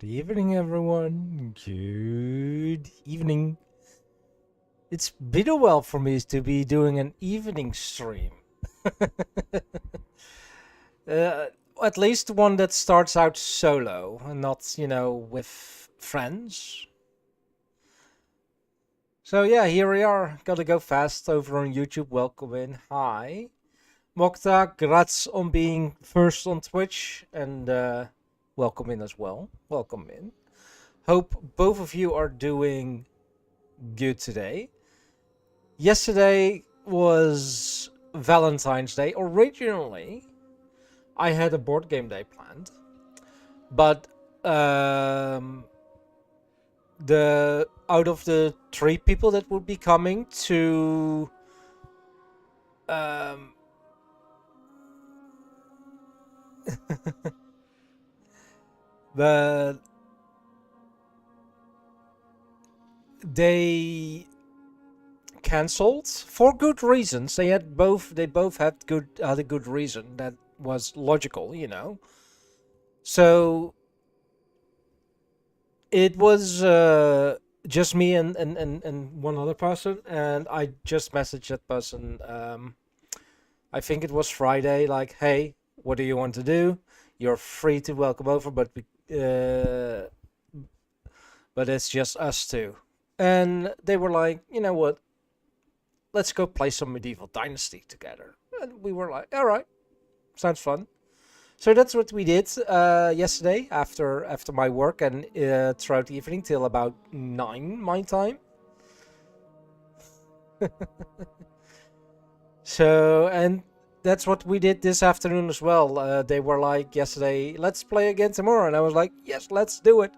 Good evening, everyone. Good evening. It's been a while for me to be doing an evening stream. uh, at least one that starts out solo and not, with friends. So yeah, here we are. Gotta go fast over on YouTube. Welcome in. Hi. Mokta, grats on being first on Twitch and welcome in as well. Welcome in. Hope both of you are doing good today. Yesterday was Valentine's Day. Originally, I had a board game day planned, but the out of the 3 people that would be coming to but they cancelled for good reasons. They both had a good reason that was logical, So it was just me and one other person, and I just messaged that person. I think it was Friday. Like, hey, what do you want to do? You're free to welcome over, but it's just us two. And they were like, you know what? Let's go play some Medieval Dynasty together. And we were like, all right, sounds fun. So that's what we did yesterday after my work and throughout the evening till about 9 my time. So, and that's what we did this afternoon as well. They were like yesterday, let's play again tomorrow. And I was like, yes, let's do it.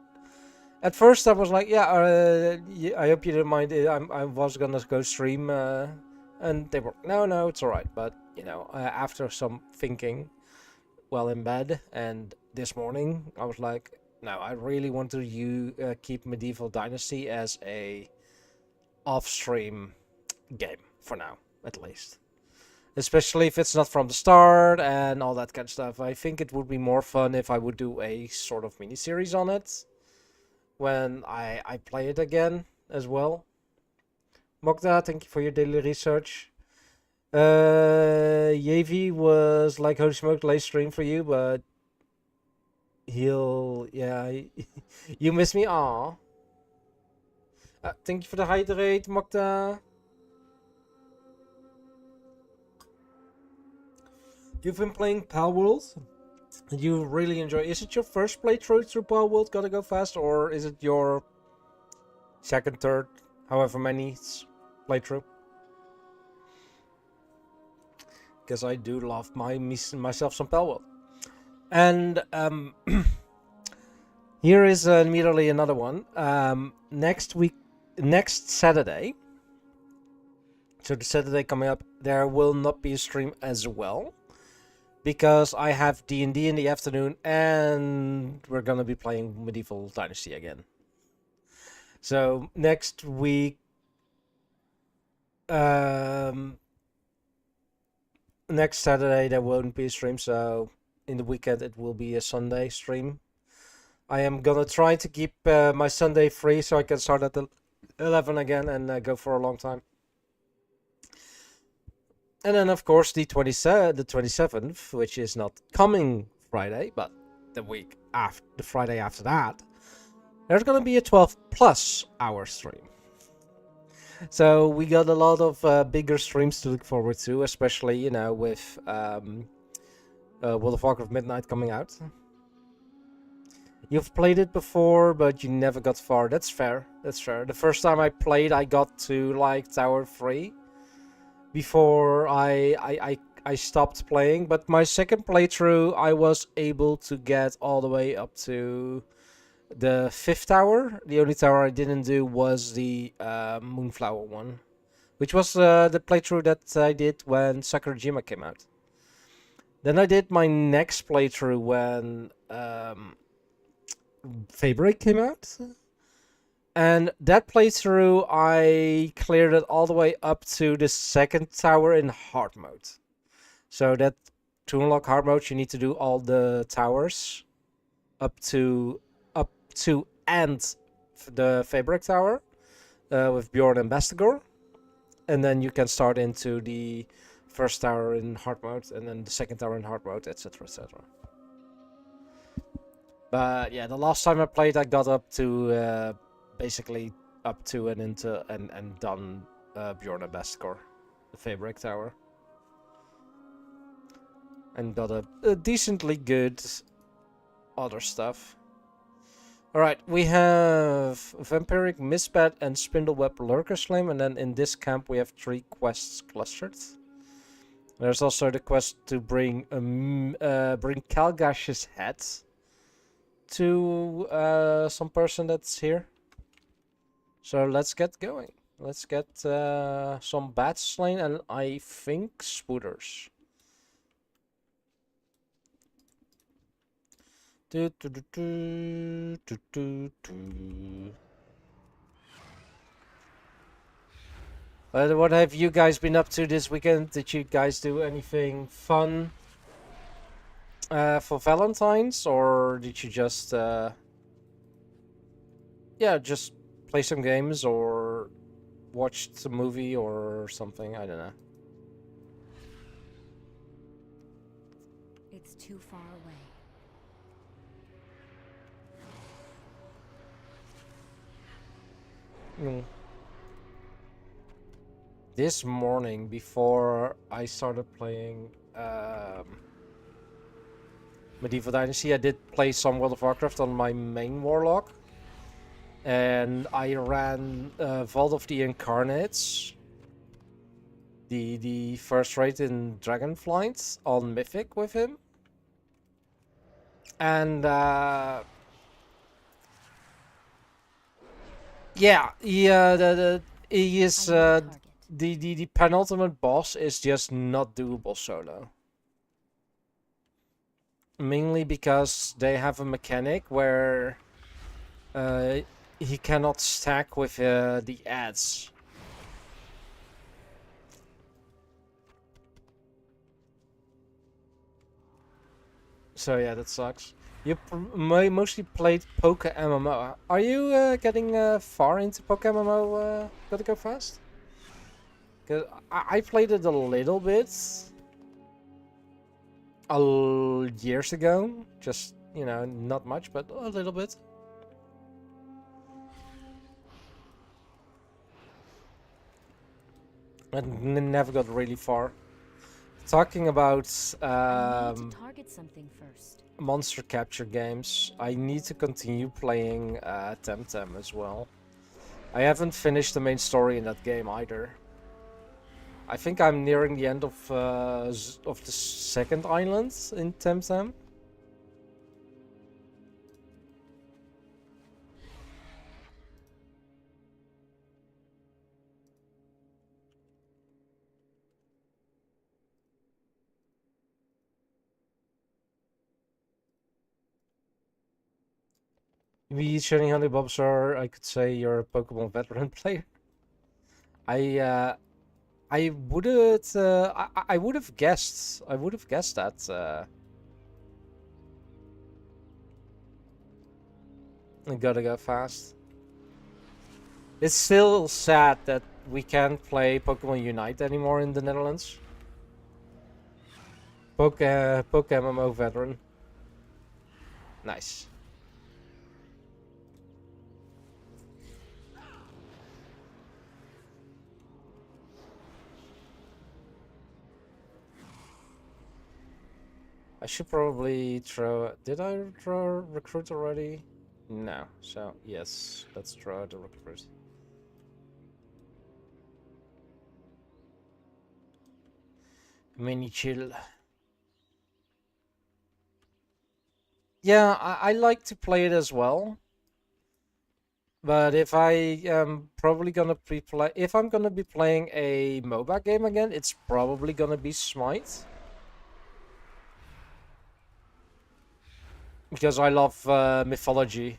At first I was like, yeah, I hope you didn't mind. I was gonna go stream. And they were, no, it's alright. But, after some thinking while in bed and this morning, I was like, no, I really want to keep Medieval Dynasty as a off-stream game for now, at least. Especially if it's not from the start and all that kind of stuff. I think it would be more fun if I would do a sort of mini-series on it when I play it again as well. Mokda, thank you for your daily research. Yavi was like Holy Smoke late stream for you, but you miss me. Aw. Thank you for the hydrate, Mokta. You've been playing Pal World. You really enjoy. Is it your first playthrough through Pal World? Gotta go fast, or is it your second, third, however many playthrough? Because I do love myself some Pal World. And here is immediately another one. Next Saturday. So the Saturday coming up, there will not be a stream as well. Because I have D&D in the afternoon and we're going to be playing Medieval Dynasty again. So next week, next Saturday there won't be a stream, so in the weekend it will be a Sunday stream. I am going to try to keep my Sunday free so I can start at 11 again and go for a long time. And then, of course, the 27th, which is not coming Friday, but the week after, the Friday after that, there's going to be a 12+ hour stream. So we got a lot of bigger streams to look forward to, especially, with World of Warcraft Midnight coming out. You've played it before, but you never got far. That's fair. That's fair. The first time I played, I got to, like, Tower 3. Before I stopped playing, but my second playthrough I was able to get all the way up to the 5th tower. The only tower I didn't do was the Moonflower one, which was the playthrough that I did when Sakurajima came out. Then I did my next playthrough when Fabric came out. And that playthrough, I cleared it all the way up to the 2nd tower in hard mode. So that to unlock hard mode, you need to do all the towers up to and the Fabric Tower with Bjorn and Bastigor. And then you can start into the first tower in hard mode, and then the second tower in hard mode, etc, etc. But yeah, the last time I played, I got up to basically up to and into and done Bjorn and Bastigor, the Fabric Tower, and got a decently good other stuff. Alright, we have Vampiric Mispat and Spindleweb Lurker Slam, and then in this camp we have 3 quests clustered. There's also the quest to bring Kalgash's head to some person that's here. So let's get going. Let's get some bats slain, and I think spooters. What have you guys been up to this weekend? Did you guys do anything fun for Valentine's, or did you just just play some games or watch a movie or something? I don't know. It's too far away. This morning, before I started playing Medieval Dynasty, I did play some World of Warcraft on my main Warlock. And I ran Vault of the Incarnates, the first raid in Dragonflight on Mythic with him. And yeah, he is the penultimate boss is just not doable solo. Mainly because they have a mechanic where he cannot stack with the adds. So yeah, that sucks. You mostly played Poke MMO. Are you getting far into Poke MMO? Gotta go fast? Cause I played it a little bit years ago. Just, you know, not much, but a little bit. And never got really far. Talking about I need to target something first. monster capture games, I need to continue playing Temtem as well. I haven't finished the main story in that game either. I think I'm nearing the end of the second island in Temtem. Me, Shiny Honey Bobsar, I could say you're a Pokemon veteran player. I wouldn't. I would have guessed. I would have guessed that. I gotta go fast. It's still sad that we can't play Pokemon Unite anymore in the Netherlands. Poke MMO veteran. Nice. I should probably throw... Did I throw recruit already? No. So, yes. Let's throw the recruit. Mini chill. Yeah, I like to play it as well. But if I am probably gonna if I'm gonna be playing a MOBA game again, it's probably gonna be Smite. Because I love mythology.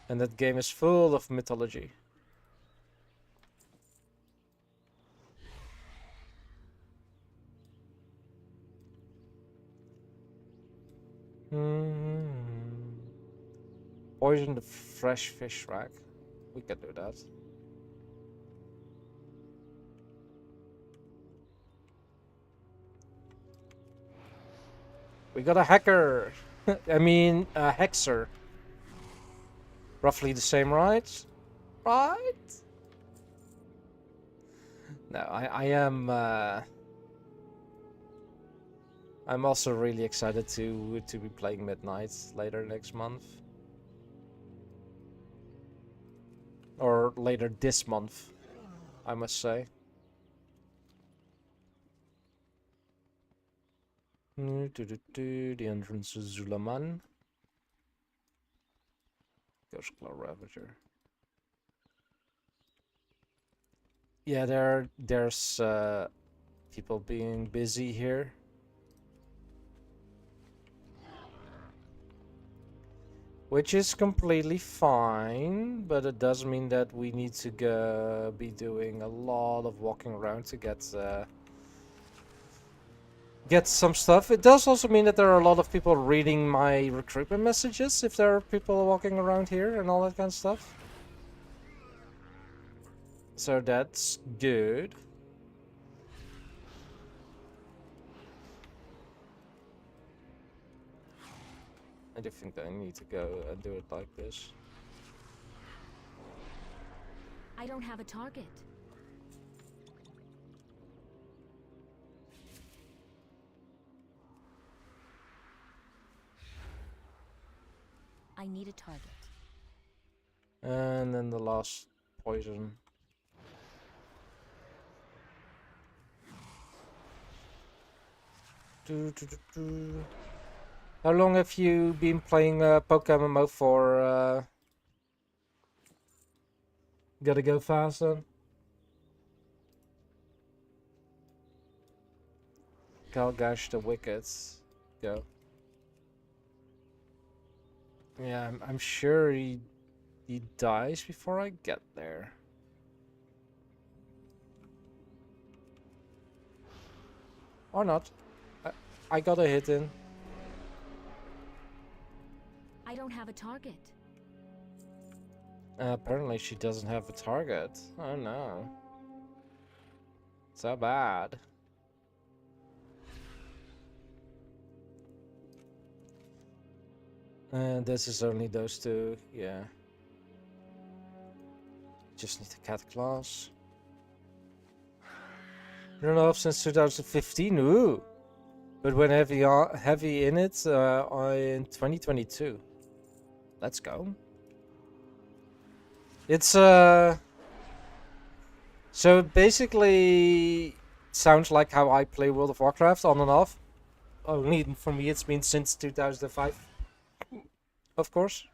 And that game is full of mythology. poison the fresh fish rack. We can do that. We got a hacker. I mean, a hexer. Roughly the same, right? Right? No, I am. I'm also really excited to be playing Midnight later next month, or later this month, I must say. The entrance to Zulaman. Ghost Claw Ravager. Yeah, there's people being busy here. Which is completely fine, but it does mean that we need to be doing a lot of walking around to get some stuff. It does also mean that there are a lot of people reading my recruitment messages if there are people walking around here and all that kind of stuff. So that's good. I do think that I need to go and do it like this. I don't have a target. I need a target. And then the last poison. How long have you been playing Pokemon MMO for? Gotta go fast then. Galgash the Wicked. Go. Yeah, I'm sure he dies before I get there. Or not. I got a hit in. I don't have a target. Apparently she doesn't have a target. Oh no. So bad. And this is only those two, yeah. Just need a cat class. Run off since 2015, ooh. But when heavy in it in 2022. Let's go. It's so basically sounds like how I play World of Warcraft on and off. Only for me it's been since 2005. Of course.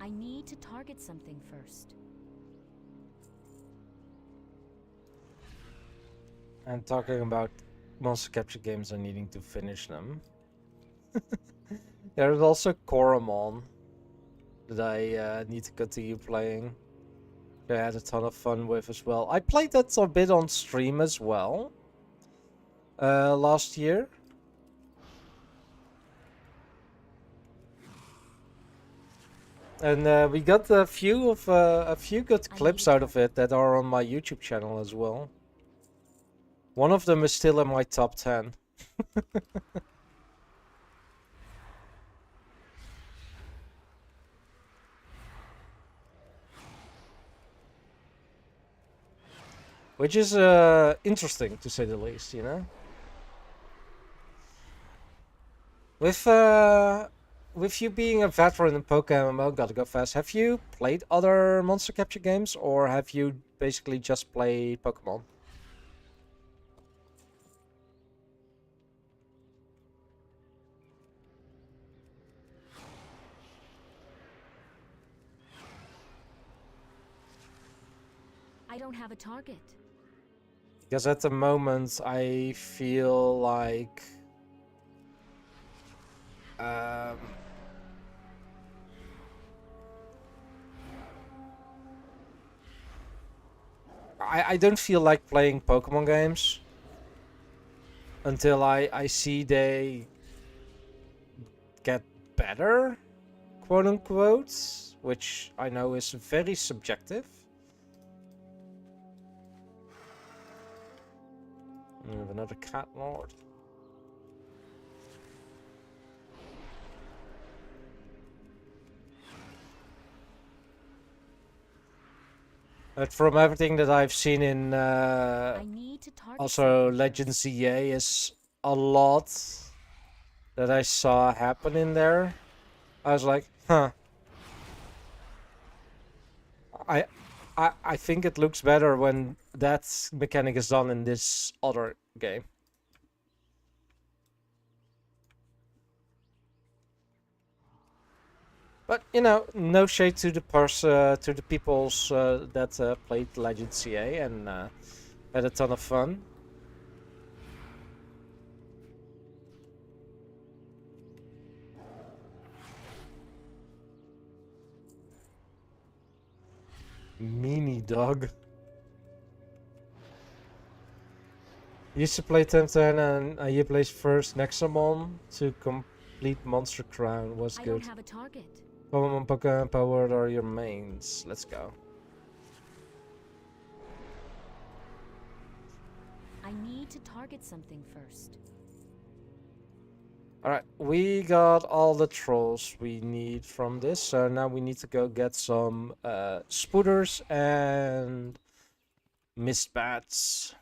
I need to target something first. And talking about monster capture games and needing to finish them. There's also Koromon that I need to continue playing. I had a ton of fun with as well. I played that a bit on stream as well. Last year. And we got a few good clips out of it that are on my YouTube channel as well. One of them is still in my top 10. Which is interesting, to say the least, you know? With you being a veteran in Pokemon MMO, gotta go fast, have you played other monster capture games, or have you basically just played Pokemon? I don't have a target. Because at the moment I feel like Um, I don't feel like playing Pokemon games until I see they get better, quote unquote, which I know is very subjective. We have another cat lord. But from everything that I've seen in I need to target also something Legends first. CA is a lot that I saw happen in there. I was like, huh. I think it looks better when that mechanic is done in this other game. But you know, no shade to the to the peoples that played Legend CA and had a ton of fun. Meanie dog. Used to play Temten and you placed first Nexamon to complete Monster Crown was I good. don't have a target. Pokemon Pokemon Powered are your mains. Let's go. I need to target something first. Alright, we got all the trolls we need from this, so now we need to go get some spooters and mist bats.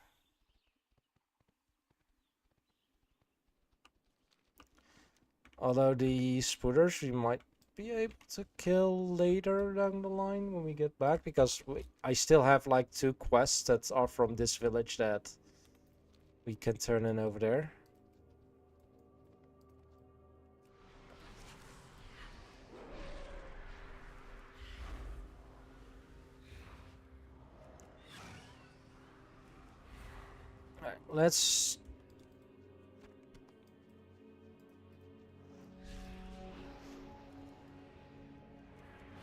Although the spooters we might be able to kill later down the line when we get back, because I still have like 2 quests that are from this village that we can turn in over there. Alright, let's...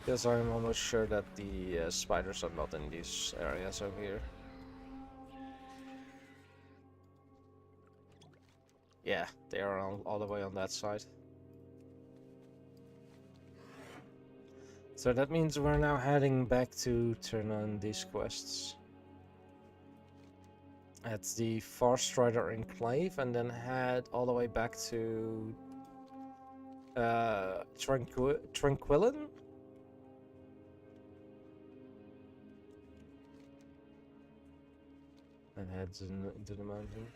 Because I'm almost sure that the spiders are not in these areas over here. Yeah, they are all the way on that side. So that means we're now heading back to turn on these quests. At the Far Strider Enclave and then head all the way back to Tranquillin? And heads into the mountain.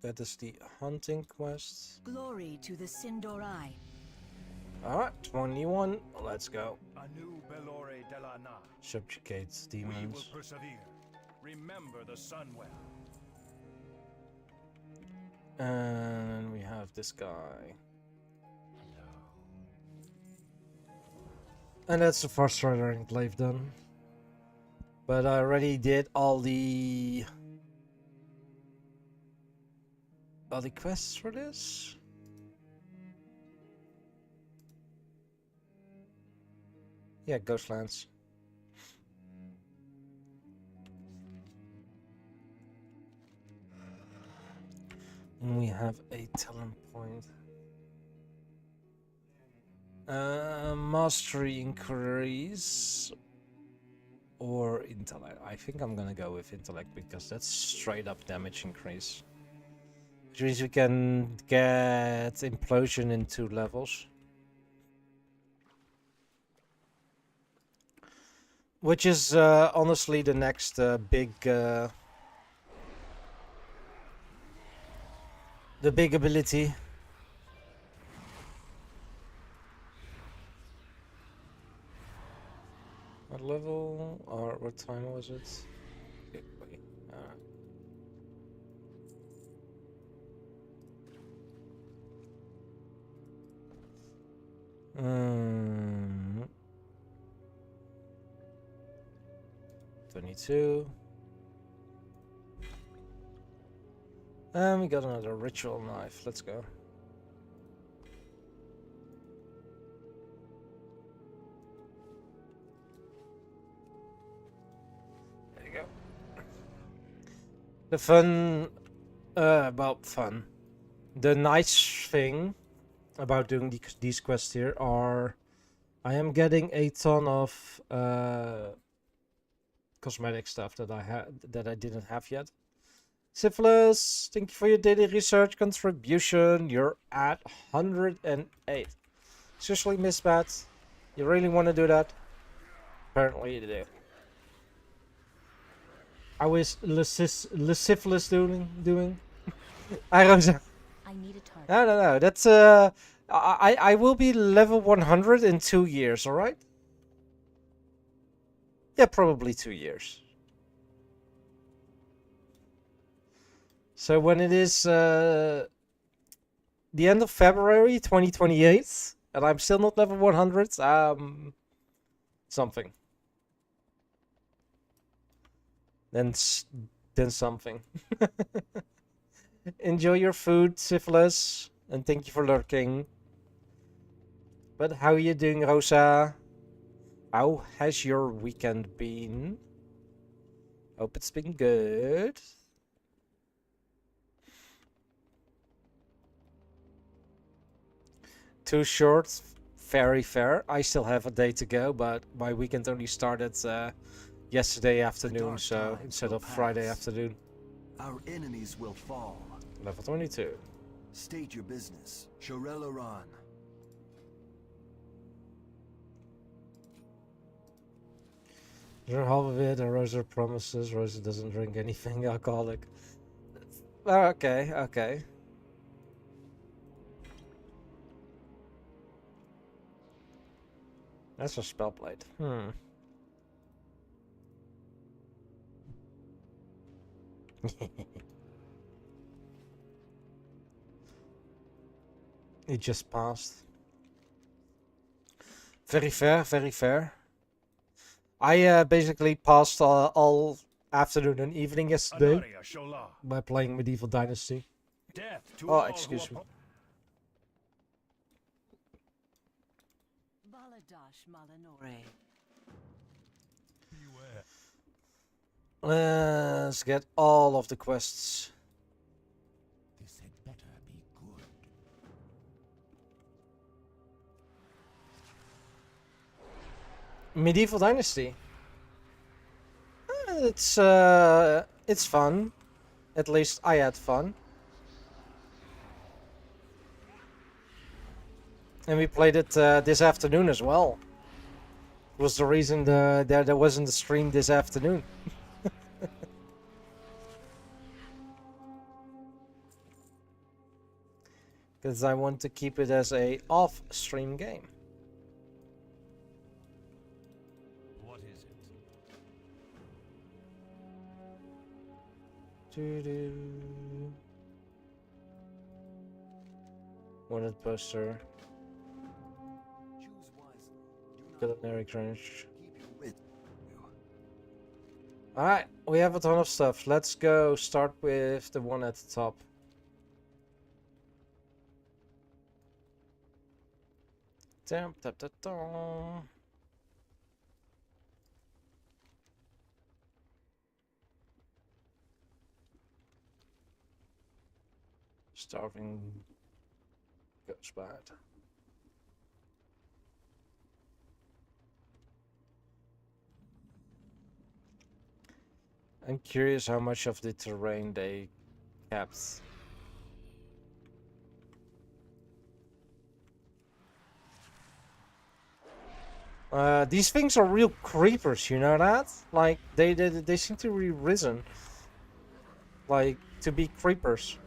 That is the hunting quest. Glory to the Sindorai. Alright, 21. Let's go. Anu Belore Delana. Subjugates We will demons. persevere. Remember the sun well. And we have this guy. And that's the Far Strider Enclave done. But I already did all the quests for this. Yeah, Ghostlands. And we have a talent point. Mastery inquiries or intellect. I think I'm gonna go with intellect because that's straight up damage increase. Which means we can get implosion in 2 levels. Which is honestly the next big the big ability. What level or what time was it? Okay, wait. Uh, 22. And we got another ritual knife. Let's go. There you go. The fun, well, fun. The nice thing about doing these quests here are I am getting a ton of cosmetic stuff that I didn't have yet. Syphilis, thank you for your daily research contribution. You're at 108. Seriously, Miss Bat, you really want to do that? Apparently you do. How is Syphilis doing? I don't know. I need a target. No. That's I will be level 100 in 2 years. All right. Yeah, probably 2 years. So when it is the end of February 2028, and I'm still not level 100, something. Then something. Enjoy your food, Syphilis, and thank you for lurking. But how are you doing, Rosa? How has your weekend been? Hope it's been good. Too short, very fair. I still have a day to go, but my weekend only started yesterday afternoon, so instead of Friday afternoon. Our enemies will fall. Level 22. State your business. Shorel Iran. You're half of it, and Rosa promises. Rosa doesn't drink anything alcoholic. Okay. That's a spellblade. It just passed. Very fair, very fair. I basically passed all afternoon and evening yesterday Anaria Shola. by playing Medieval Dynasty. Death to Oh, all excuse who me. Baladash Malanore. beware. Let's get all of the quests. This had better be good. Medieval Dynasty. It's fun. At least I had fun. And we played it this afternoon as well. Was the reason there wasn't a stream this afternoon. Because I want to keep it as a off-stream game. What is it? Wanted poster. Choose wisely. Do not Culinary crunch. keep your wit. Alright, we have a ton of stuff. Let's go start with the one at the top. Dum, dum, dum, dum. Starving goes bad. I'm curious how much of the terrain they kept. These things are real creepers, you know that? Like they seem to be risen, like to be creepers.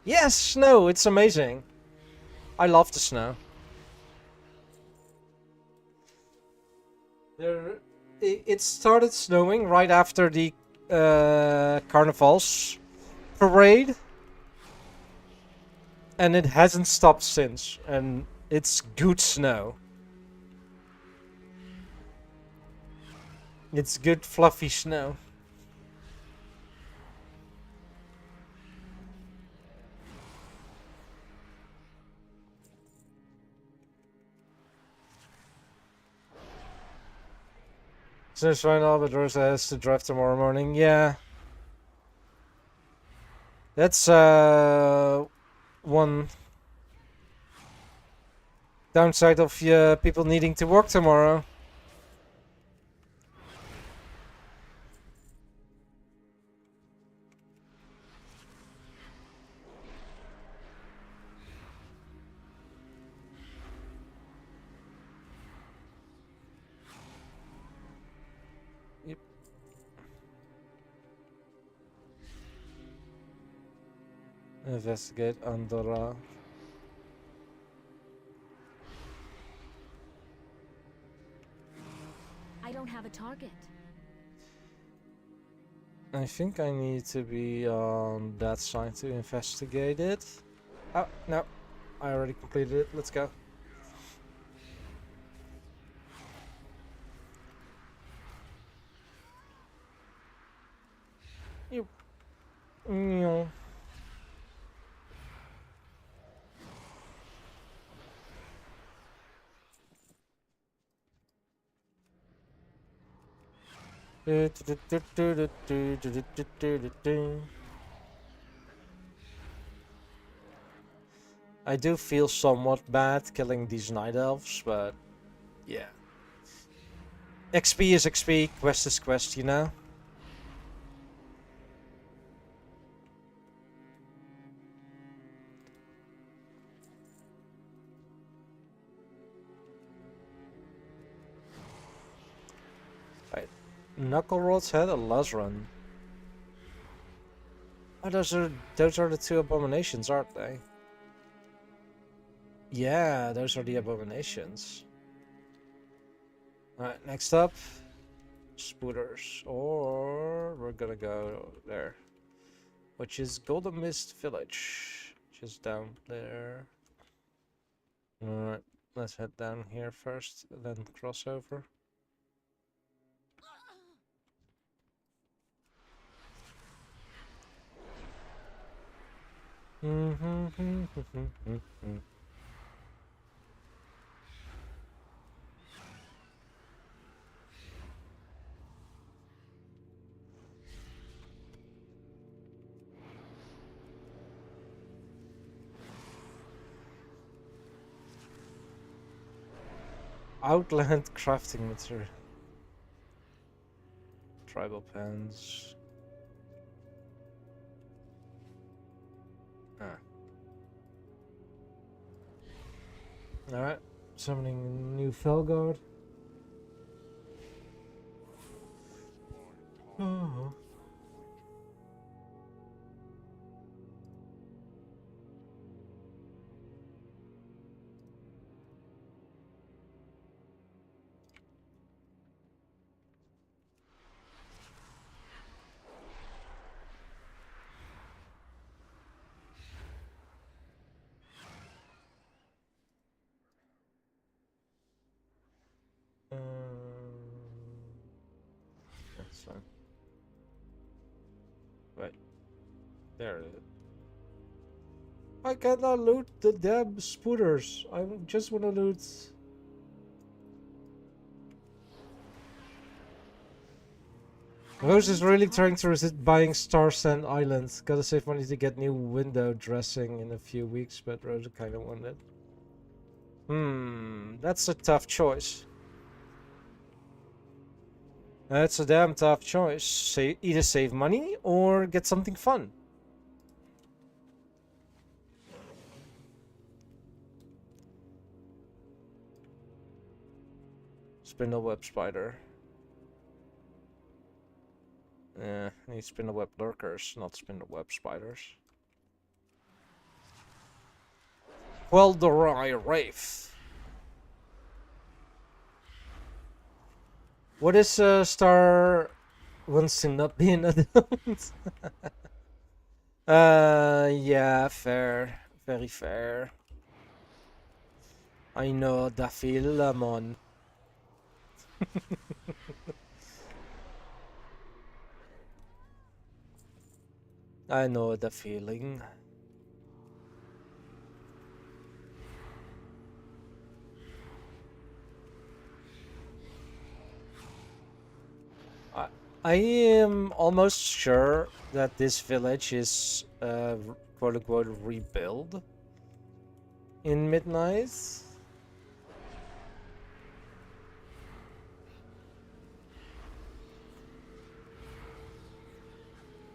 Yes, snow. It's amazing. I love the snow. It started snowing right after the Carnival's parade. And it hasn't stopped since. And it's good snow. It's good fluffy snow. Since final, but Rosa has to drive tomorrow morning. Yeah. That's one downside of people needing to work tomorrow. Yep. Investigate Andorra. I don't have a target. I think I need to be on that side to investigate it. Oh, no. I already completed it. Let's go. You. No. I do feel somewhat bad killing these night elves, but yeah. XP is XP, quest is quest, you know? Right. Knucklerod's head or Lazran? Oh, those are the two abominations, aren't they? Yeah, those are the abominations. Alright, next up. Spooters. Or we're gonna go there. Which is Golden Mist Village. Just down there. Alright, let's head down here first, then cross over. Outland crafting material. Tribal pens. Ah. Alright, summoning new Felguard. Oh. That's fine. Right. There it is. I cannot loot the damn spooters. I just want to loot. Rose is really trying to resist buying Star Sand Island. Gotta save money to get new window dressing in a few weeks, but Rose kind of wanted. That's a tough choice. That's a damn tough choice. Either save money or get something fun. Spindleweb spider. I need spindleweb lurkers, not spindleweb spiders. Quel'Dorai Wraith. What is Star wants to not be an adult? Yeah, fair. Very fair. I know the feel I'm on. I know the feeling. I am almost sure that this village is quote unquote rebuilt in Midnight.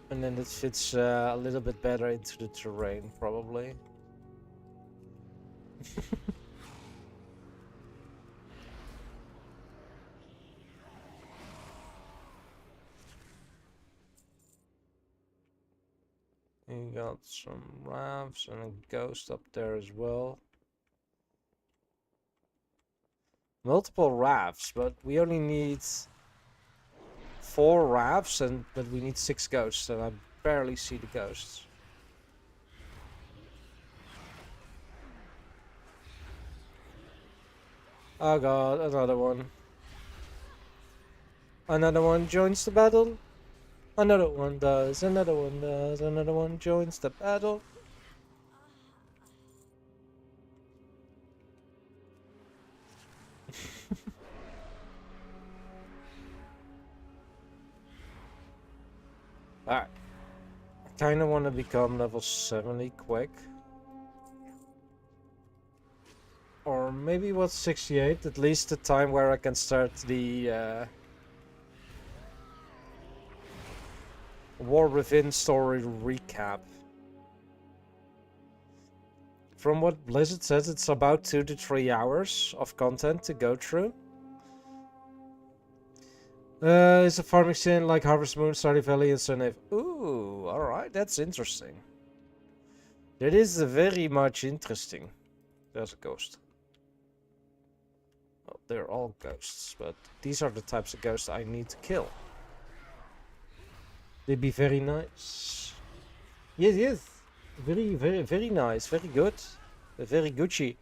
And then it fits a little bit better into the terrain, probably. You got some rafts and a ghost up there as well. Multiple rafts, but we only need 4 rafts, but we need 6 ghosts, and I barely see the ghosts. Oh god, another one. Another one joins the battle. Another one does, another one does, another one joins the battle. Alright. I kinda wanna become level 70 quick. Or maybe what's 68, at least the time where I can start the War Within story recap. From what Blizzard says, it's about 2 to 3 hours of content to go through. Is a farming scene like Harvest Moon, Stardew Valley, and Sun Eve. Ooh, alright, that's interesting. That is very much interesting. There's a ghost. Well, they're all ghosts, but these are the types of ghosts I need to kill. They'd be very nice. Yes, yes. Very, very, very nice. Very good. Very Gucci.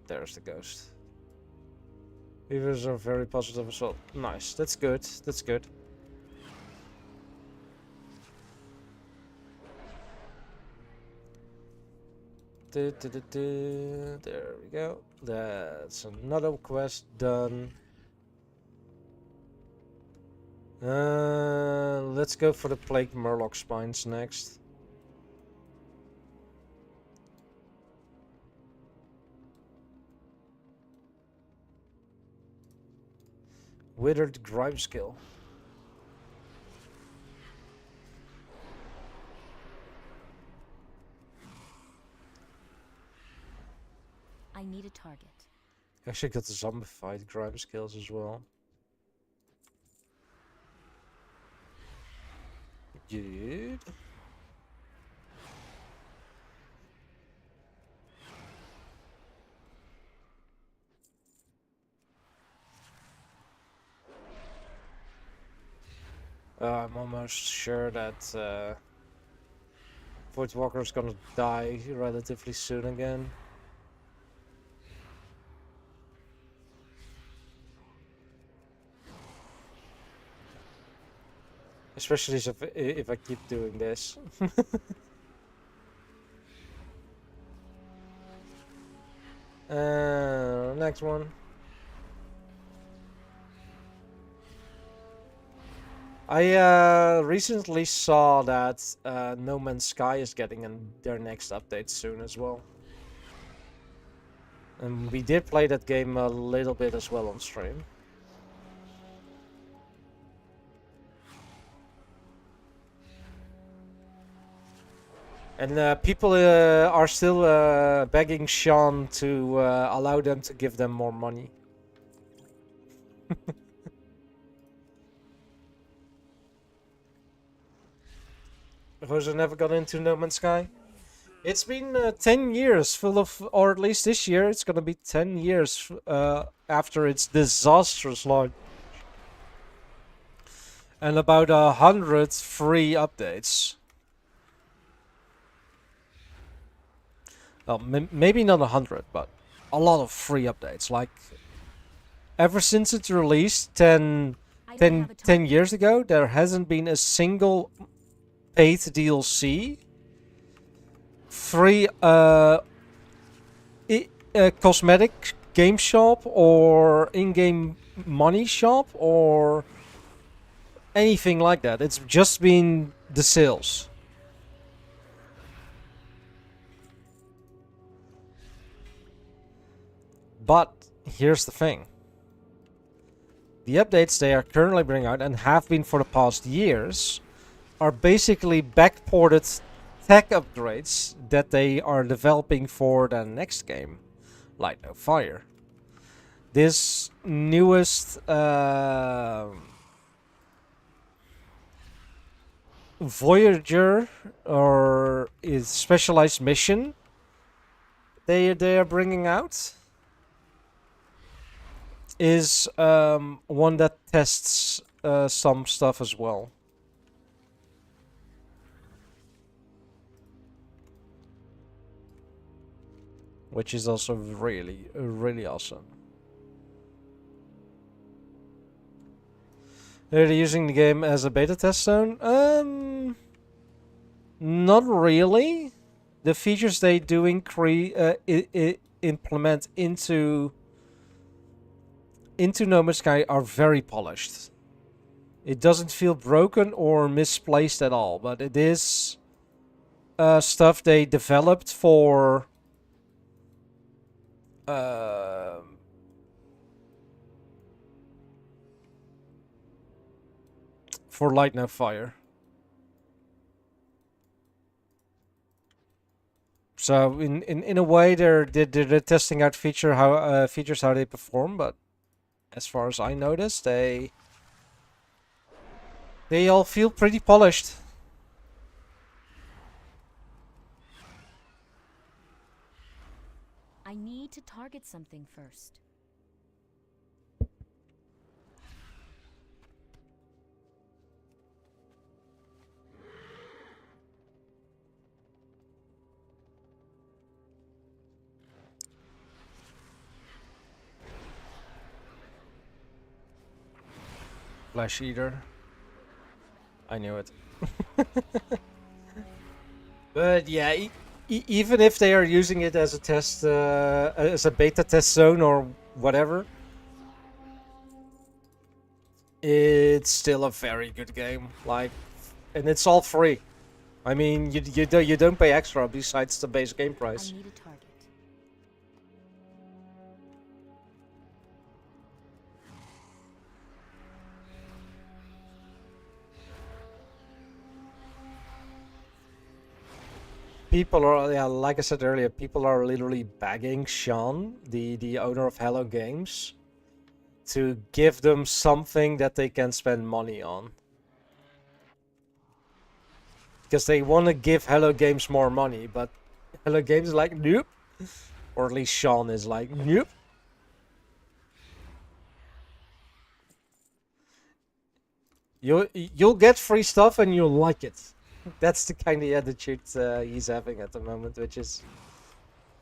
There's the ghost. Beavers are very positive as well. Nice. That's good. That's good. There we go. That's another quest done. Let's go for the Plague Murloc spines next. Withered Grime Skill. I need a target. Actually got the zombified grime skills as well. Good. I'm almost sure that Voidwalker is gonna die relatively soon again. Especially if I keep doing this. Next one. I recently saw that No Man's Sky is getting their next update soon as well. And we did play that game a little bit as well on stream. And people are still begging Sean to allow them to give them more money. Rosa never got into No Man's Sky? It's been 10 years full of, or at least this year, it's gonna be 10 years after its disastrous launch. And about 100 free updates. Well, maybe not 100, but a lot of free updates. Like, ever since its release 10 years ago, there hasn't been a single paid DLC, free cosmetic game shop, or in-game money shop, or anything like that. It's just been the sales. But here's the thing. The updates they are currently bringing out, and have been for the past years, are basically backported tech upgrades that they are developing for the next game, Light No Fire. This newest Voyager, or is specialized mission they are bringing out, is one that tests some stuff as well. Which is also really, really awesome. They're using the game as a beta test zone? Not really. The features they do implement into No Man's Sky are very polished. It doesn't feel broken or misplaced at all, but it is stuff they developed for Light No Fire. So in a way they're testing out features how they perform, but as far as I noticed, they all feel pretty polished. I need to target something first. Flesh Eater. I knew it. But yeah, even if they are using it as a test, as a beta test zone or whatever, it's still a very good game. Like, and it's all free. I mean, you don't pay extra besides the base game price. I need a target. People are, yeah, like I said earlier, people are literally begging Sean, the owner of Hello Games, to give them something that they can spend money on. Because they want to give Hello Games more money, but Hello Games is like, nope. Or at least Sean is like, nope. You'll get free stuff and you'll like it. That's the kind of attitude he's having at the moment, which is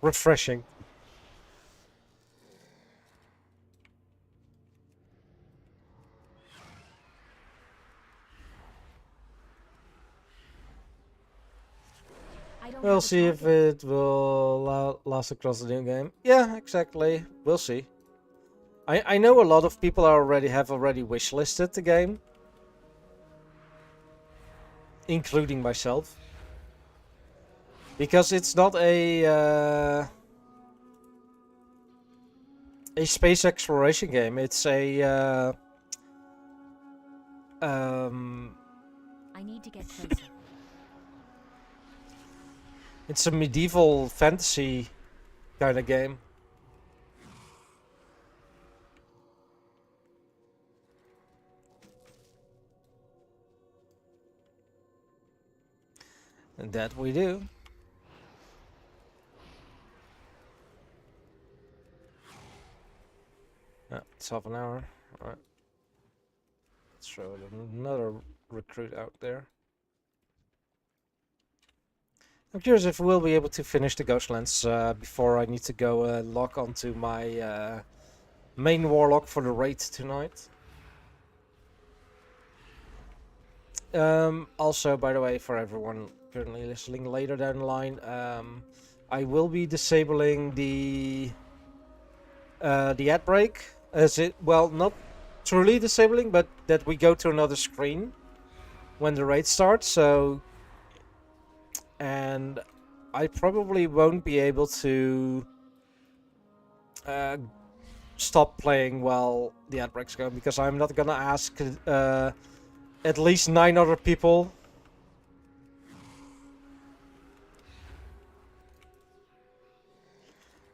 refreshing. We'll see if it will last across the new game. Yeah, exactly. We'll see. I know a lot of people have already wishlisted the game, including myself, because it's not a space exploration game. It's a I need to get closer. it's a medieval fantasy kind of game. And that we do. It's half an hour. Alright. Let's throw another recruit out there. I'm curious if we'll be able to finish the Ghostlands before I need to go log onto my main Warlock for the raid tonight. Also, by the way, for everyone currently listening later down the line, I will be disabling the ad break. As it, well, not truly disabling, but that we go to another screen when the raid starts. So, and I probably won't be able to stop playing while the ad break's going, because I'm not gonna ask at least 9 other people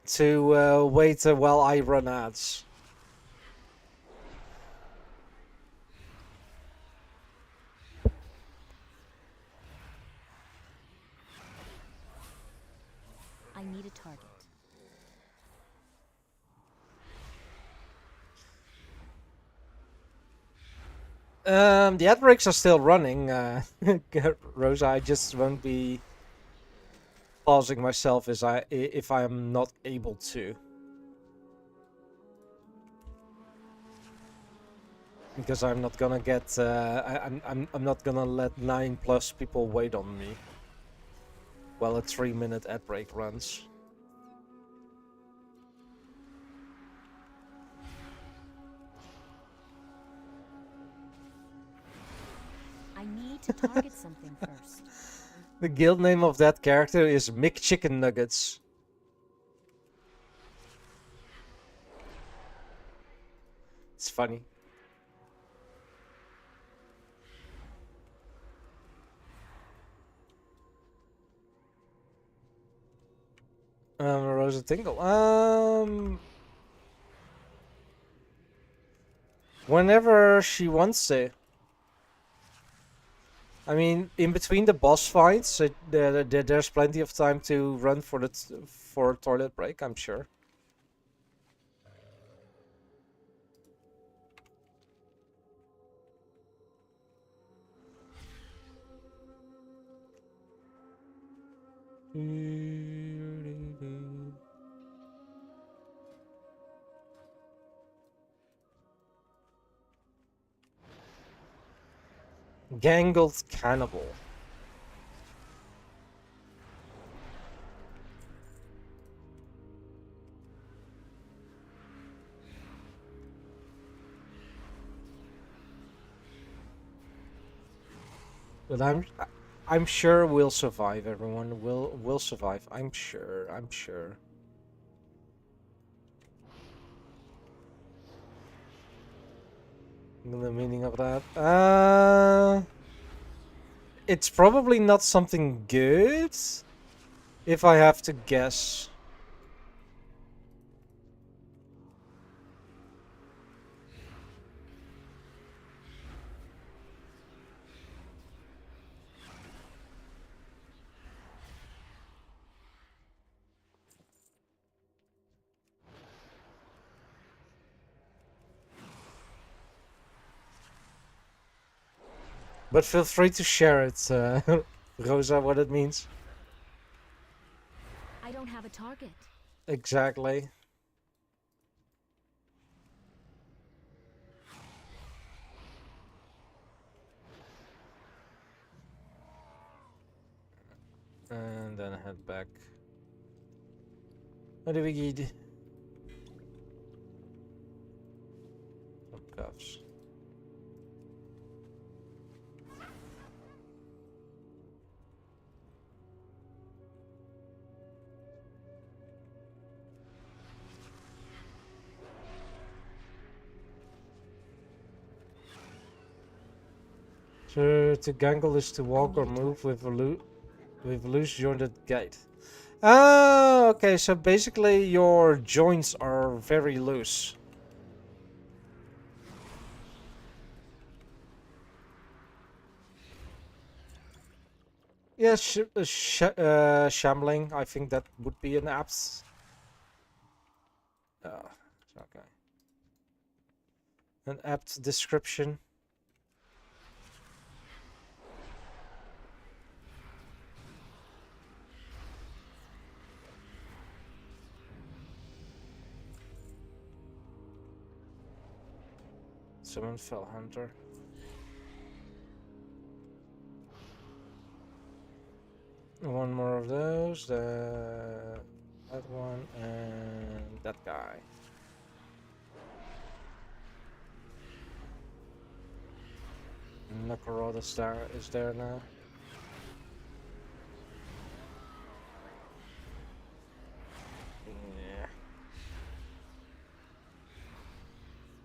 to wait while I run ads. I need a target. The ad breaks are still running, Rosa. I just won't be pausing myself if I'm not able to, because I'm not gonna get I'm not gonna let 9+ people wait on me while a 3-minute ad break runs. I need to target something first. The guild name of that character is McChicken Nuggets. It's funny. Rosa Tingle. Whenever she wants to. I mean, in between the boss fights, there's plenty of time to run for for a toilet break, I'm sure. Gangled Cannibal. But I'm sure we'll survive. Everyone will survive. I'm sure. I'm sure. The meaning of that? It's probably not something good, if I have to guess. But feel free to share it, Rosa, what it means. I don't have a target. Exactly. And then head back. What do we need? Some cuffs. So to gangle is to walk or move with a loose jointed gait. Oh, okay. So basically, your joints are very loose. Yeah, shambling. I think that would be an apt. Oh, okay. An apt description. Summon Fell Hunter. One more of those. That one and that guy. Nakarot is there now.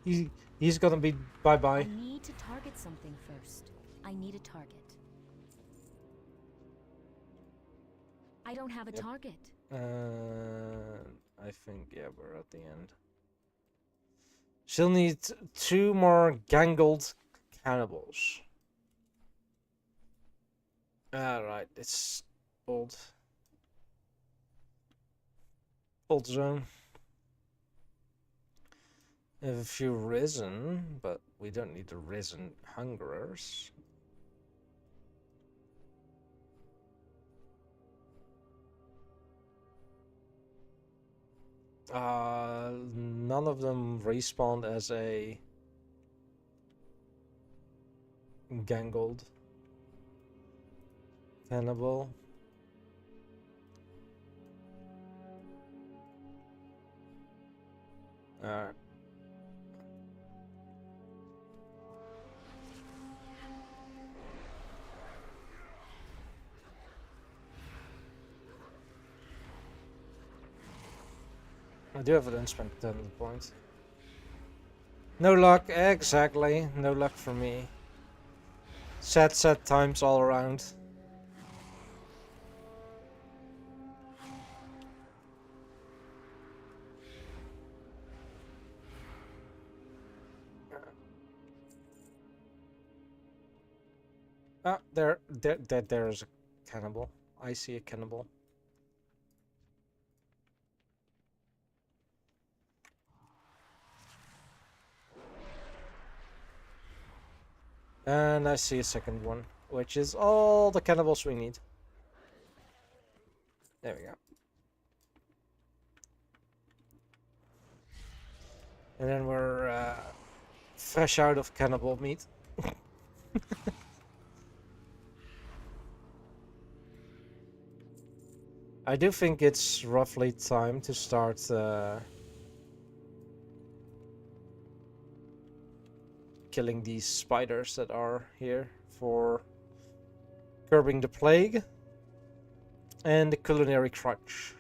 Yeah. He's gonna be bye-bye. I need to target something first. I need a target. I don't have a target. I think, yeah, we're at the end. She'll need 2 more gangled cannibals. Right, it's old zone. We have a few risen, but we don't need the risen hungerers. None of them respawned as a gangled cannibal. Alright. I do have an unspent point. No luck, exactly. No luck for me. Sad times all around. Ah, there is a cannibal. I see a cannibal. And I see a second one, which is all the cannibals we need. There we go. And then we're fresh out of cannibal meat. I do think it's roughly time to start killing these spiders that are here for curbing the plague and the culinary crunch.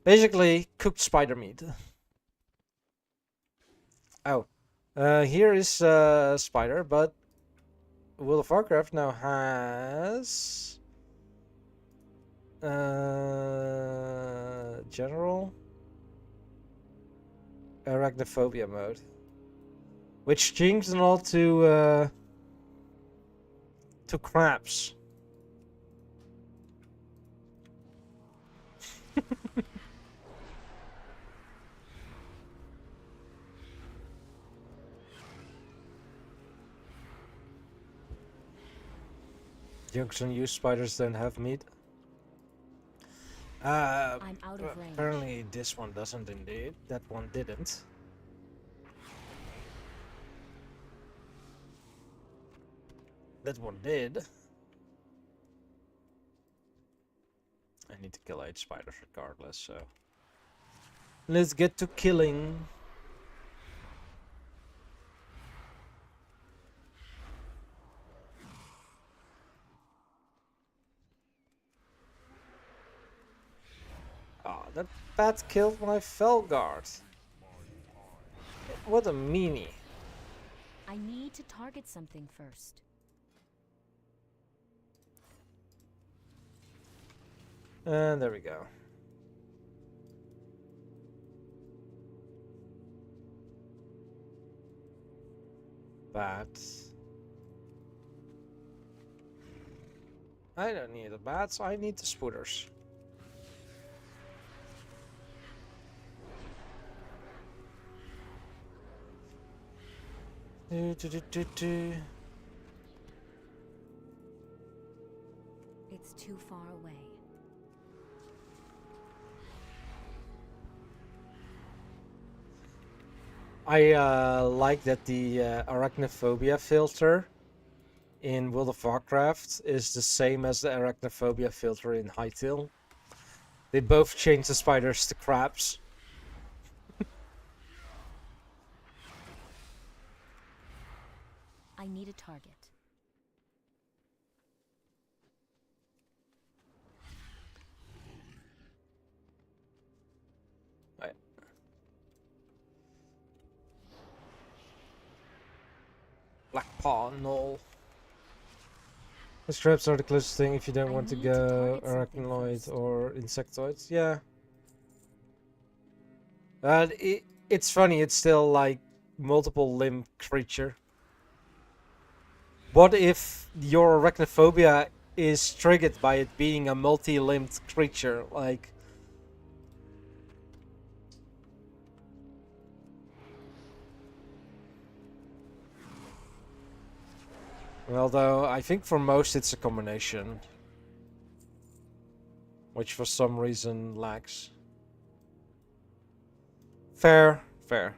Basically, cooked spider meat. Oh, here is spider, but World of Warcraft now has general arachnophobia mode, which changed them all to crabs. Junction use spiders don't have meat. I'm out of range. Apparently this one doesn't indeed. That one didn't. That one did. I need to kill 8 spiders regardless, so let's get to killing. Ah, that bat killed my Felguard. What a meanie. I need to target something first. And there we go. Bats. I don't need the bats, I need the spooters. It's too far away. I like that the arachnophobia filter in World of Warcraft is the same as the arachnophobia filter in Hytale. They both change the spiders to crabs. I need a target. Right. Black Paw, Knoll. The traps are the closest thing if you don't I want to need to go target something arachnoid first. or insectoids. Yeah. It's funny, it's still like multiple limb creature. What if your arachnophobia is triggered by it being a multi-limbed creature? Like, well, though, I think for most it's a combination. Which for some reason lacks. Fair, fair.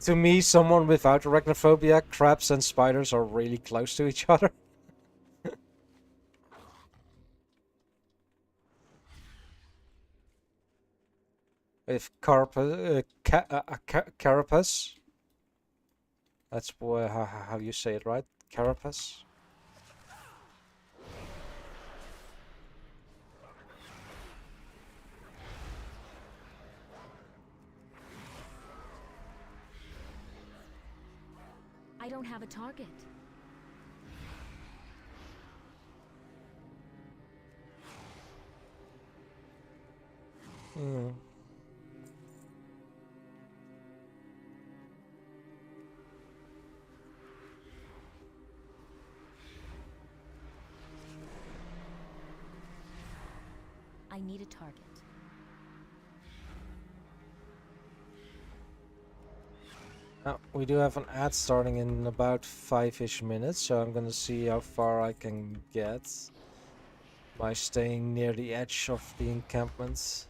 To me, someone without arachnophobia, crabs and spiders are really close to each other. With carapace. That's how you say it, right? Carapace. I don't have a target. Hmm. I need a target. We do have an ad starting in about 5-ish minutes, so I'm gonna see how far I can get by staying near the edge of the encampment.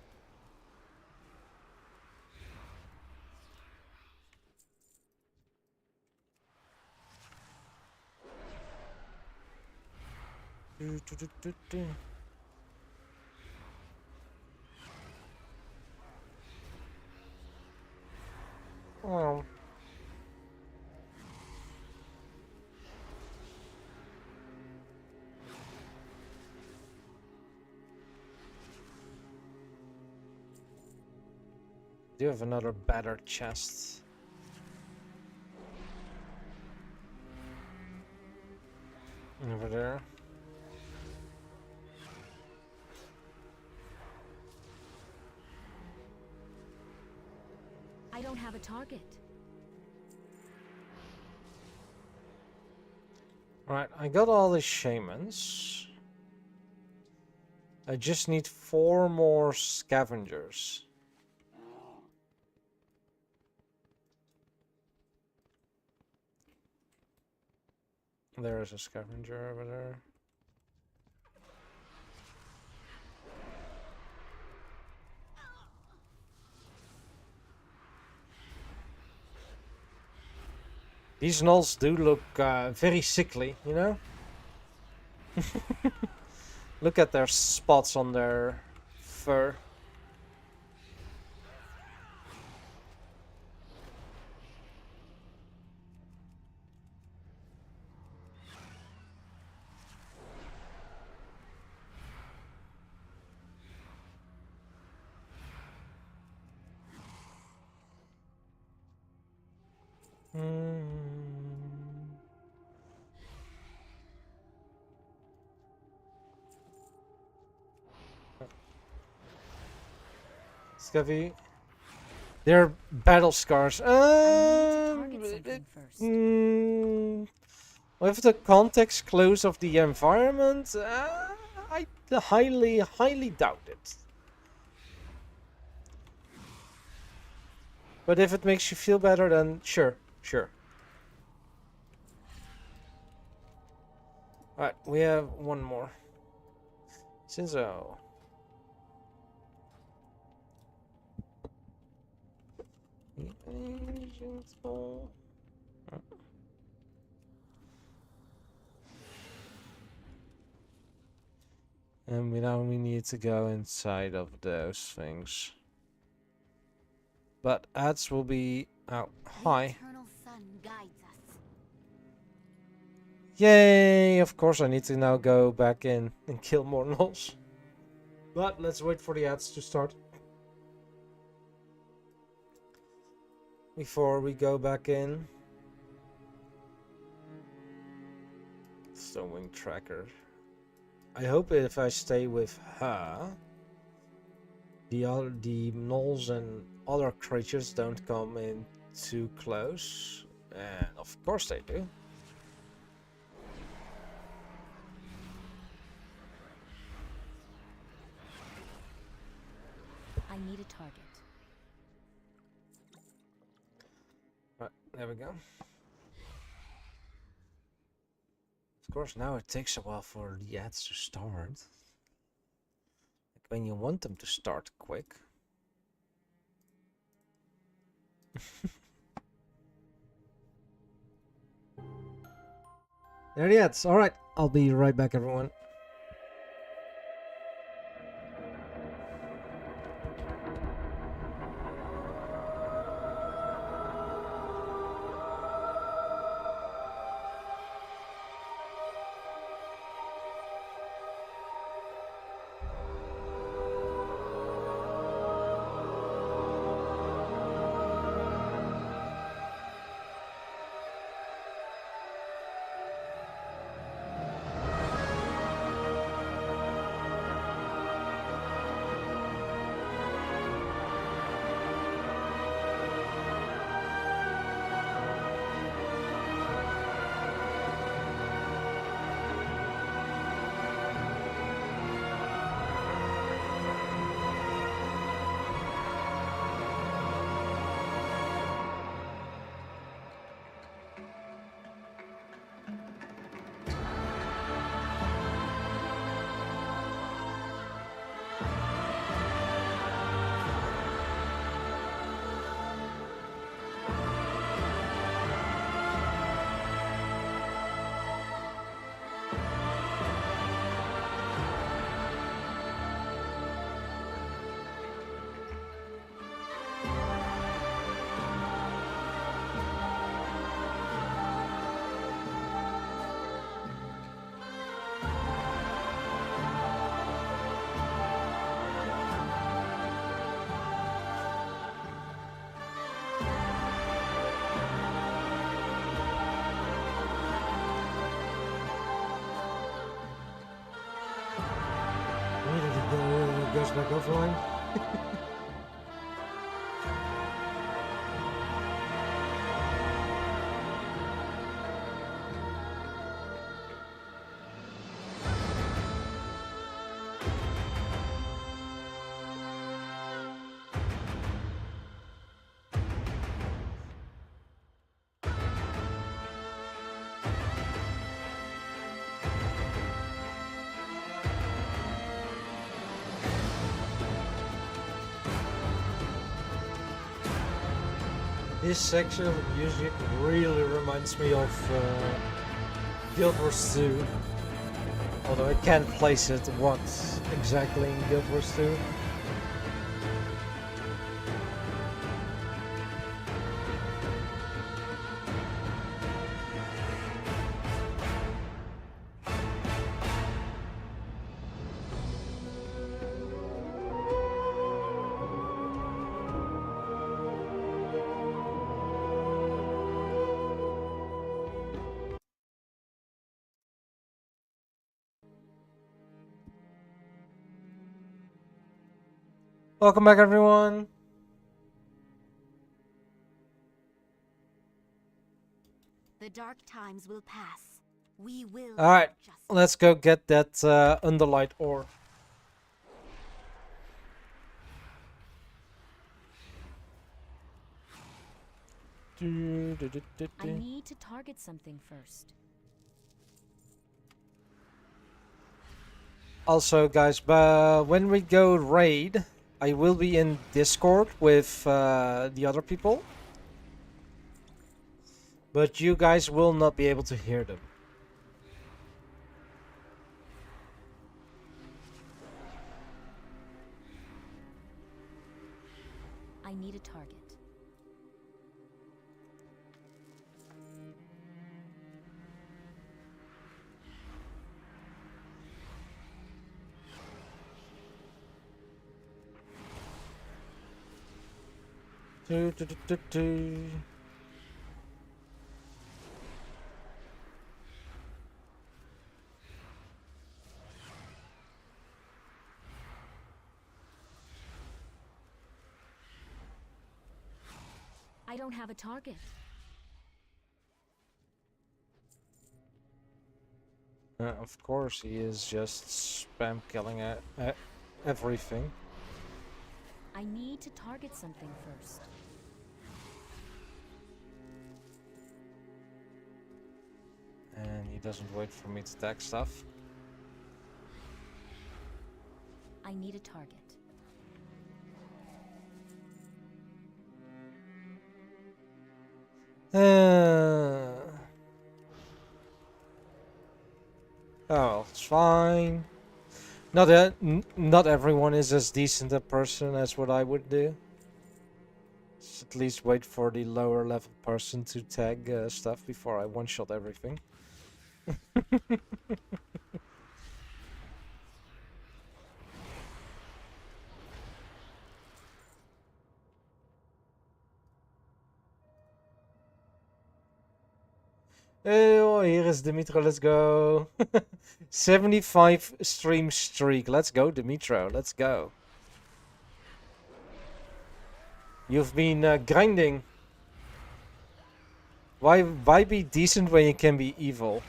Oh. Do you have another battered chest? Over there. I don't have a target. Right, I got all the shamans. I just need 4 more scavengers. There is a scavenger over there. These gnolls do look very sickly, you know? Look at their spots on their fur. Scavvy. They're battle scars. I need to target something first. With the context clues of the environment, I highly doubt it. But if it makes you feel better, then sure. Alright, we have one more. Shinzo. And we need to go inside of those things. But ads will be out. Hi. Eternal sun guides us. Yay! Of course I need to now go back in and kill more gnolls. But let's wait for the ads to start. Before we go back in. Stonewing tracker. I hope if I stay with her, the gnolls and other creatures don't come in too close. And of course they do. I need a target. Right, there we go. Of course, now it takes a while for the ads to start. Like when you want them to start quick. There the ads. Alright, I'll be right back, everyone. Goes back offline. This section of music really reminds me of Guild Wars 2. Although I can't place it what exactly in Guild Wars 2. Welcome back, everyone. dark times will pass. We will. All right, have justice. let's go get that underlight ore. I need to target something first. Also, guys, when we go raid, I will be in Discord with the other people. But you guys will not be able to hear them. I need a target. Do, do, do, do, do. I don't have a target. Of course, he is just spam killing everything. I need to target something first. And he doesn't wait for me to tag stuff. I need a target. Oh, it's fine. Not everyone is as decent a person as what I would do. Just at least wait for the lower level person to tag stuff before I one-shot everything. Oh, here is Dimitro, let's go. 75 stream streak. Let's go, Dimitro, let's go. You've been grinding. Why be decent when you can be evil?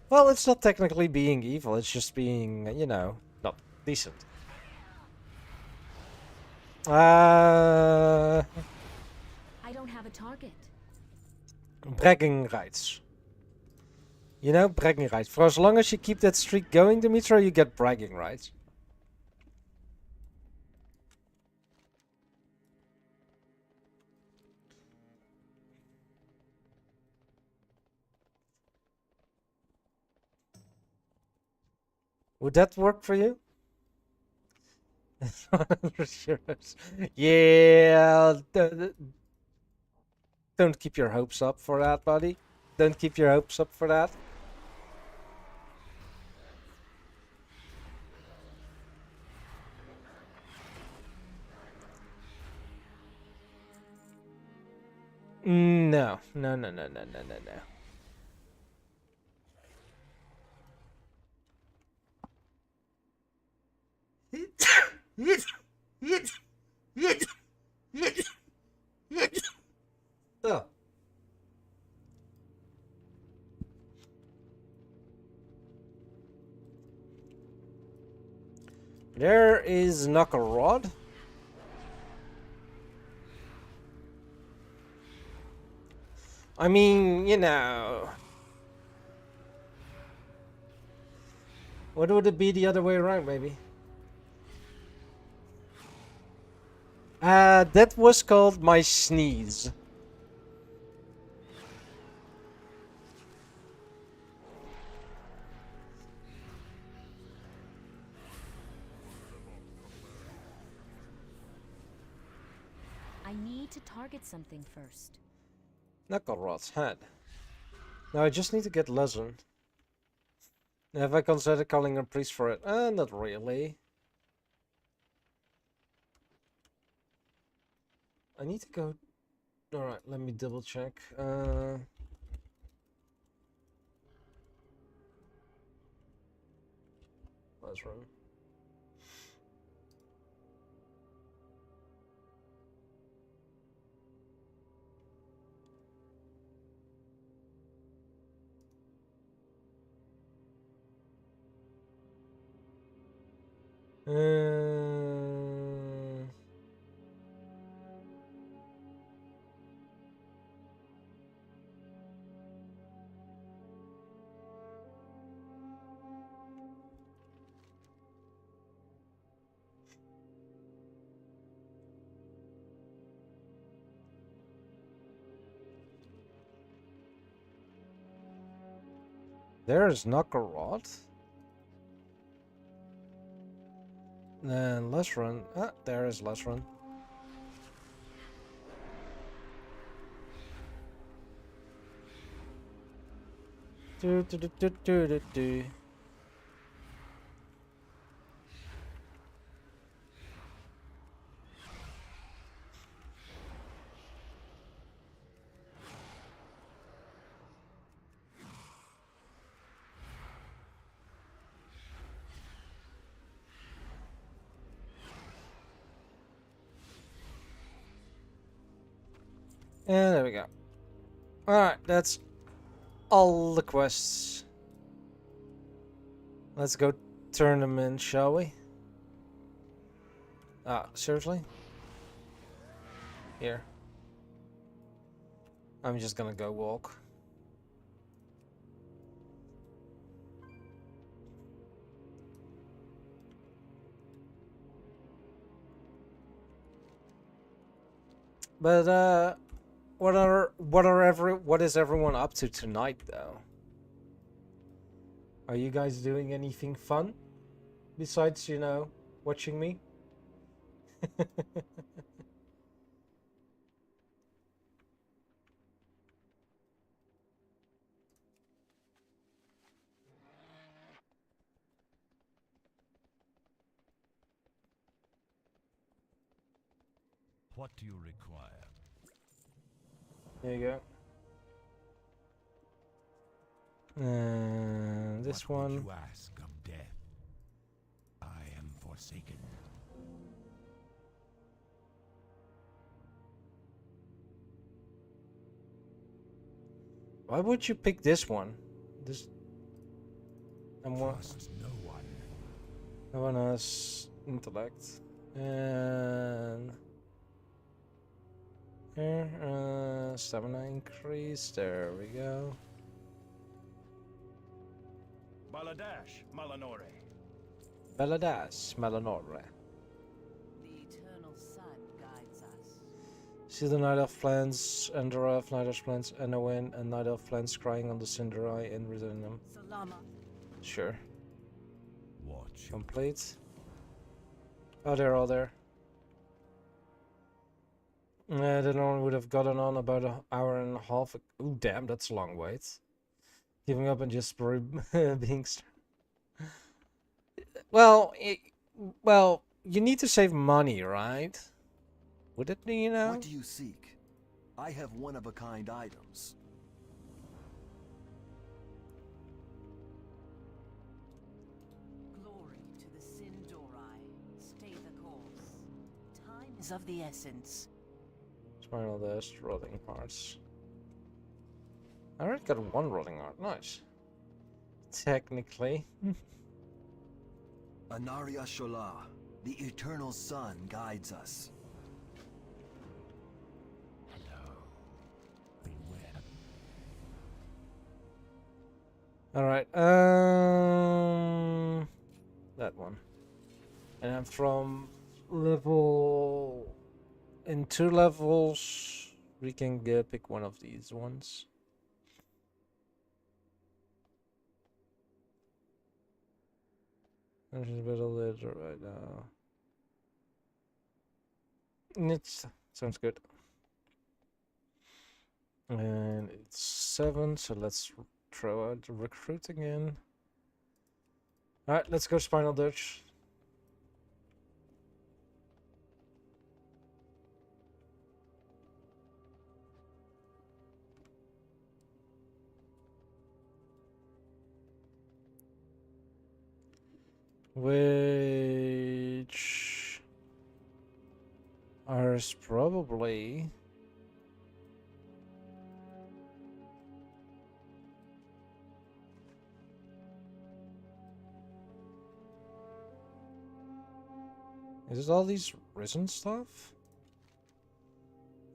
Well, it's not technically being evil, it's just being, you know, not decent. I don't have a target. Bragging rights. You know, bragging rights. For as long as you keep that streak going, Dimitro, you get bragging rights. Would that work for you? 100 euros. Yeah. Don't keep your hopes up for that, buddy. Don't keep your hopes up for that. No. No, no, no, no, no, no, no. Oh. There is Knuckle Rod. I mean, you know. What would it be the other way around, maybe? That was called my sneeze. I need to target something first. Knuckle Rod's head. Now I just need to get Lezen. Have I considered calling a priest for it? Not really. I need to go... Alright, let me double check. Let's run. Uh, There's Knockerot. Then let's run. Ah, there is let's run. Do do do do do do do. And there we go. Alright, that's all the quests. Let's go turn them in, shall we? Ah, seriously? Here. I'm just gonna go walk. But what is everyone up to tonight though? Are you guys doing anything fun besides, you know, watching me? What do you require? There you go. And this What would one. you ask of death? I am forsaken. Why would you pick this one? This. And what? Trust no one. That one has intellect. And here, stamina increase. There we go. Baladash, Malanore. Beladas, Melanore. The eternal sun guides us. See the Night Elf plants, Ender Elf, Night Elf plants, Anowin, and Night Elf plants crying on the Cinderai and within them. Salama. Sure. Watch. Complete. Oh, they're all there. Then one would have gotten on about an hour and a half. Ooh, damn, that's a long wait. Giving up and just being. Well, well, you need to save money, right? Would it be, you know? What do you seek? I have one-of-a-kind items. Glory to the Sindorai. Stay the course. Time is of the essence. Spinal dust, rotting hearts. I already got one rotting heart. Nice. Technically. Anaria Shola, the eternal sun guides us. Hello. Beware. Alright, that one. And I'm from level... In 2 levels, we can pick one of these ones. There's a bit of litter right now. It sounds good. And it's 7, so let's throw out the recruit again. Alright, let's go Spinal Dutch. Which are probably Is it all these risen stuff?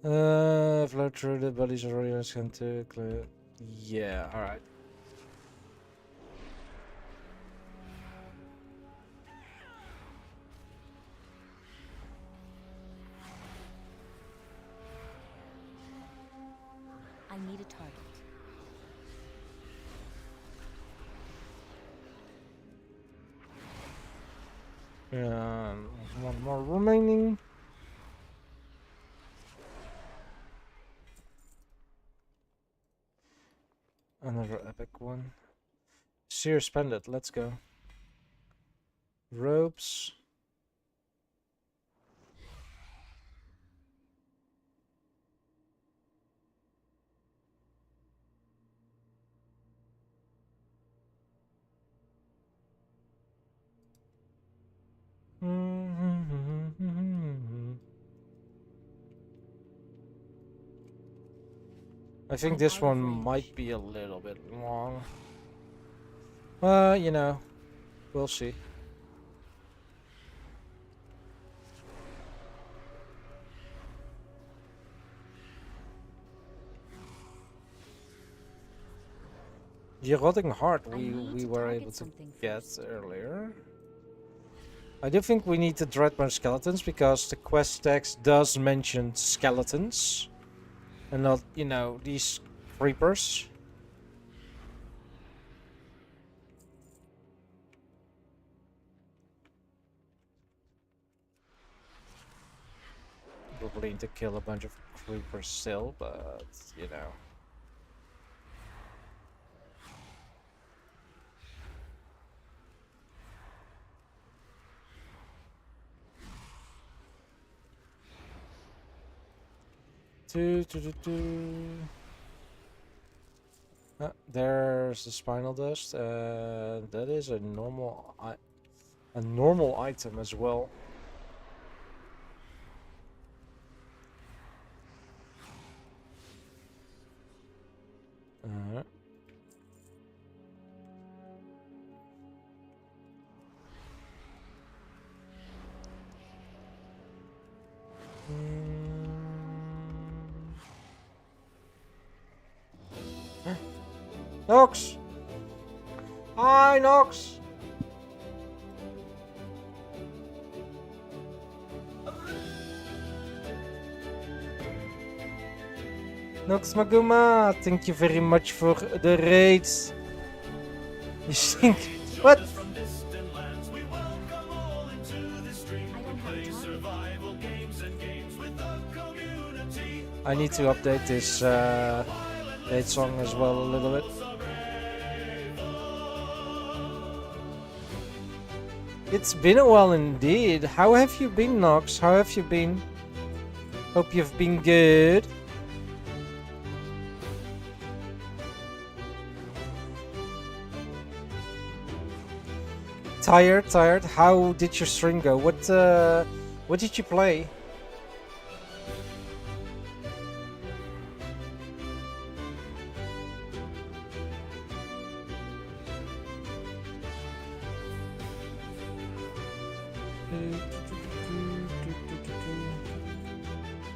Flow through the body's already scan to clear. Yeah, alright. I need a target. One more remaining. Another epic one. Seer Spended, let's go. Ropes. I think I'm this out of one range. might be a little bit long. You know, we'll see. The Rotting Heart I we need to were target able to something get first. earlier. I do think we need to dread more skeletons because the quest text does mention skeletons and not, you know, these creepers. Probably need to kill a bunch of creepers still, but you know. There's the spinal dust. That is a normal item as well. Uh, Nox! Hi, Nox! Nox Maguma, thank you very much for the raids. You think what? I don't have a target. I need to update this raid song as well a little bit. It's been a while indeed. How have you been, Nox? How have you been? Hope you've been good. Tired. How did your stream go? What did you play?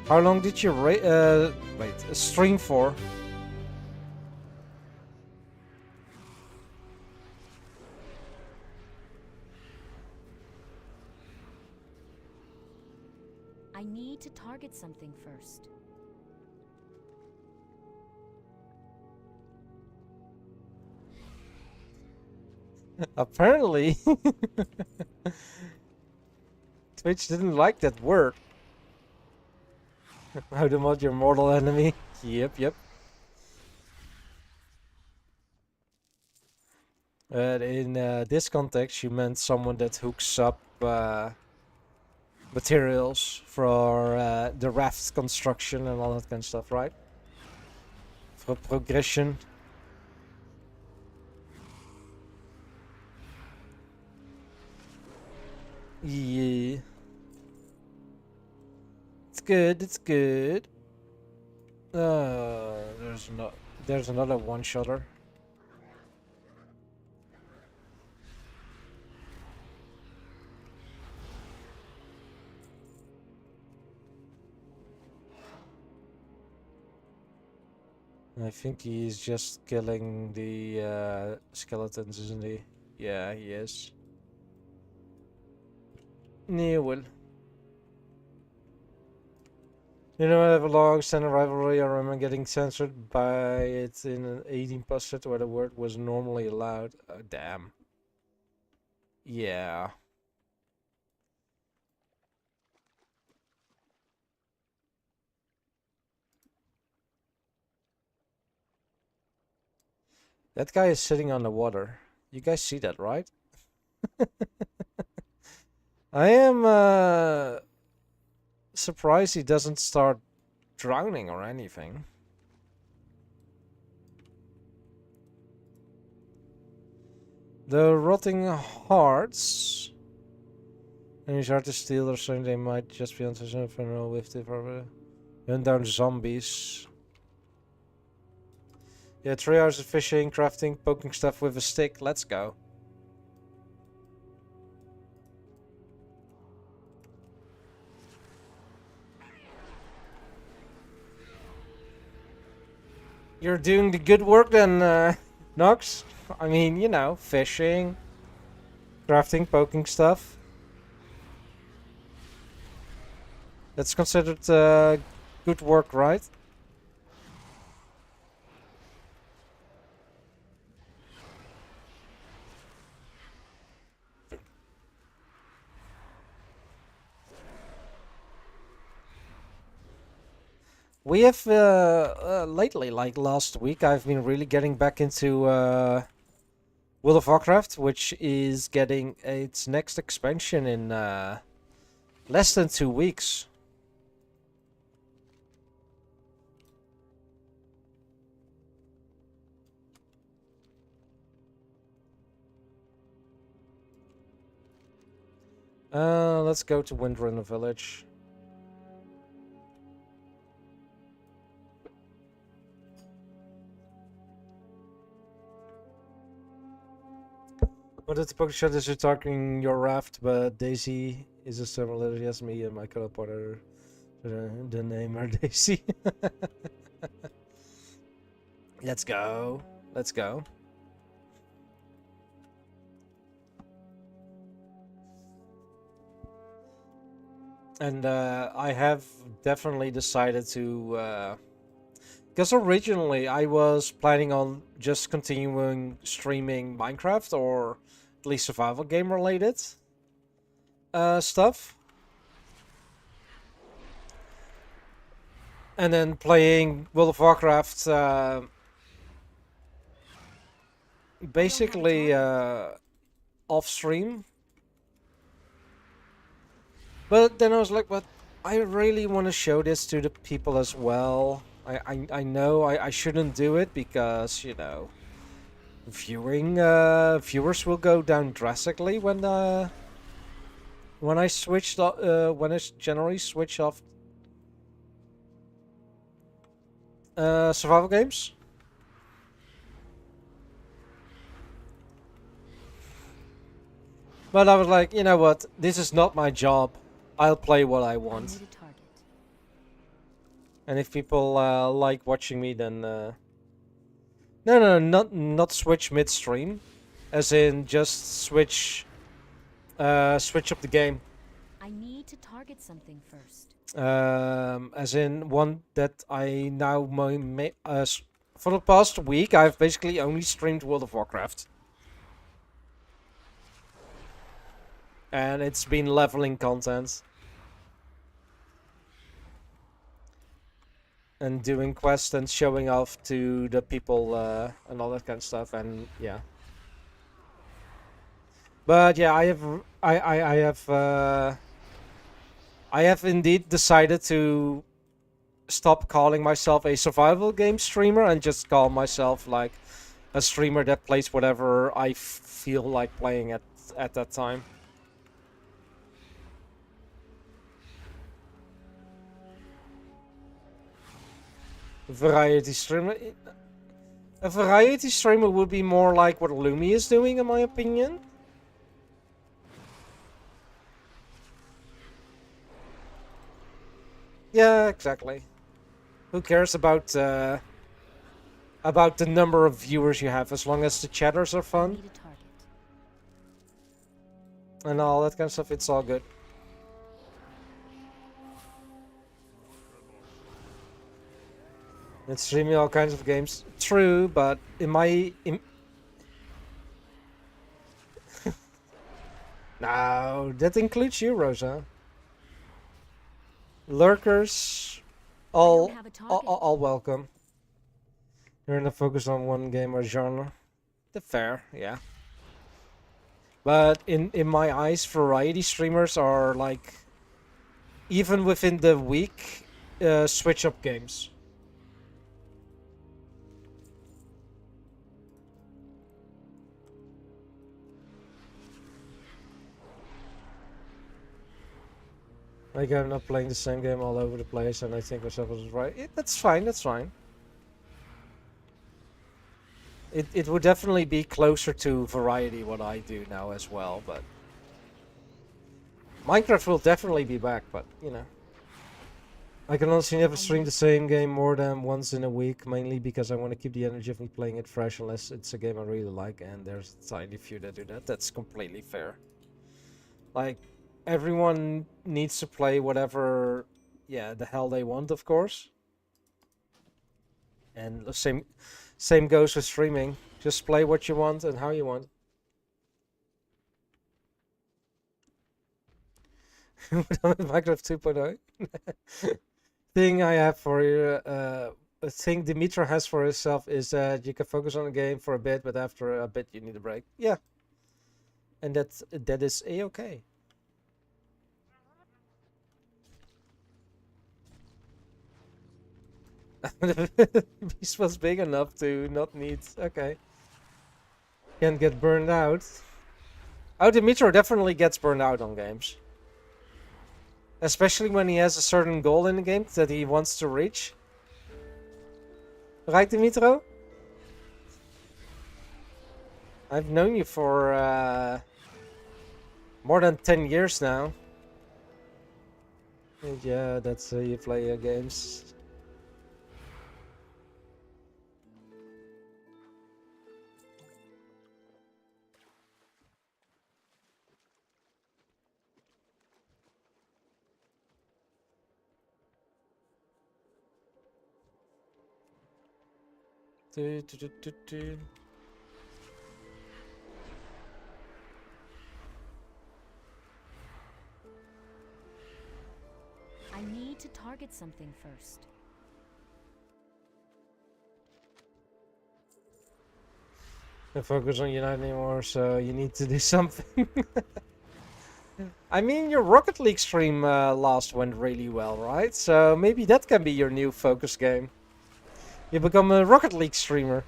How long did you stream for? I need to target something first. Apparently, Twitch didn't like that word. How to mod your mortal enemy? Yep. But in this context, you meant someone that hooks up materials for the raft construction and all that kind of stuff, right? For progression. Yeah. It's good. There's another one-shotter. I think he's just killing the skeletons, isn't he? Yeah, he is. Yeah, well. You know, I have a long standing rivalry. I remember getting censored by it in an 18 plus set where the word was normally allowed. Oh, damn. Yeah. That guy is sitting on the water. You guys see that, right? I am surprised he doesn't start drowning or anything. The rotting hearts. And he's hard to steal or something. They might just be on some funeral with the hunt down zombies. Yeah, 3 hours of fishing, crafting, poking stuff with a stick. Let's go. You're doing the good work then, Nox. I mean, you know, fishing, crafting, poking stuff. That's considered good work, right? We have lately, like last week, I've been really getting back into World of Warcraft, which is getting its next expansion in less than 2 weeks. Let's go to Winter in the Village. What did the poker shot is you're talking your raft, but Daisy is a similar as me and my color partner. The name are Daisy. Let's go. Let's go. And I have definitely decided to, because originally I was planning on just continuing streaming Minecraft or at least survival game related stuff. And then playing World of Warcraft basically off stream. But then I was like, but I really want to show this to the people as well. I know I shouldn't do it because, you know, viewers will go down drastically when I switched when I generally switch off survival games. But I was like, you know what? This is not my job. I'll play what I want. I need a target. And if people like watching me, then no, not switch midstream, as in just switch up the game. I need to target something first. As in one that I now for the past week I've basically only streamed World of Warcraft. And it's been leveling content. And doing quests and showing off to the people and all that kind of stuff, and yeah. But yeah, I have indeed decided to stop calling myself a survival game streamer and just call myself like a streamer that plays whatever I feel like playing at that time. Variety streamer. A variety streamer would be more like what Lumi is doing, in my opinion. Yeah, exactly. Who cares about about the number of viewers you have, as long as the chatters are I fun need a target. and all that kind of stuff, it's all good. It's streaming all kinds of games. True, but no, that includes you, Rosa. Lurkers, all, have a all, target. all welcome. You're not focused on one game or genre. Fair, yeah. But in my eyes, variety streamers are like, even within the week, switch up games. Like, I'm not playing the same game all over the place, and I think myself was right. That's fine, that's fine. It would definitely be closer to variety what I do now as well, but Minecraft will definitely be back, but you know. I can honestly never stream the same game more than once in a week, mainly because I want to keep the energy of me playing it fresh, unless it's a game I really like, and there's a tiny few that do that. That's completely fair. Like, everyone needs to play whatever, yeah, the hell they want, of course. And the same goes with streaming. Just play what you want and how you want. Minecraft 2.0. Thing I have for you, a thing Dimitra has for herself is that you can focus on a game for a bit, but after a bit you need a break. Yeah, and that is a-okay. The beast was big enough to not need. Okay. Can't get burned out. Oh, Dimitro definitely gets burned out on games. Especially when he has a certain goal in the game that he wants to reach. Right, Dimitro? I've known you for more than 10 years now. And yeah, that's how you play your games. Do, do, do, do, do. I need to target something first. Can't focus on Unite anymore, so you need to do something. I mean, your Rocket League stream last went really well, right? So maybe that can be your new focus game. You become a Rocket League streamer.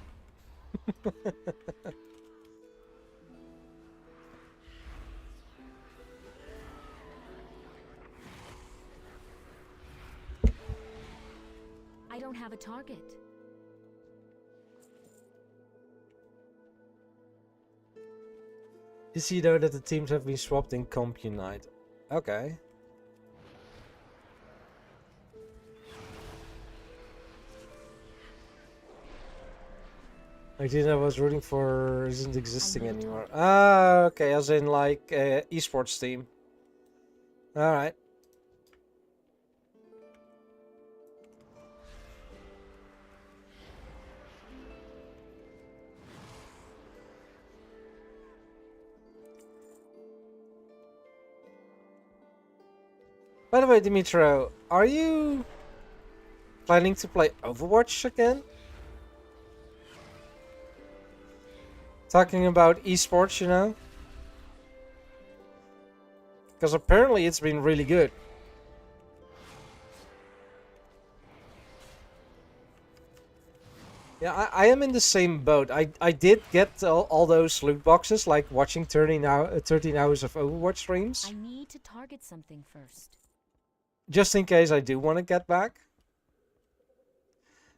I don't have a target. You see though that the teams have been swapped in Comp Unite. Okay. I didn't know I was rooting for isn't existing anymore. Ah, okay, as in like esports team. Alright. By the way, Dimitro, are you planning to play Overwatch again? Talking about esports, you know? Because apparently it's been really good. Yeah, I am in the same boat. I did get all those loot boxes, like watching 13 hours of Overwatch streams. I need to target something first. Just in case I do want to get back.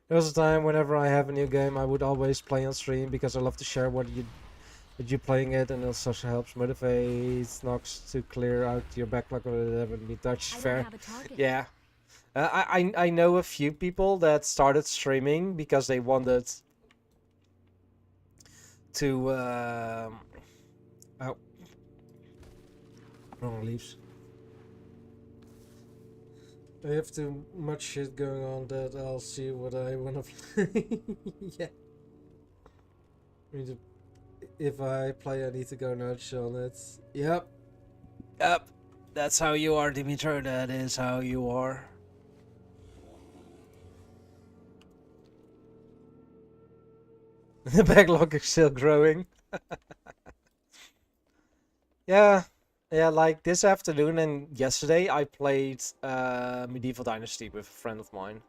There was a time whenever I have a new game, I would always play on stream because I love to share what you playing it, and it also helps motivate Nox to clear out your backlog or whatever be touched. I don't Fair. have a target. Yeah. I know a few people that started streaming because they wanted to oh, wrong leaves. I have too much shit going on that I'll see what I wanna play. Yeah. I need to, if I play, I need to go nuts on it. Yep. Yep. That's how you are, Dimitri. That is how you are. The backlog is still growing. Yeah. Yeah, like this afternoon and yesterday I played Medieval Dynasty with a friend of mine.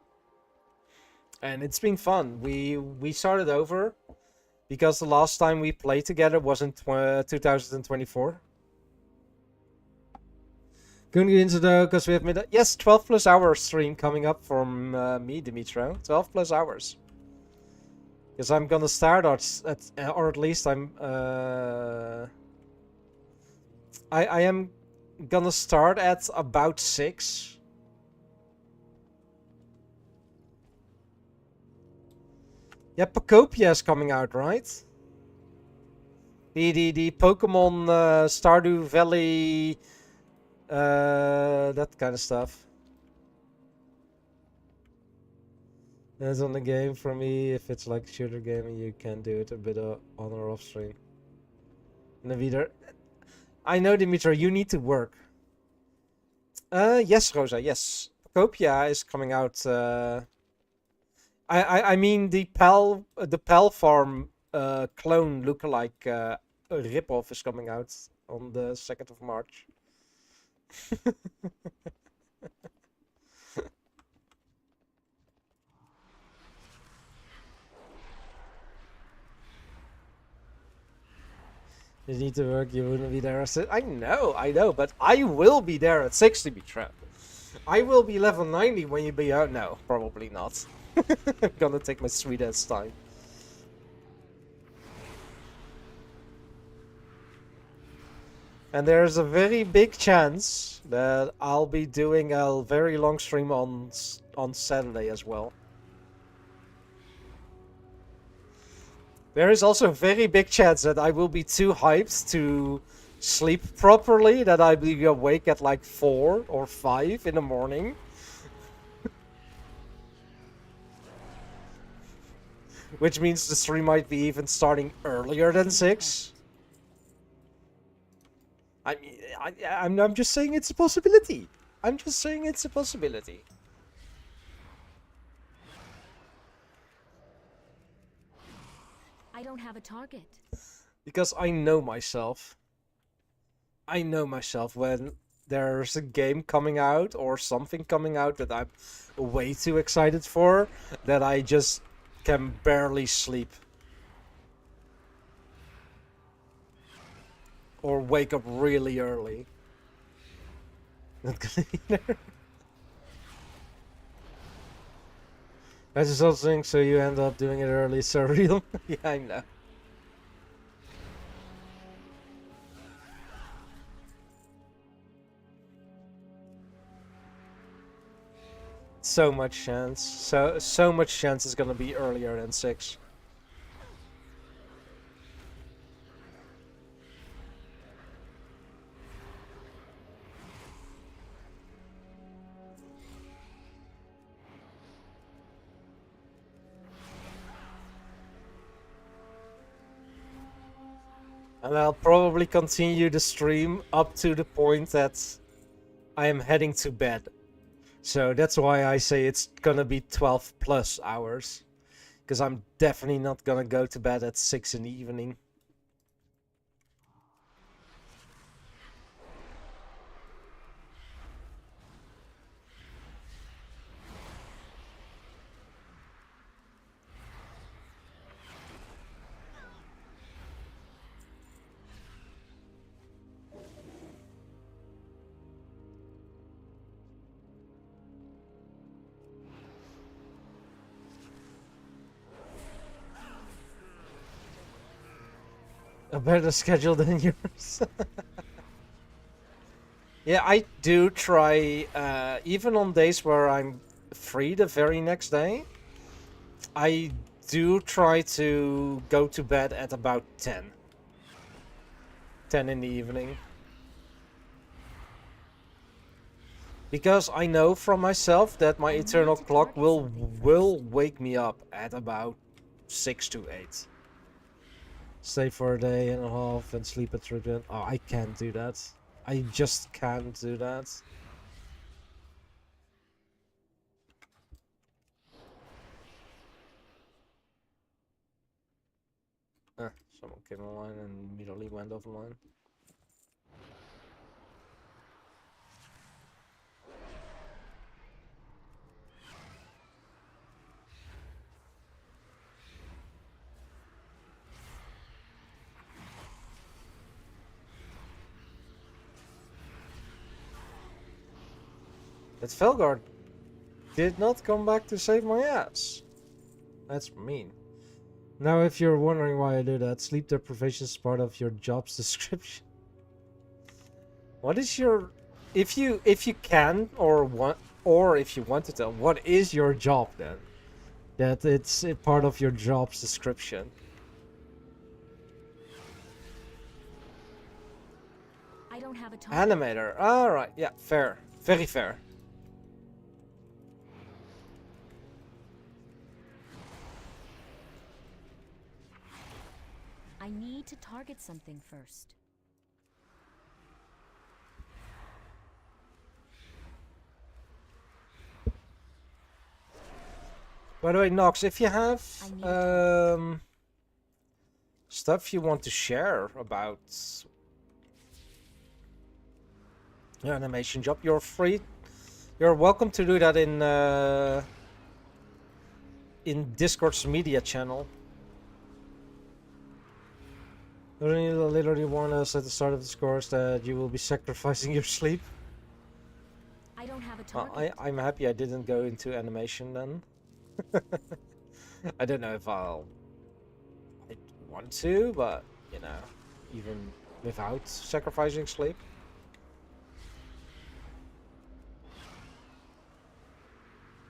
And it's been fun. We started over because the last time we played together was in 2024. Going into the, because we have made yes, 12 plus hour stream coming up from me, Dimitro. 12 plus hours. Because I'm gonna start or at least I am gonna start at about 6. Yeah, Pokopia is coming out, right? The Pokemon Stardew Valley, that kind of stuff. That's on the game for me. If it's like a shooter game, you can do it a bit on or off stream. Navider. I know, Dimitri, you need to work. Yes, Rosa, yes. Copia is coming out. I mean the Pal Farm clone lookalike ripoff is coming out on the 2nd of March. You need to work, you wouldn't be there. I know, but I will be there at 60, Dimitri. I will be level 90 when you be out. No, probably not. I'm gonna take my sweet ass time. And there's a very big chance that I'll be doing a very long stream on Saturday as well. There is also a very big chance that I will be too hyped to sleep properly, that I'll be awake at like 4 or 5 in the morning. Which means the stream might be even starting earlier than 6. I mean, I'm just saying it's a possibility. I'm just saying it's a possibility. I don't have a target. Because I know myself. I know myself when there's a game coming out or something coming out that I'm way too excited for, that I just can barely sleep. Or wake up really early. Not gonna be there. That's just something, so you end up doing it early, so real. Yeah, I know. So much chance. So much chance it's gonna be earlier than 6. And I'll probably continue the stream up to the point that I am heading to bed. So that's why I say it's gonna be 12 plus hours. Because I'm definitely not gonna go to bed at 6 in the evening. A better schedule than yours. Yeah, I do try, even on days where I'm free the very next day, I do try to go to bed at about 10. 10 in the evening. Because I know from myself that my eternal clock will wake me up at about 6 to 8. Stay for a day and a half and sleep at 3. Oh, I can't do that. I just can't do that. Someone came online and immediately went offline. That Felguard did not come back to save my ass. That's mean. Now, if you're wondering why I do that, sleep deprivation is part of your job's description. What is your... If you can, or if you want to tell, what is your job then? That it's a part of your job's description. I don't have a target. Animator. Alright, yeah, fair. Very fair. I need to target something first. By the way, Nox, if you have stuff you want to share about your animation job, you're free. You're welcome to do that in Discord's media channel. Literally warn us at the start of this course that you will be sacrificing your sleep. I don't have a Well, target. I'm happy I didn't go into animation then. I don't know if I'd want to, but you know, even without sacrificing sleep.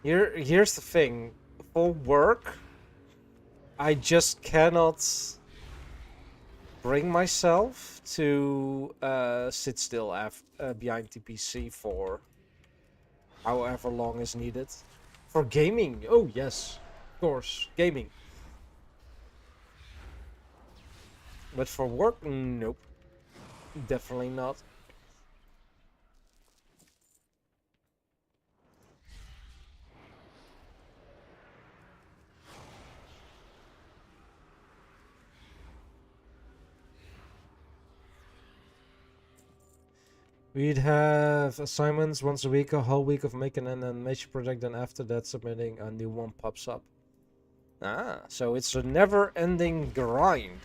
Here's the thing. For work, I just cannot bring myself to sit still behind the PC for however long is needed. For gaming, oh yes, of course, gaming. But for work, nope, definitely not. We'd have assignments once a week, a whole week of making an animation project, and after that submitting a new one pops up. Ah, so it's a never-ending grind.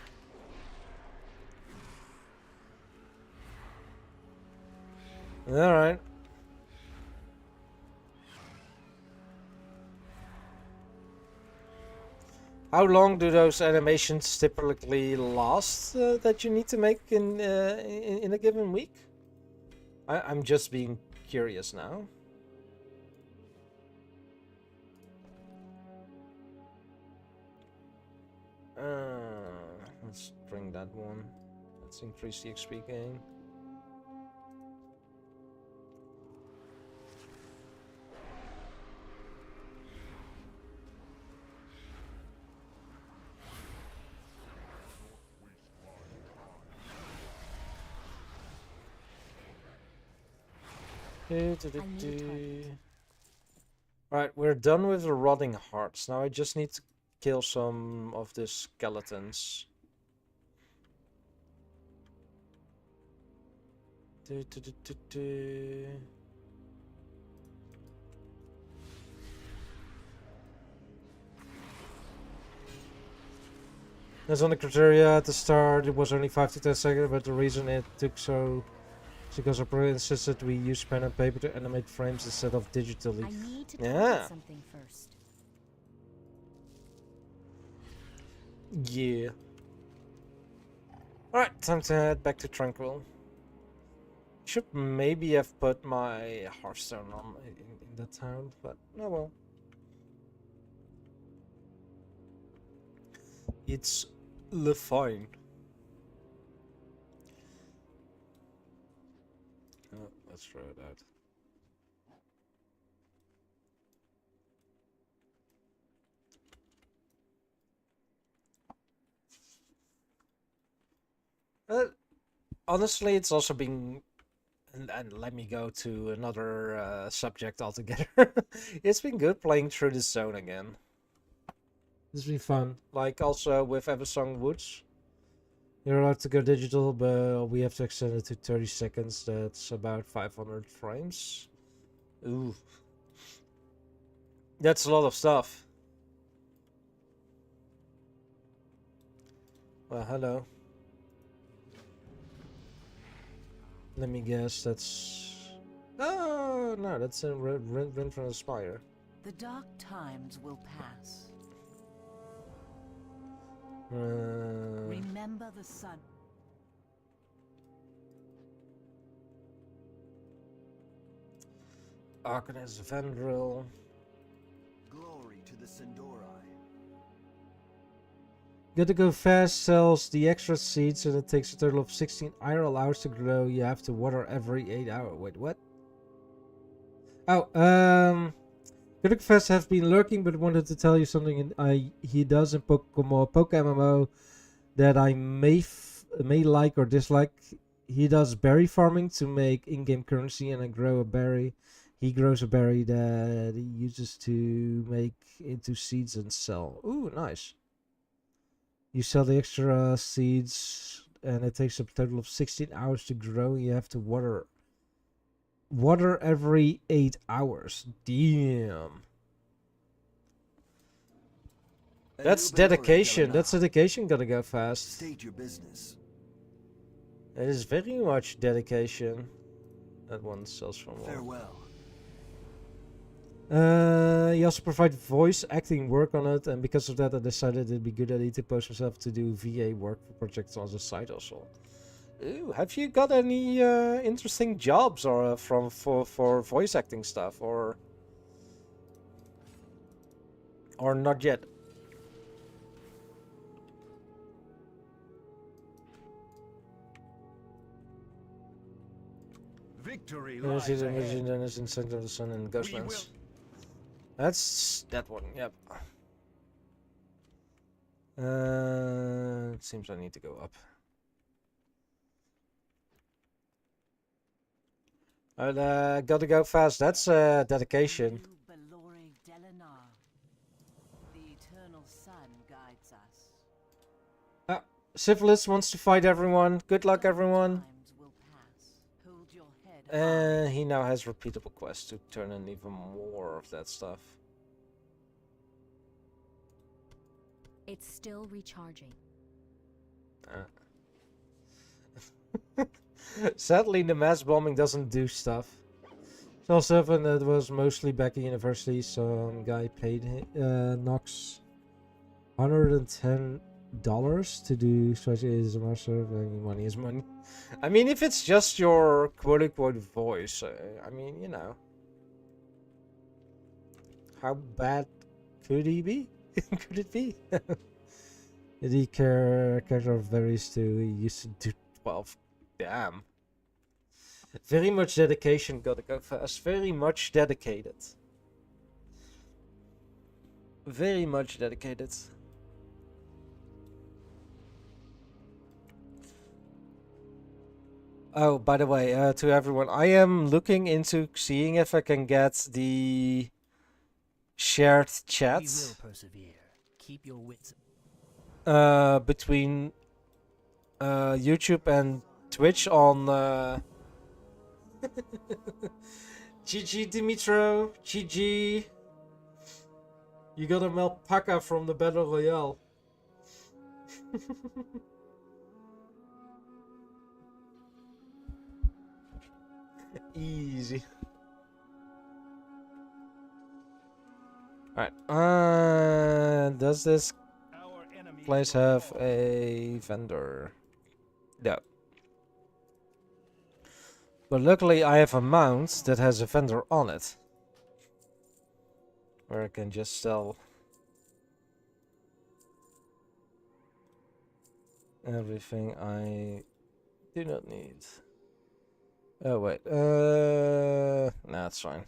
Alright. How long do those animations typically last that you need to make in a given week? I'm just being curious now. Let's bring that one. Let's increase the XP gain. Right, we're done with the rotting hearts. Now I just need to kill some of the skeletons. That's on the criteria at the start. It was only 5 to 10 seconds, but the reason it took so is because our pro insisted we use pen and paper to animate frames instead of digitally. I need to target something first. Yeah. Alright, time to head back to Tranquil. Should maybe have put my Hearthstone on in the town, but oh well. It's le fine. Oh, let's throw it out. Honestly, it's also been, and let me go to another subject altogether. It's been good playing through the zone again. It's been fun. Like also with Eversong Woods. You're allowed to go digital, but we have to extend it to 30 seconds. That's about 500 frames. Ooh. That's a lot of stuff. Well, hello. Let me guess, that's... Oh, no, that's a Rin from the Spire. The dark times will pass. Remember the sun. Arcanist Vendril. Glory to the Sindori. Gotta Go Fast sells the extra seeds and it takes a total of 16 IRL hours to grow. You have to water every 8 hours. Wait, what? Oh, Gotta Go Fast have been lurking, but wanted to tell you something he does in Pokemon Poke MMO that I may like or dislike. He does berry farming to make in-game currency and grow a berry. He grows a berry that he uses to make into seeds and sell. Ooh, nice. You sell the extra seeds and it takes a total of 16 hours to grow. You have to water every 8 hours. Damn. That's dedication. That's dedication. Gotta go fast. State your business. It is very much dedication. That one sells for more. Farewell. He also provided voice acting work on it, and because of that, I decided it'd be good idea to post myself to do VA work for projects on the side also. Ooh, have you got any interesting jobs or for voice acting stuff or not yet? Victory Lies lies the ahead. Vision, then is Insect of the Sun and Ghostlands. That's that one, yep. It seems I need to go up. Gotta go fast. That's dedication. The eternal sun guides us. Syphilis wants to fight everyone. Good luck, everyone. Times will pass. Hold your head high. He now has repeatable quests to turn in even more of that stuff. It's still recharging. Sadly, the mass bombing doesn't do stuff. Cell 7, that was mostly back at university. Some guy paid Nox $110 to do Strategy ASMR survey. Money is money. I mean, if it's just your quote-unquote voice, I mean, you know. How bad could he be? Could it be? Did he character varies too? He used to do 12. Damn. Very much dedication, gotta go fast. Very much dedicated. Very much dedicated. Oh, by the way, to everyone, I am looking into seeing if I can get the shared chat We will persevere. Keep your wits. Between YouTube and Twitch on GG Dimitro, GG. You got a alpaca from the Battle Royale. Easy. Alright, does this Our enemy place will have fall. a vendor? No. But luckily I have a mount that has a vendor on it. Where I can just sell. everything I do not need. Oh wait, nah, it's fine.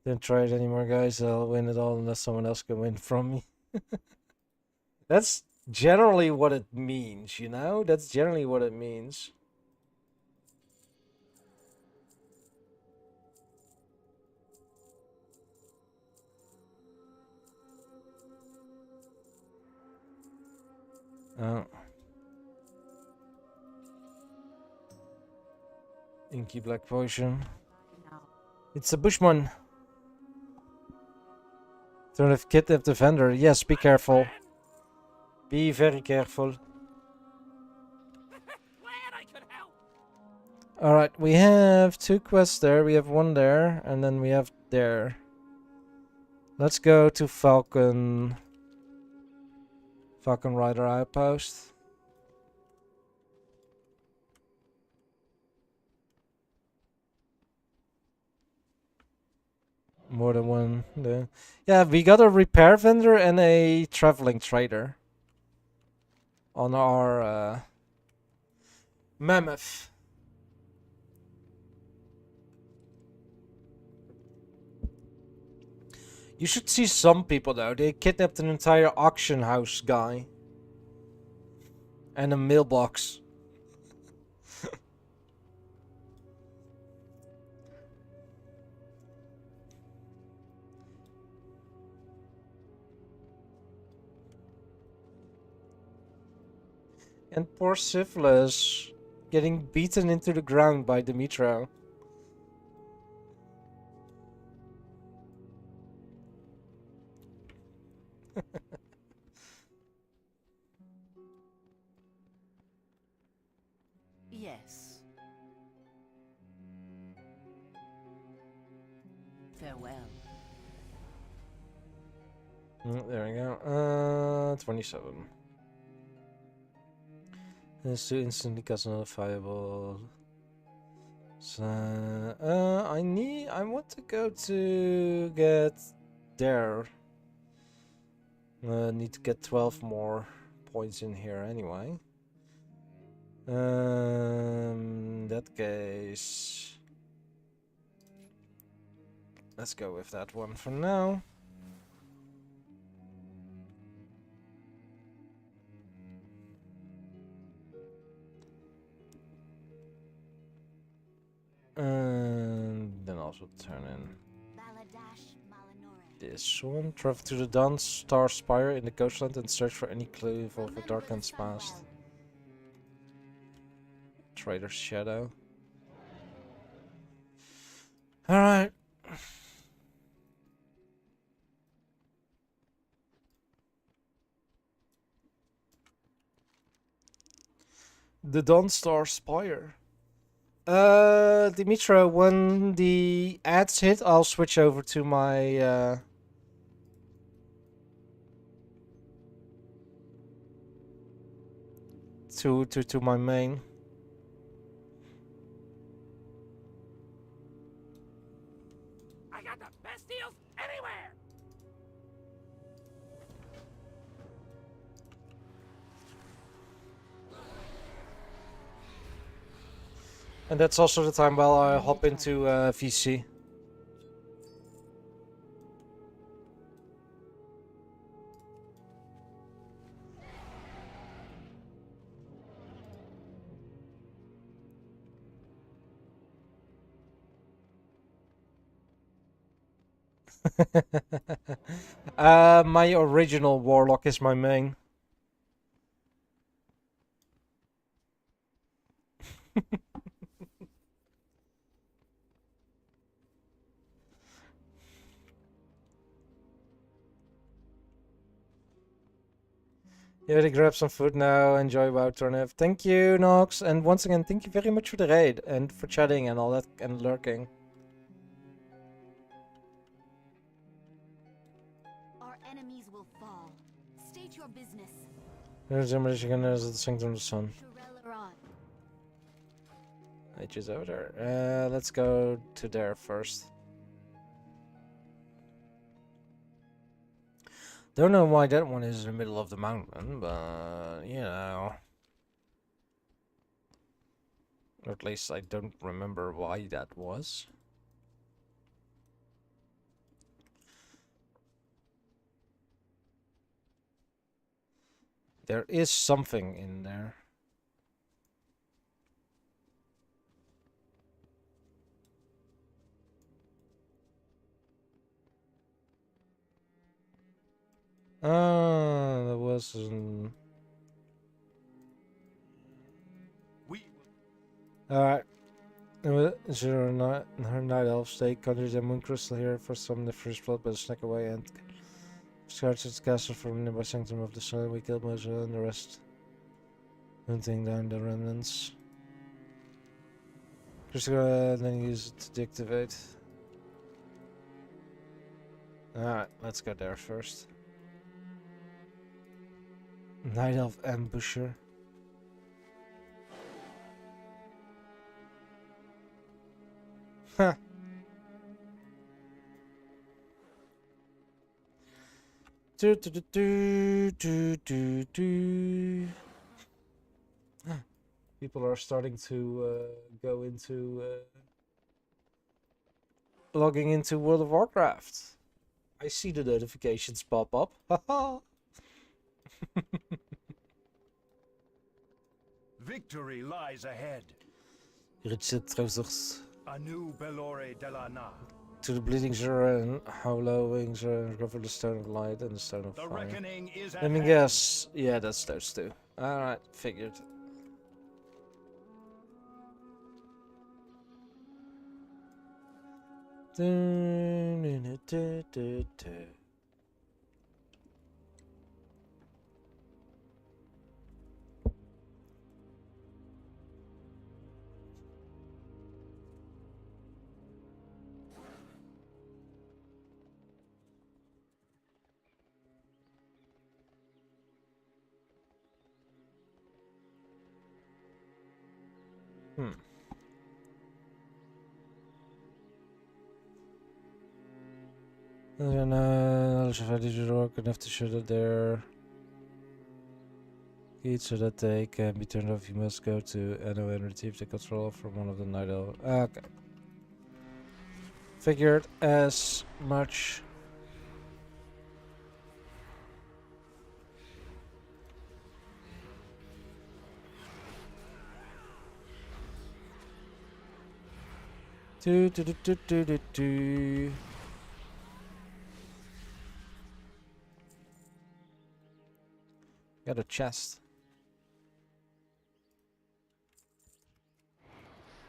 Didn't try it anymore, guys. I'll win it all unless someone else can win from me. That's generally what it means, you know? That's generally what it means. Oh. Inky black potion. It's a Bushman. Don't have kidnapped the vendor. Yes, be careful. Be very careful. Alright, we have 2 quests there. We have 1 there, and then we have there. Let's go to Falcon Rider Outpost. More than one there. Yeah, we got a repair vendor and a traveling trader on our mammoth. You should see some people though. They kidnapped an entire auction house guy and a mailbox. And poor Syphilis getting beaten into the ground by Dimitro. Yes. Farewell. There we go. 27. This to instantly cast another fireball. So I want to go to get there. Need to get 12 more points in here anyway. In that case, let's go with that one for now. And then also turn in this one. Travel to the Dawn Star Spire in the coastland and search for any clue involved with Darken's past. Trader's Shadow. Alright. The Dawn Star Spire. Dimitro, when the ads hit, I'll switch over to my, to my main. I got the best deals anywhere. And that's also the time while I hop into VC. My original Warlock is my main. Yeah, to grab some food now. Enjoy WoW Turnip. Thank you, Nox. And once again, thank you very much for the raid and for chatting and all that and lurking. Our enemies will fall. State your business. There's a Michigan, there's the Sanctum of the Sun. Shurelaron. I choose over there. Let's go to there first. Don't know why that one is in the middle of the mountain, but you know. Or at least I don't remember why that was. There is something in there. Ah, there was an... Alright. Her night elf stay conjures a moon crystal here for some the first blood, but snack away and scarce its castle from nearby sanctum of the sun. We killed most and the rest. Hunting down the remnants. Crystal then use it to deactivate. Alright, let's go there first. Night elf ambusher. Huh. Do, do, do, do, do, do, do. People are starting to go into logging into World of Warcraft. I see the notifications pop up. Haha. Victory lies ahead. Richard trousers. A new Bellore Delana. To the bleeding Zura and howlowing Zura and recover the stone of light and the stone of The fire. reckoning is at Let me hand. guess. Yeah, that's those two. Alright, figured. Knowledge of how did you work enough to show that they're keyed so that they can be turned off. You must go to NO and retrieve the control from one of the night elves. Okay. Figured as much. Do do do do do do do. Got a chest.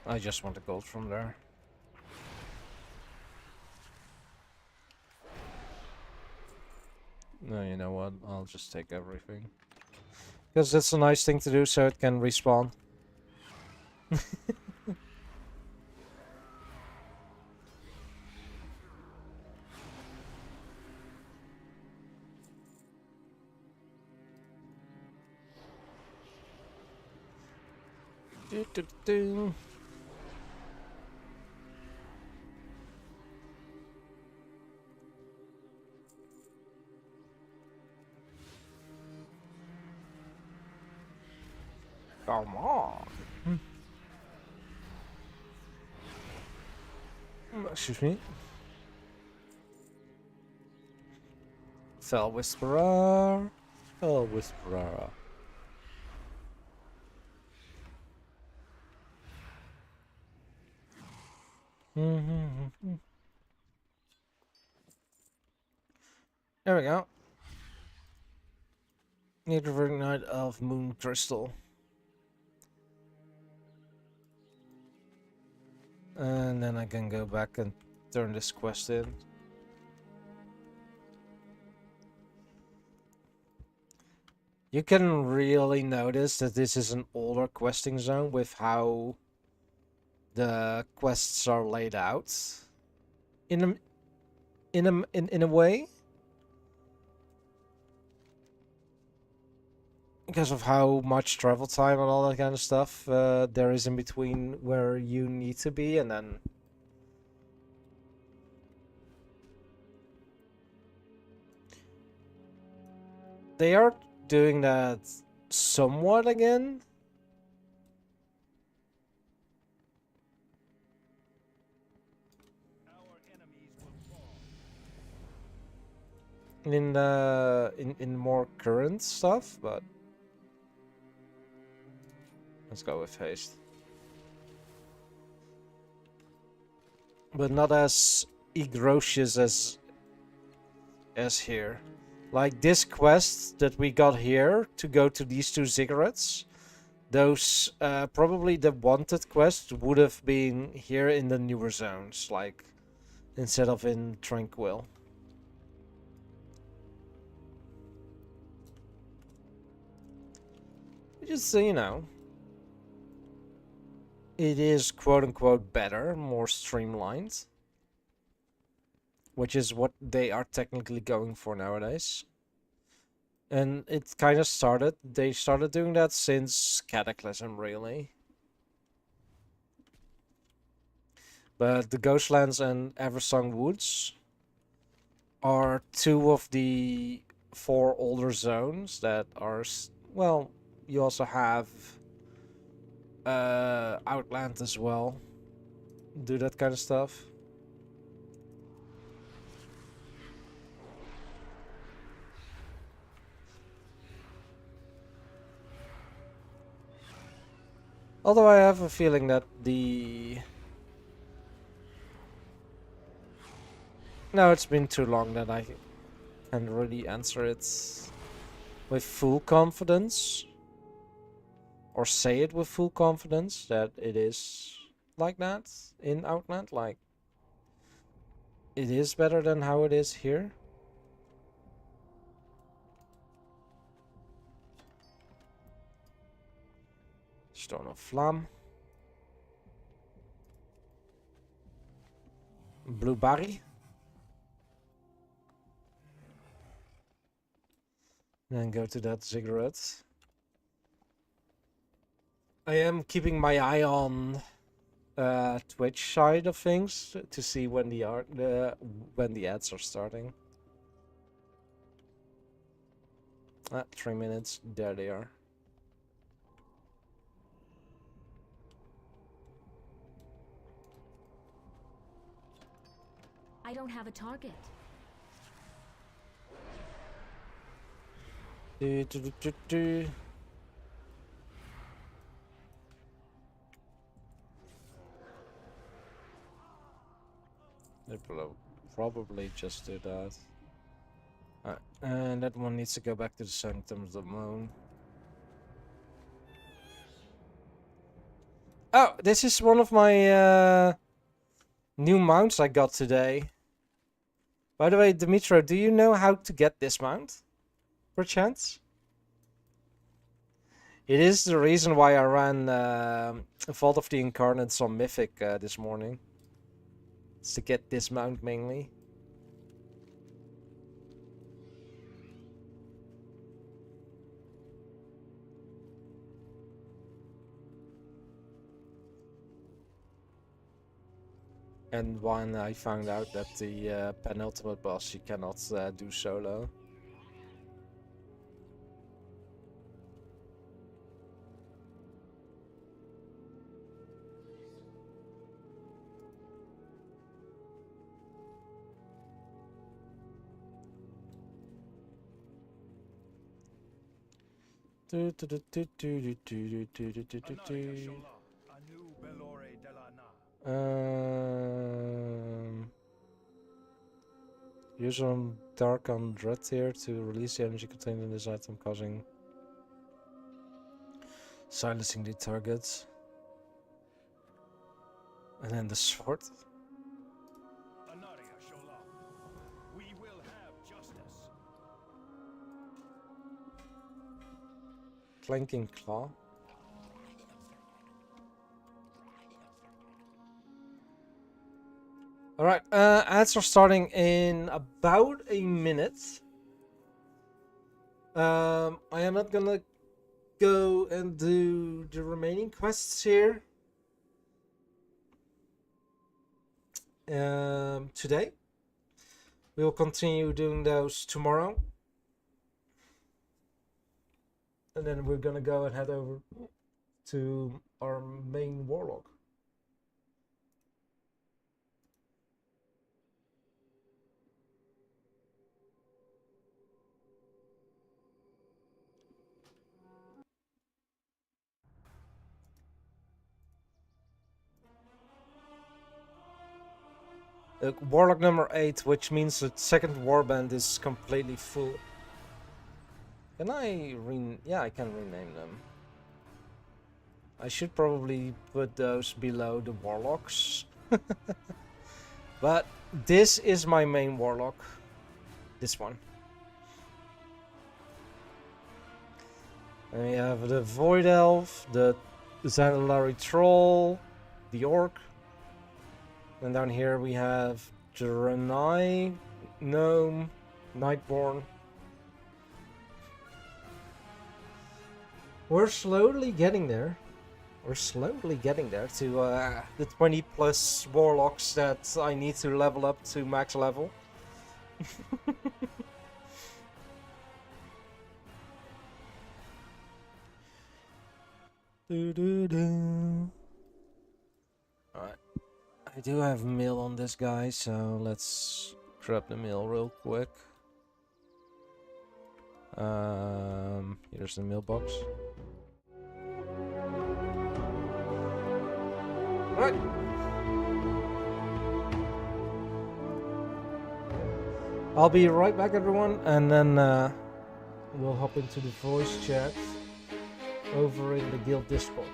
I just want the gold from there. No, you know what? I'll just take everything. Because that's a nice thing to do so it can respawn. Do, do, do. Come on. Excuse me. Fell Whisperer. Fell Whisperer. There we go. Need to reignite of Moon Crystal. And then I can go back and turn this quest in. You can really notice that this is an older questing zone with how the quests are laid out. In a way. Because of how much travel time and all that kind of stuff there is in between where you need to be and then... They are doing that somewhat again. in more current stuff, but let's go with haste. But not as egregious as here. Like this quest that we got here to go to these 2 ziggurats, those probably the wanted quest would have been here in the newer zones, like instead of in Tranquil. Just so you know, it is quote-unquote better, more streamlined, which is what they are technically going for nowadays. And it kind of started, they started doing that since Cataclysm, really. But the Ghostlands and Eversong Woods are 2 of the 4 older zones that are, well, you also have Outland as well. Do that kind of stuff. Although I have a feeling that the... No, it's been too long that I can really answer it with full confidence. Or say it with full confidence that it is like that in Outland. Like, it is better than how it is here. Stone of Flam. Blue Barry. Then go to that ziggurat. I am keeping my eye on Twitch side of things to see when the ads are starting. 3 minutes. There they are. I don't have a target. Do. They probably just do that. And that one needs to go back to the Sanctum of the Moon. Oh, this is one of my new mounts I got today. By the way, Dimitro, do you know how to get this mount? Perchance? It is the reason why I ran Vault of the Incarnates on Mythic this morning. It's to get this mount mainly. And when I found out that the penultimate boss you cannot do solo. Use on Dark on Dread here to release the energy contained in this item, causing silencing the targets. And then the sword. We will have justice. Clanking Claw. Alright, ads are starting in about a minute. I am not gonna go and do the remaining quests here today. We will continue doing those tomorrow. And then we're gonna go and head over to our main warlock. Warlock number 8, which means the second warband is completely full. Can I yeah, I can rename them. I should probably put those below the warlocks. But this is my main warlock. This one. And we have the Void Elf, the Zandelari Troll, the Orc. And down here we have Draenei, Gnome, Nightborn. We're slowly getting there. We're slowly getting there to the 20 plus warlocks that I need to level up to max level. Alright. I do have mail on this guy, so let's grab the mail real quick. Here's the mailbox. Right. I'll be right back, everyone, and then we'll hop into the voice chat over in the guild Discord.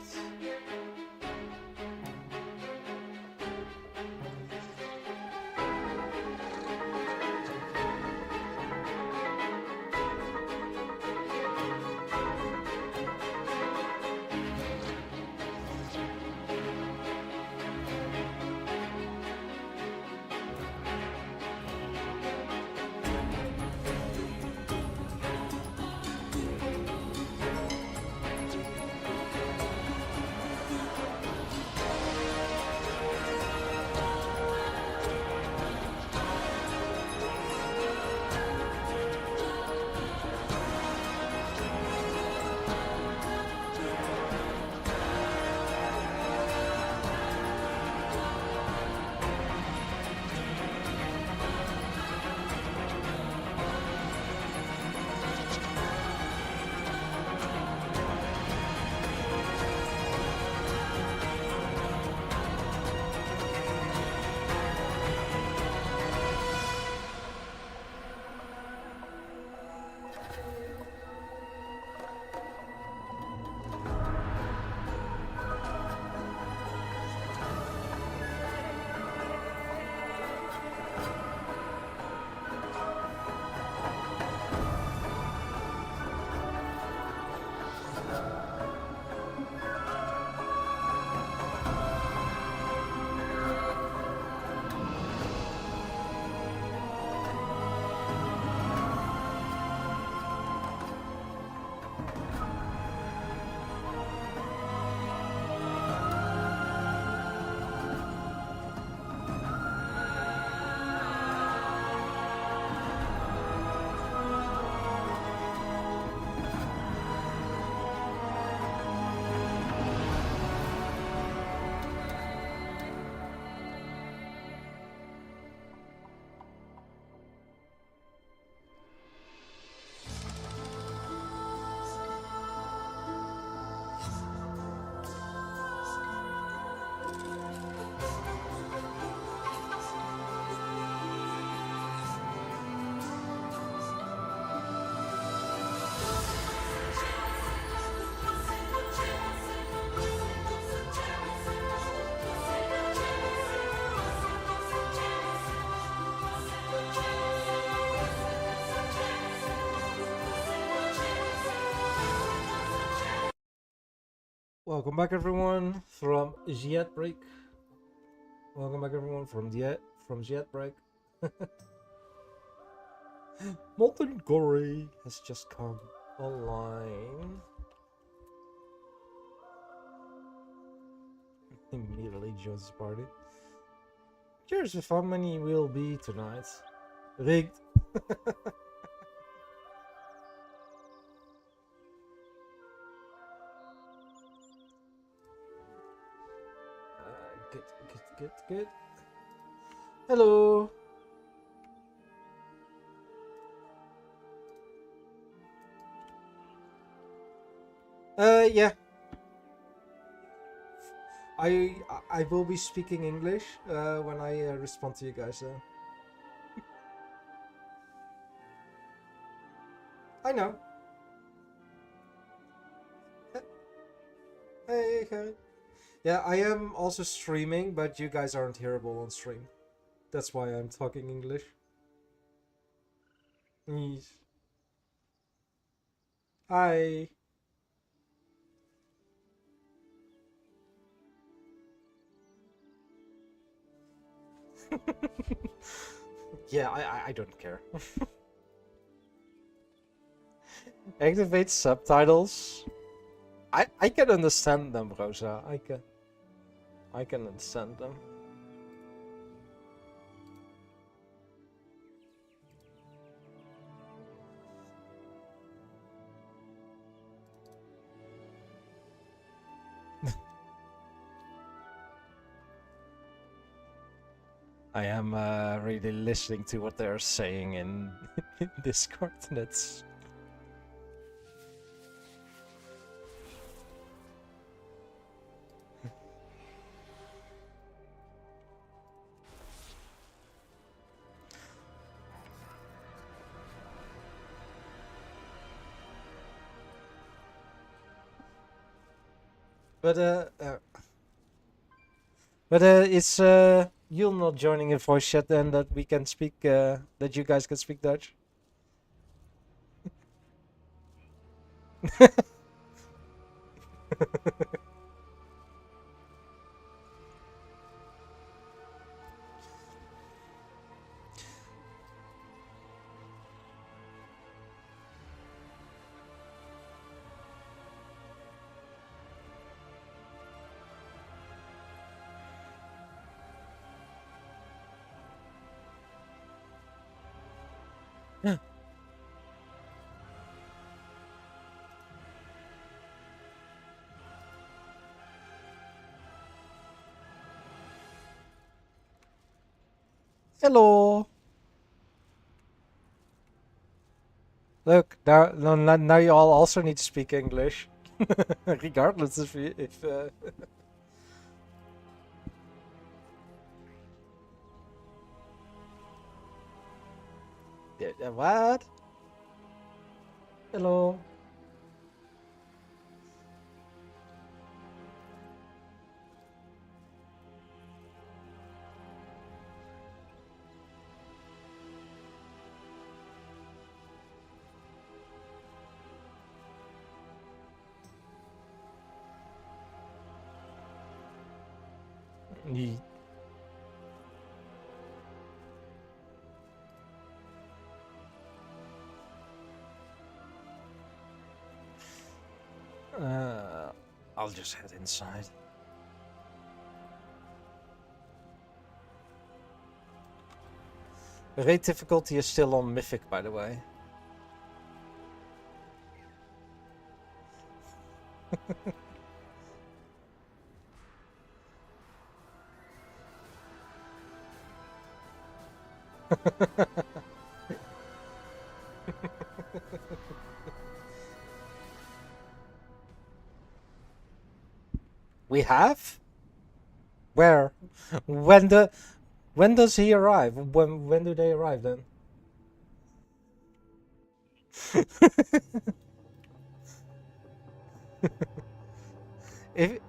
Welcome back, everyone, from Jet Break. Welcome back, everyone, from Jet Break. Molten Gory has just come online. Immediately joins the party. Curious if how many will be tonight. Rigged. Good. Hello. Yeah. I will be speaking English when I respond to you guys. I know. Hey, Gerrit. Yeah, I am also streaming, but you guys aren't hearable on stream. That's why I'm talking English. Yes. Hi. Yeah, I don't care. Activate subtitles. I can understand them, Rosa. I can understand them. I am really listening to what they're saying in, in Discord. That's but it's you're not joining in voice chat then that we can speak that you guys can speak Dutch. Hello. Look, now you all also need to speak English, regardless if yeah, what? Hello. Ye- I'll just head inside. The raid difficulty is still on Mythic, by the way. We have? Where? When does he arrive? When do they arrive then? if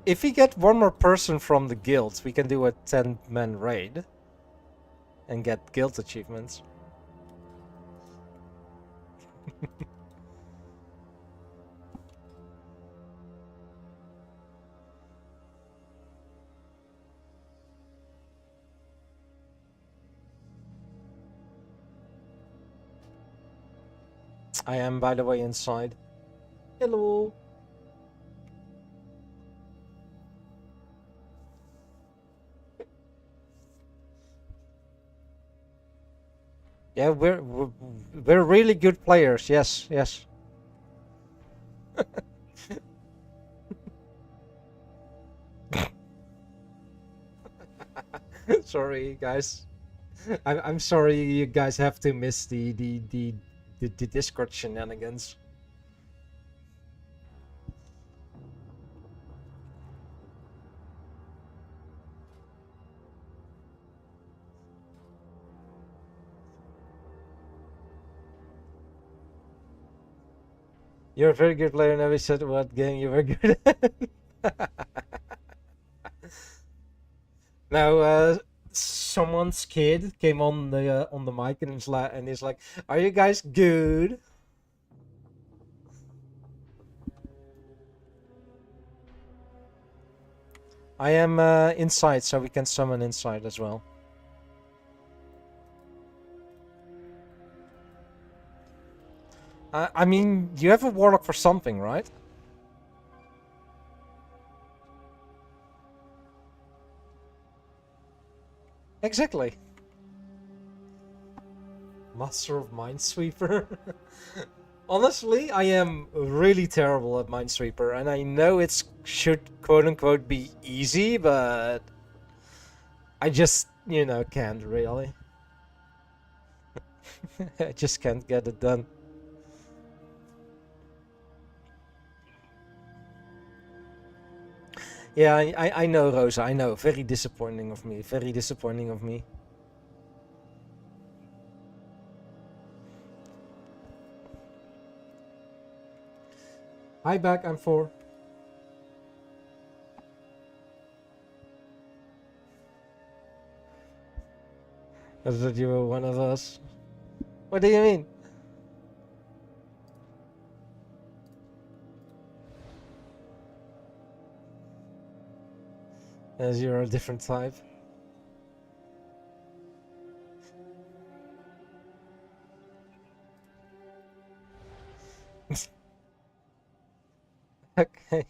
if we get one more person from the guild, we can do a 10-man raid and get guild achievements. I am, by the way, inside. Hello. Yeah, we're really good players. Yes, yes. Sorry, guys. I'm sorry you guys have to miss the Discord shenanigans. You're a very good player. Never said what game you were good at. Now, someone's kid came on the mic and is like, "Are you guys good?" I am inside, so we can summon inside as well. I mean, you have a warlock for something, right? Exactly. Master of Minesweeper. Honestly, I am really terrible at Minesweeper, and I know it should quote-unquote be easy, but I just, can't really. I just can't get it done. Yeah, I know, Rosa, I know. Very disappointing of me. Very disappointing of me. Hi, back. I'm 4. I thought you were one of us. What do you mean? As you're a different type. Okay.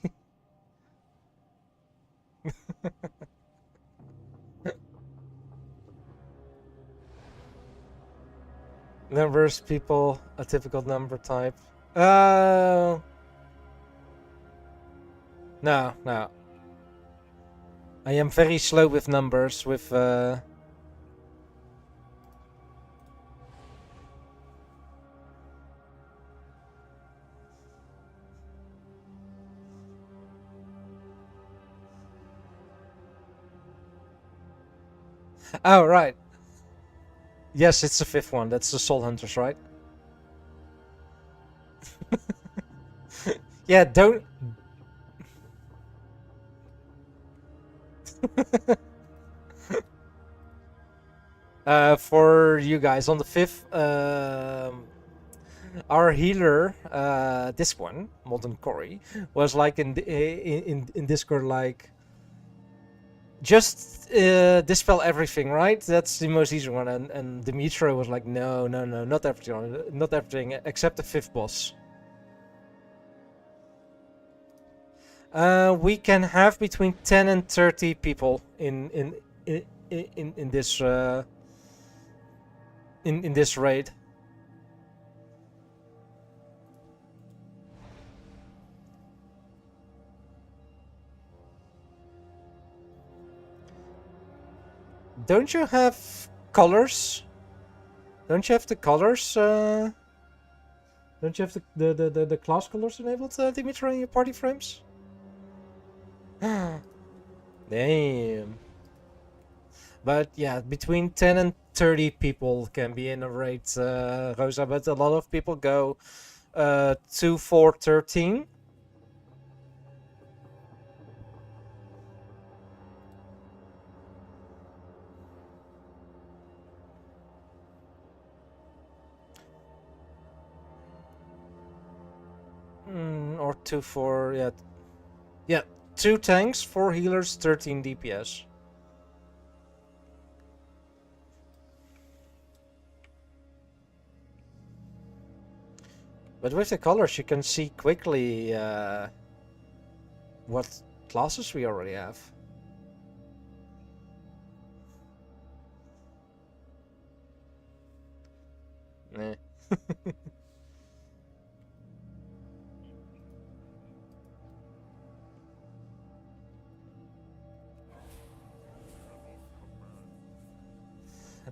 Numbers, people, a typical number type. No. I am very slow with numbers, with Oh, right. Yes, it's the 5th one. That's the Soul Hunters, right? Yeah, don't... for you guys, on the 5th, our healer, this one, Molten Cory, was like in Discord, like, just dispel everything, right? That's the most easy one. And Dimitro was like, no, not everything, except the 5th boss. We can have between 10 and 30 people in this in this raid. Don't you have colors? Don't you have the colors? Don't you have the class colors enabled, Dimitri, in your party frames? Damn. But yeah, between 10 and 30 people can be in a raid, Rosa. But a lot of people go 2, 4, 13. Or 2, 4, yeah. Yeah, 2 tanks, 4 healers, 13 DPS. But with the colors, you can see quickly what classes we already have. Nah.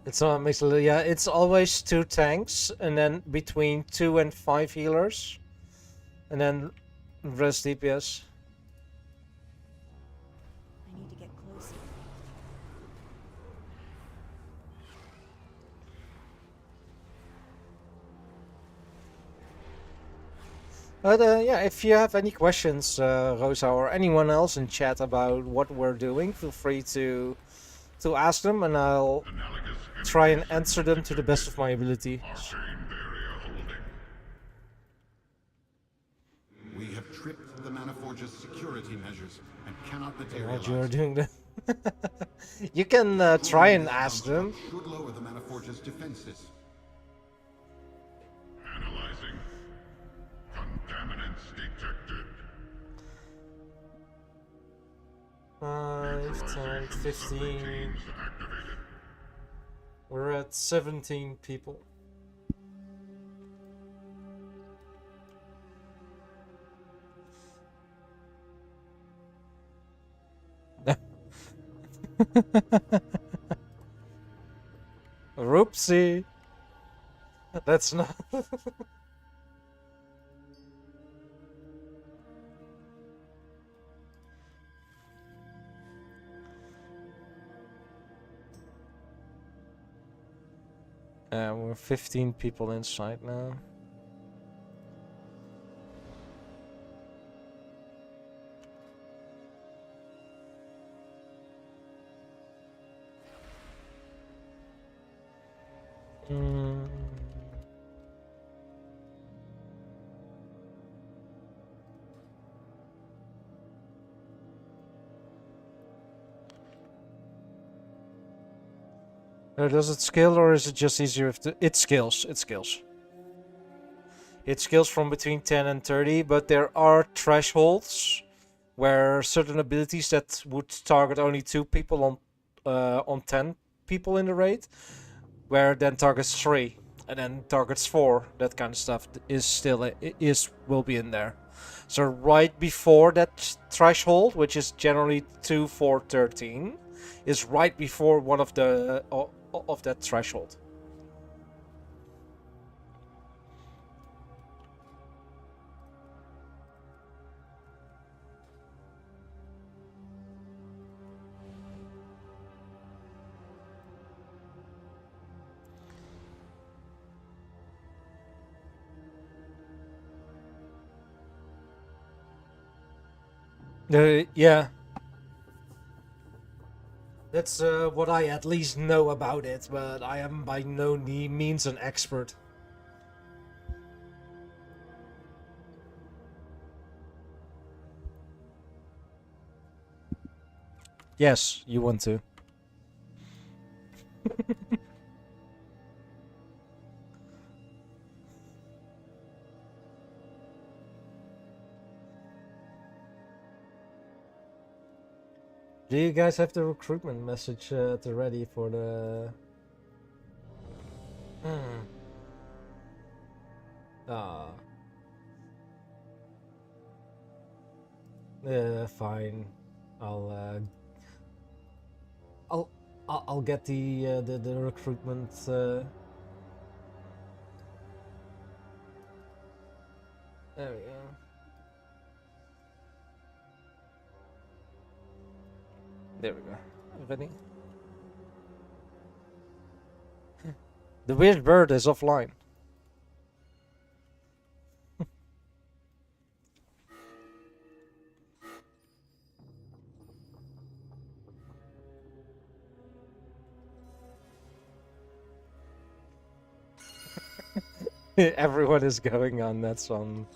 It's not mixed. Yeah, it's always 2 tanks, and then between 2 and 5 healers, and then rest DPS. I need to get closer. But yeah, if you have any questions, Rosa, or anyone else in chat about what we're doing, feel free to ask them, and I'll try and answer them to the best of my ability. We have tripped the Manaforge's security measures and cannot What materialize. you're doing that. You can try and ask them. Should lower the Manaforge's defenses. Analyzing. Contaminants detected. 5, 10, 15. Activated. We're at 17 people. Oopsie. That's not. We're 15 people inside now. Mm. Does it scale, or is it just easier if it scales? It scales. It scales from between 10 and 30, but there are thresholds where certain abilities that would target only 2 people on 10 people in the raid, where then targets 3 and then targets 4, that kind of stuff is still will be in there. So right before that threshold, which is generally 2, 4, 13, is right before one of the of that threshold. Yeah. That's what I at least know about it, but I am by no means an expert. Yes, you want to. Do you guys have the recruitment message at the ready for the... Ah. Yeah, fine. I'll get the recruitment. There we go. There we go. Ready? The weird bird is offline. Everyone is going on that song.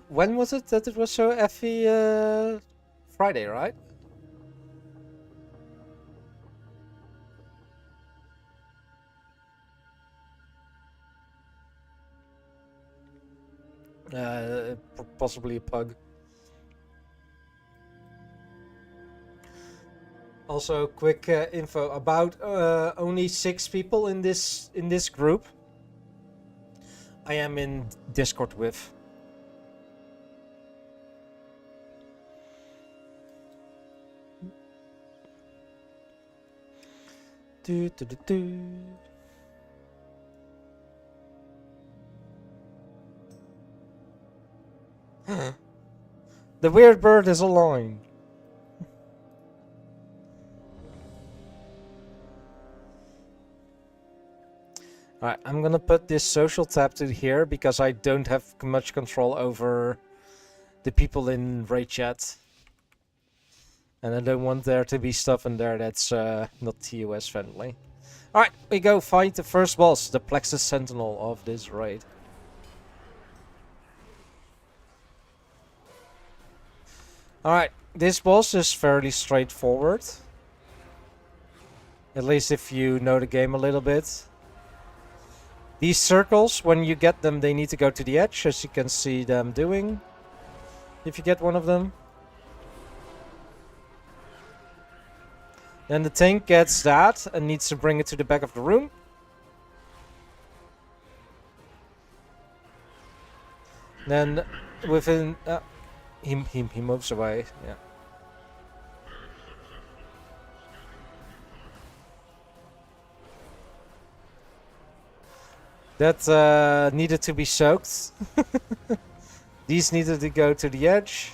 When was it that it was so effy? Friday, right? Possibly a pug. Also, quick info about only 6 people in this group. I am in Discord with. Do. The weird bird is a line. Alright, I'm gonna put this social tab to here because I don't have much control over the people in raid chat. And I don't want there to be stuff in there that's not TOS friendly. Alright, we go fight the first boss, the Plexus Sentinel of this raid. Alright, this boss is fairly straightforward. At least if you know the game a little bit. These circles, when you get them, they need to go to the edge, as you can see them doing. If you get one of them. Then the tank gets that and needs to bring it to the back of the room. Then within... he moves away, yeah. That needed to be soaked. These needed to go to the edge.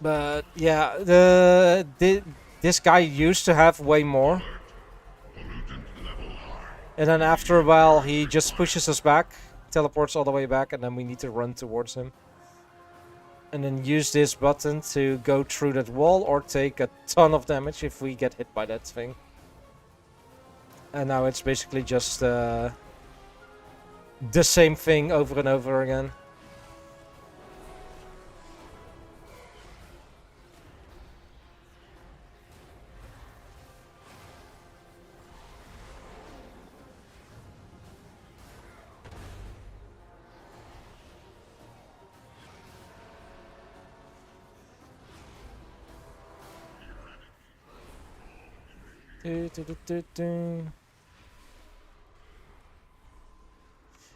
But yeah, this guy used to have way more. And then after a while he just pushes us back, teleports all the way back, and then we need to run towards him. And then use this button to go through that wall or take a ton of damage if we get hit by that thing. And now it's basically just the same thing over and over again.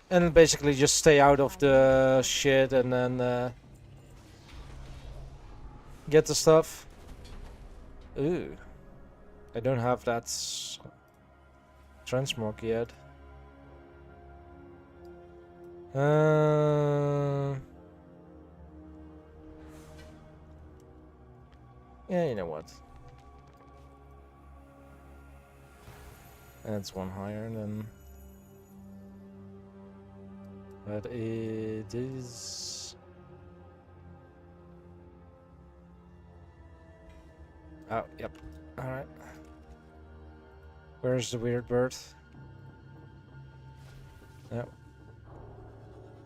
And basically just stay out of the shit and then get the stuff. Ooh. I don't have that transmog yet. Yeah, you know what? That's one higher than... But it is... Oh, yep. Alright. Where's the weird bird? Yep.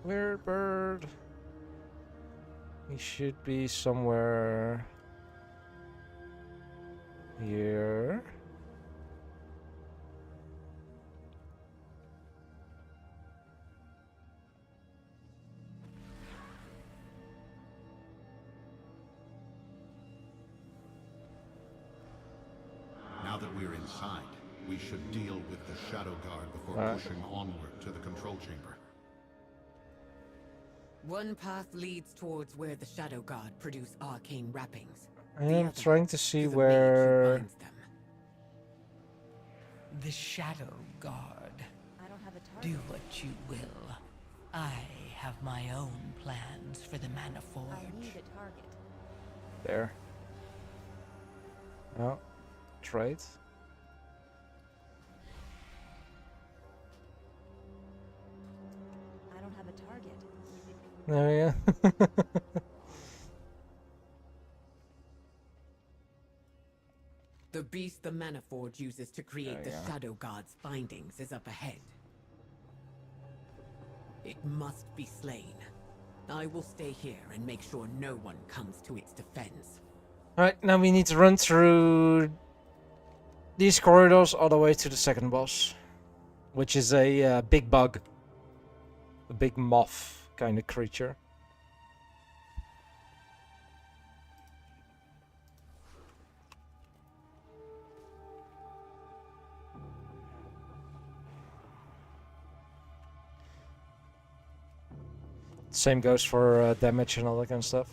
Weird bird. He should be somewhere... here. Now that we're inside, we should deal with the Shadow Guard before pushing onward to the control chamber. One path leads towards where the Shadow Guard produce arcane wrappings. I am trying to see where... The Shadow Guard. I don't have a Do target. what you will. I have my own plans for the I Manaforge. need a target. There. Oh. Trade. I don't have a target. There we go. The beast the Manaforge uses to create the Shadow Guard's findings is up ahead. It must be slain. I will stay here and make sure no one comes to its defense. Alright, now we need to run through these corridors all the way to the second boss. Which is a big bug. A big moth kind of creature. Same goes for damage and all that kind of stuff.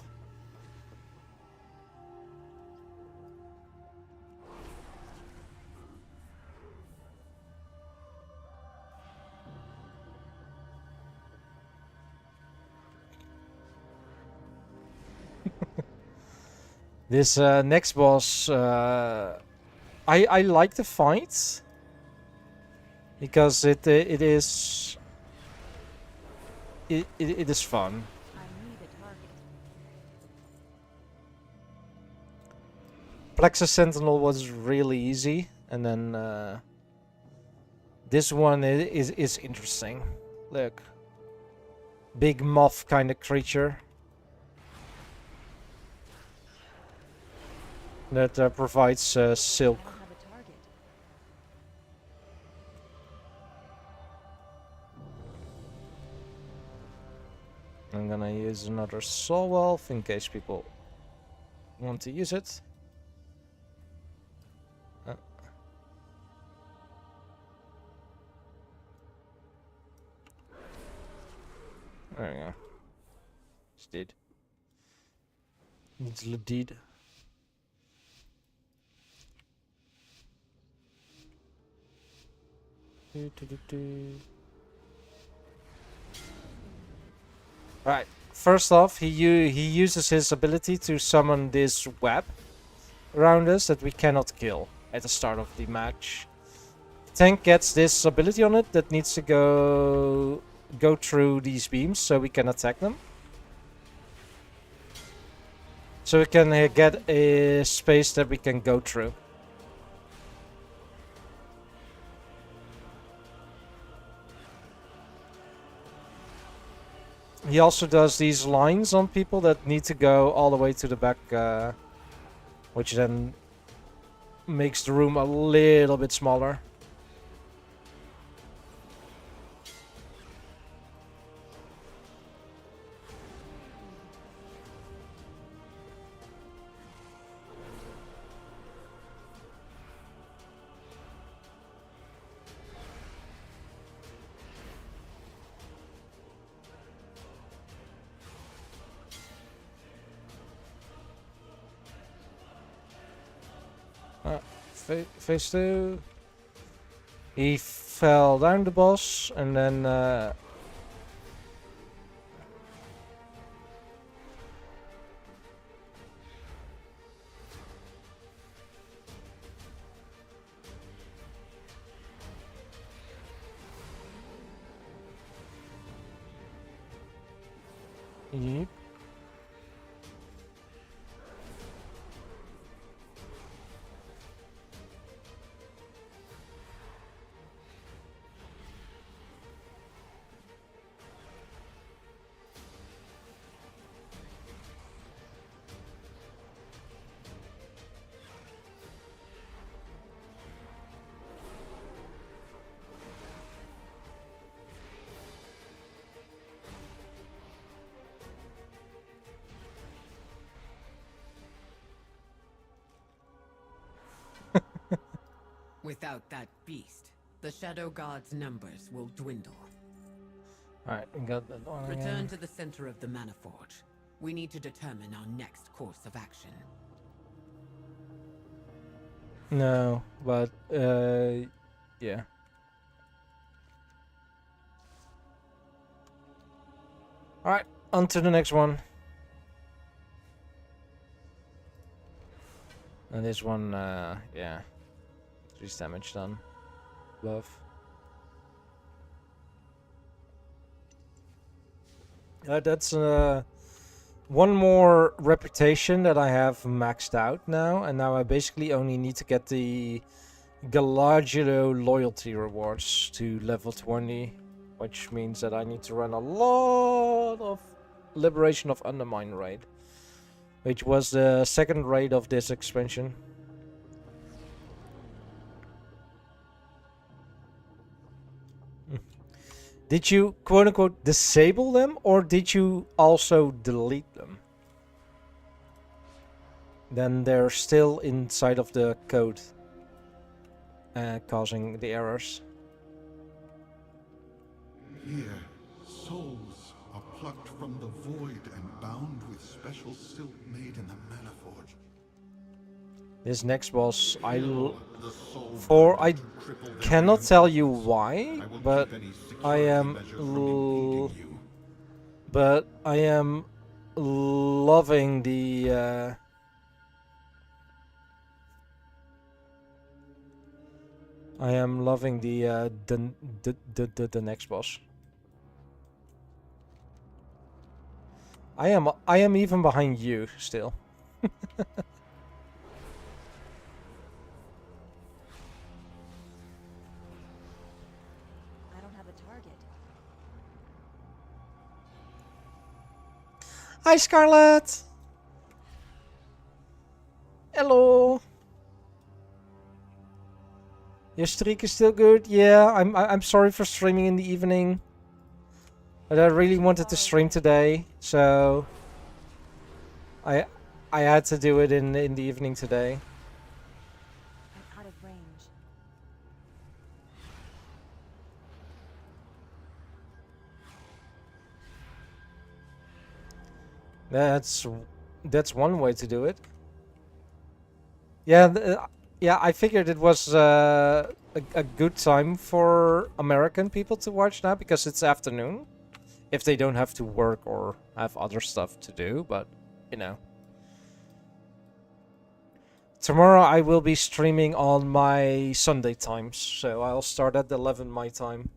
This next boss, I like the fight because it is fun. I need a target. Plexus Sentinel was really easy, and then this one is interesting. Look, big moth kind of creature that provides silk. I don't have a target. I'm gonna use another Soul Wolf in case people want to use it. There we go. It's dead. It's dead. Right. First off, he uses his ability to summon this web around us that we cannot kill at the start of the match. Tank gets this ability on it that needs to go through these beams so we can attack them. So we can get a space that we can go through. He also does these lines on people that need to go all the way to the back, which then makes the room a little bit smaller. Phase 2. He fell down the boss and then yep. Without that beast, the Shadow God's numbers will dwindle. Alright, we got that one Return again. to the center of the Manaforge. We need to determine our next course of action. No, but yeah. Alright, on to the next one. And this one, yeah. 3 damage done. Love. That's one more reputation that I have maxed out now, and now I basically only need to get the Galadriel loyalty rewards to level 20, which means that I need to run a lot of Liberation of Undermine raid, which was the second raid of this expansion. Did you, quote-unquote, disable them, or did you also delete them? Then they're still inside of the code, causing the errors. Here, souls are plucked from the void and bound with special silk made in the Manaforge. This next boss, I The soul cannot tell you why, I will but keep any I am security measure from impeding you. but I am loving the I am loving the next boss. I am even behind you still. I don't have a target. Hi, Scarlet. Hello. Your streak is still good. Yeah, I'm sorry for streaming in the evening, but I really wanted to stream today, so I had to do it in the evening today. I'm out of range. That's one way to do it. Yeah, yeah. I figured it was a good time for American people to watch now because it's afternoon, if they don't have to work or have other stuff to do. But you know, tomorrow I will be streaming on my Sunday times, so I'll start at 11 my time,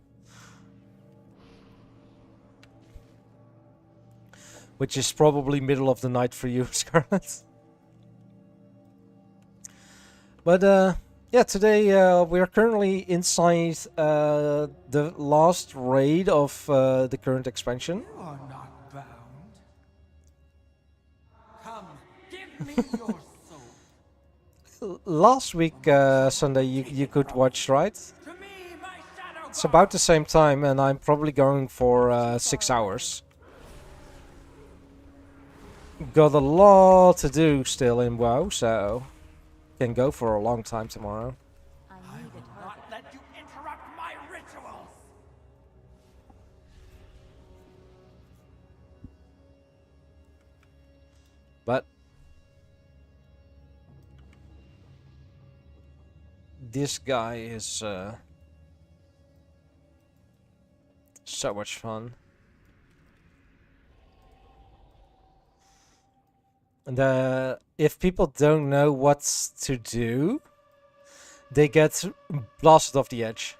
which is probably middle of the night for you, Scarlett. But yeah, today we are currently inside the last raid of the current expansion. You are not bound. Come, give me your soul. Last week Sunday you could watch, right? To me, my shadow. It's about the same time, and I'm probably going for 6 hours. Got a lot to do still in WoW, so can go for a long time tomorrow. I I need a will target. not let you interrupt my rituals. But this guy is so much fun. And if people don't know what to do, they get blasted off the edge.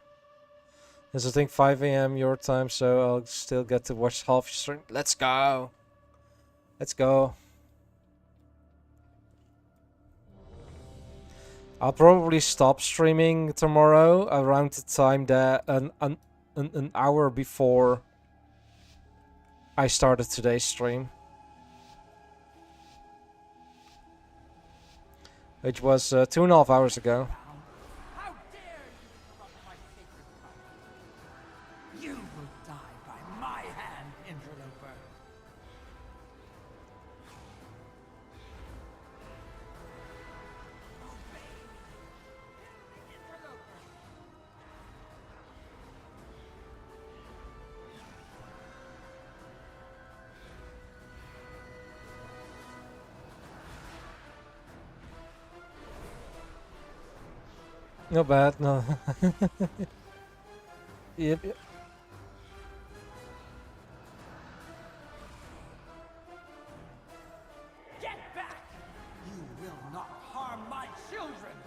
It's I think 5 AM your time, so I'll still get to watch half your stream. Let's go. Let's go. I'll probably stop streaming tomorrow around the time that an hour before I started today's stream, which was 2.5 hours ago. How dare you interrupt my sacred fire? You will die by my hand, interloper. Not bad, no. Yep, yep. Get back! You will not harm my children.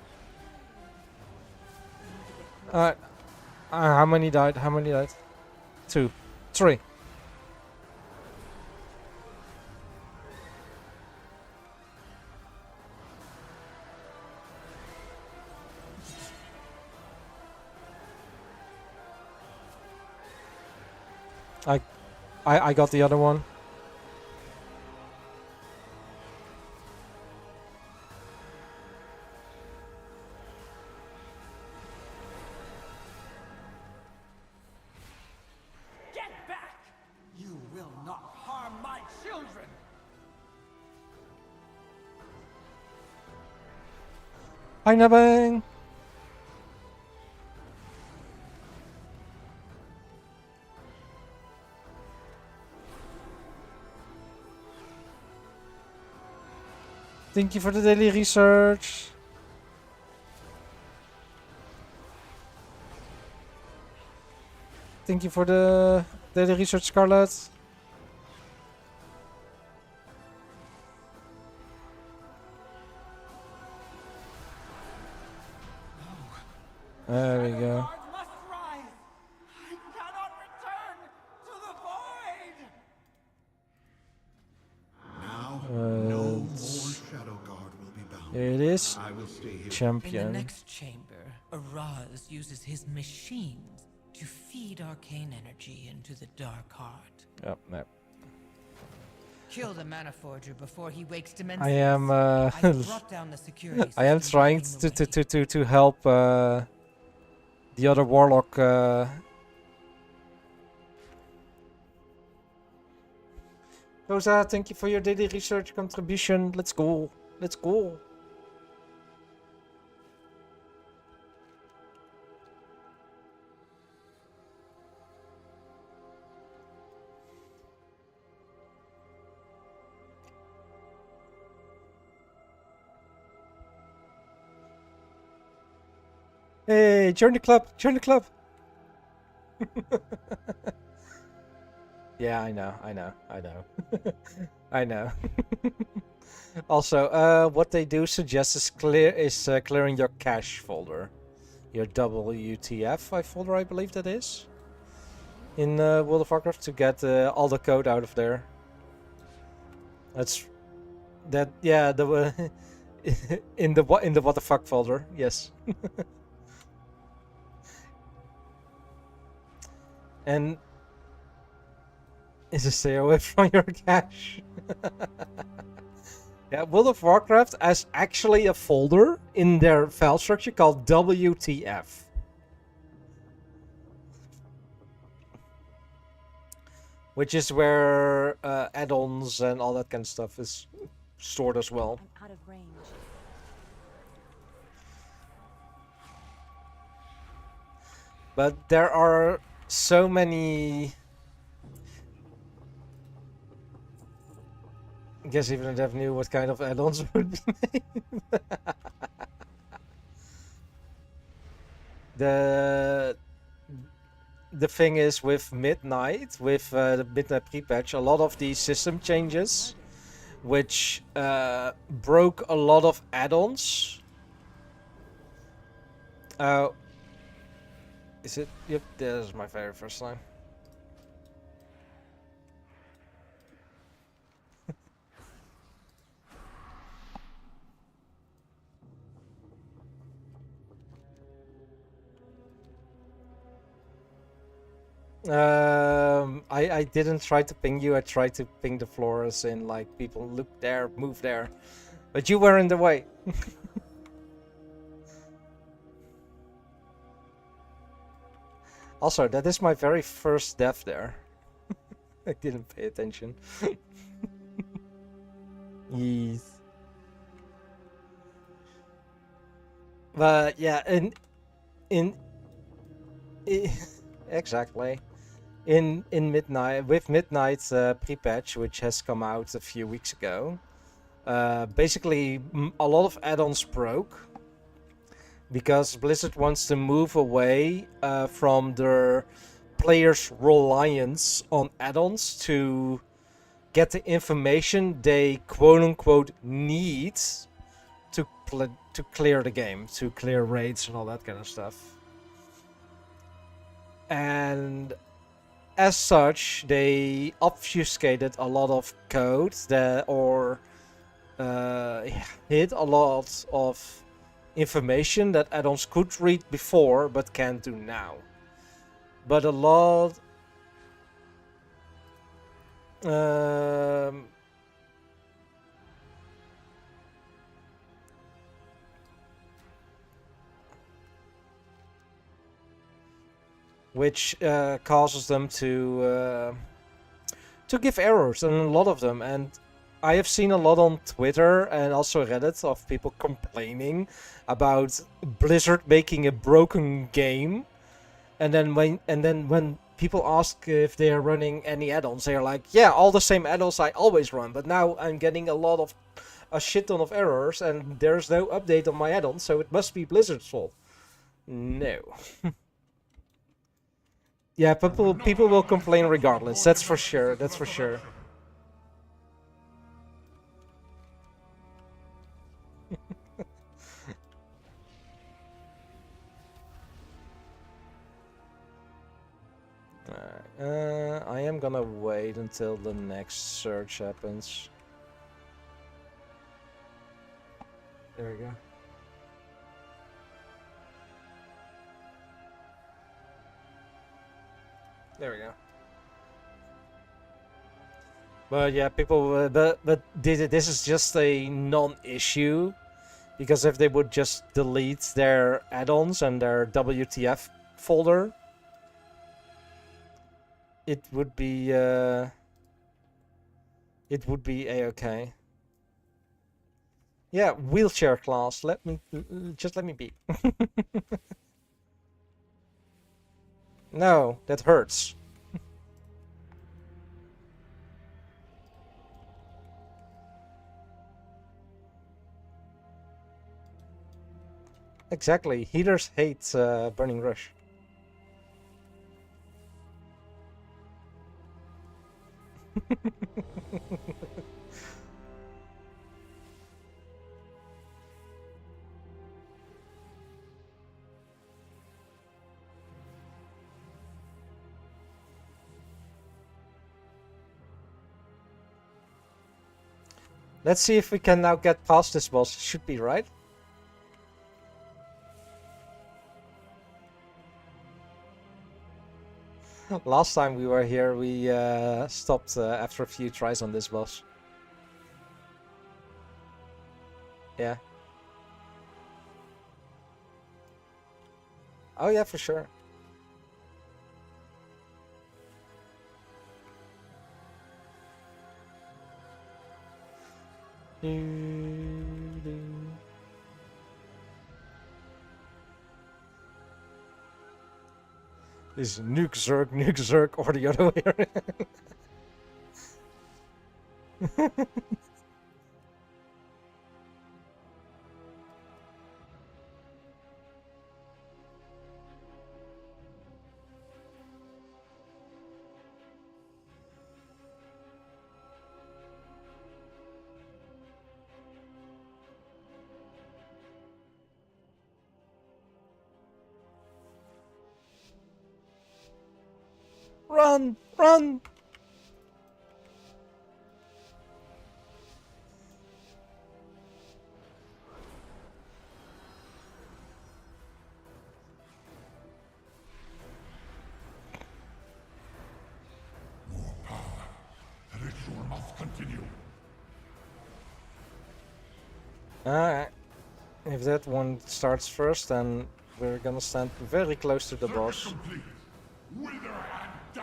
Alright. How many died? How many died? 2. 3. I got the other one. Get back! You will not harm my children. Hi, Nabang! Thank you for the daily research. Thank you for the daily research, Scarlet. There we go. Guards must rise. I cannot return to the void. Now, no more Shadow Guard will be bound. Here it is. I will stay here. In the Champion. next chamber, Araz uses his machines to feed arcane energy into the Dark Heart. Oh, no. Kill the Manaforger before he wakes to men's. I am I've brought down the security I am system trying blocking the way. to help the other warlock. Rosa, thank you for your daily research contribution. Let's go. Let's go. Hey, join the club. Join the club. Yeah, I know. I know. Also, what they do suggest is clearing your cache folder, your WTF folder, I believe that is, in World of Warcraft, to get all the code out of there. Yeah, the in the what the fuck folder. Yes. And is a stay away from your cache. Yeah, World of Warcraft has actually a folder in their file structure called WTF. Which is where add-ons and all that kind of stuff is stored as well. I'm out of range. But there are so many... I guess even Dev knew what kind of add-ons would be made. The thing is with Midnight, with the Midnight pre-patch, a lot of these system changes, which broke a lot of add-ons. Is it? Yep, this is my very first time. I didn't try to ping you. I tried to ping the floor as in like people look there, move there, but you were in the way. Also, that is my very first death there. I didn't pay attention. Yes. But yeah, exactly. In Midnight, with Midnight's pre-patch, which has come out a few weeks ago, basically a lot of add-ons broke because Blizzard wants to move away from their players' reliance on add-ons to get the information they quote-unquote need to clear the game, to clear raids and all that kind of stuff. And as such, they obfuscated a lot of code that, or hid a lot of information that add-ons could read before but can't do now. But a lot which causes them to give errors, and a lot of them. And I have seen a lot on Twitter and also Reddit of people complaining about Blizzard making a broken game, and then when people ask if they are running any add-ons, they are like, yeah, all the same add-ons I always run, but now I'm getting a shit ton of errors and there's no update on my add-on, so it must be Blizzard's fault. No. Yeah, people will complain regardless. That's for sure. That's for sure. I'm gonna wait until the next surge happens. There we go. There we go. But yeah, people, but this is just a non-issue, because if they would just delete their add-ons and their WTF folder, it would be a-okay. Yeah, wheelchair class. Let me be. No, that hurts. Exactly. Healers hate Burning Rush. Let's see if we can now get past this boss. Should be, right? Last time we were here, we stopped after a few tries on this boss. Yeah. Oh yeah, for sure. Is nuke Zerg, or the other way around. Run! Run! More power. The ritual must continue. Alright. If that one starts first, then we're gonna stand very close to the boss. Complete. Wither and die.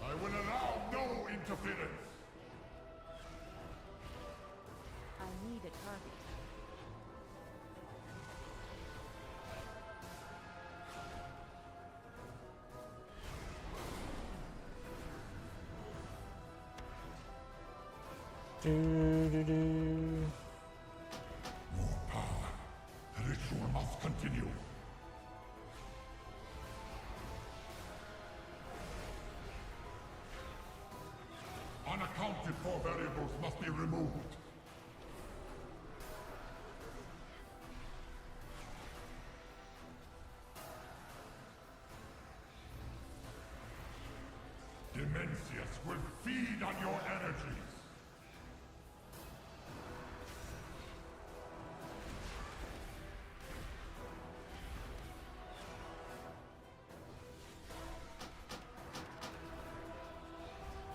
I will allow no interference. I need a target. More power. The ritual must continue. Unaccounted for variables must be removed. Dimensius will feed on your energies.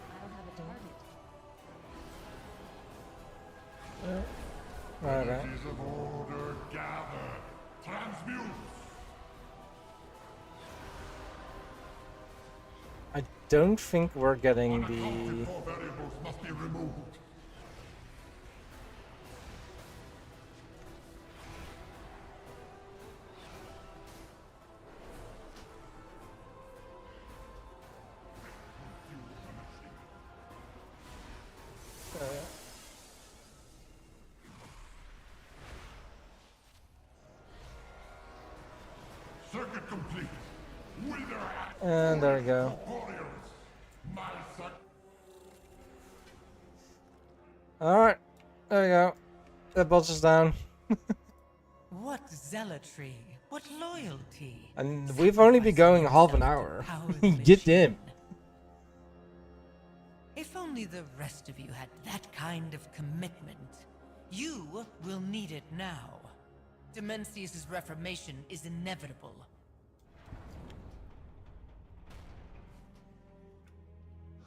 I don't have a target. Alright. Energies of order gather. Transmute. I don't think we're getting Unaccounted the... for variables must be removed. Circuit complete. Wither And there we go. warriors. My son. Alright. There we go. That boss is down. What zealotry, what loyalty. And we've only been going half an hour. Get in. If only the rest of you had that kind of commitment. You will need it now. Demencius' reformation is inevitable.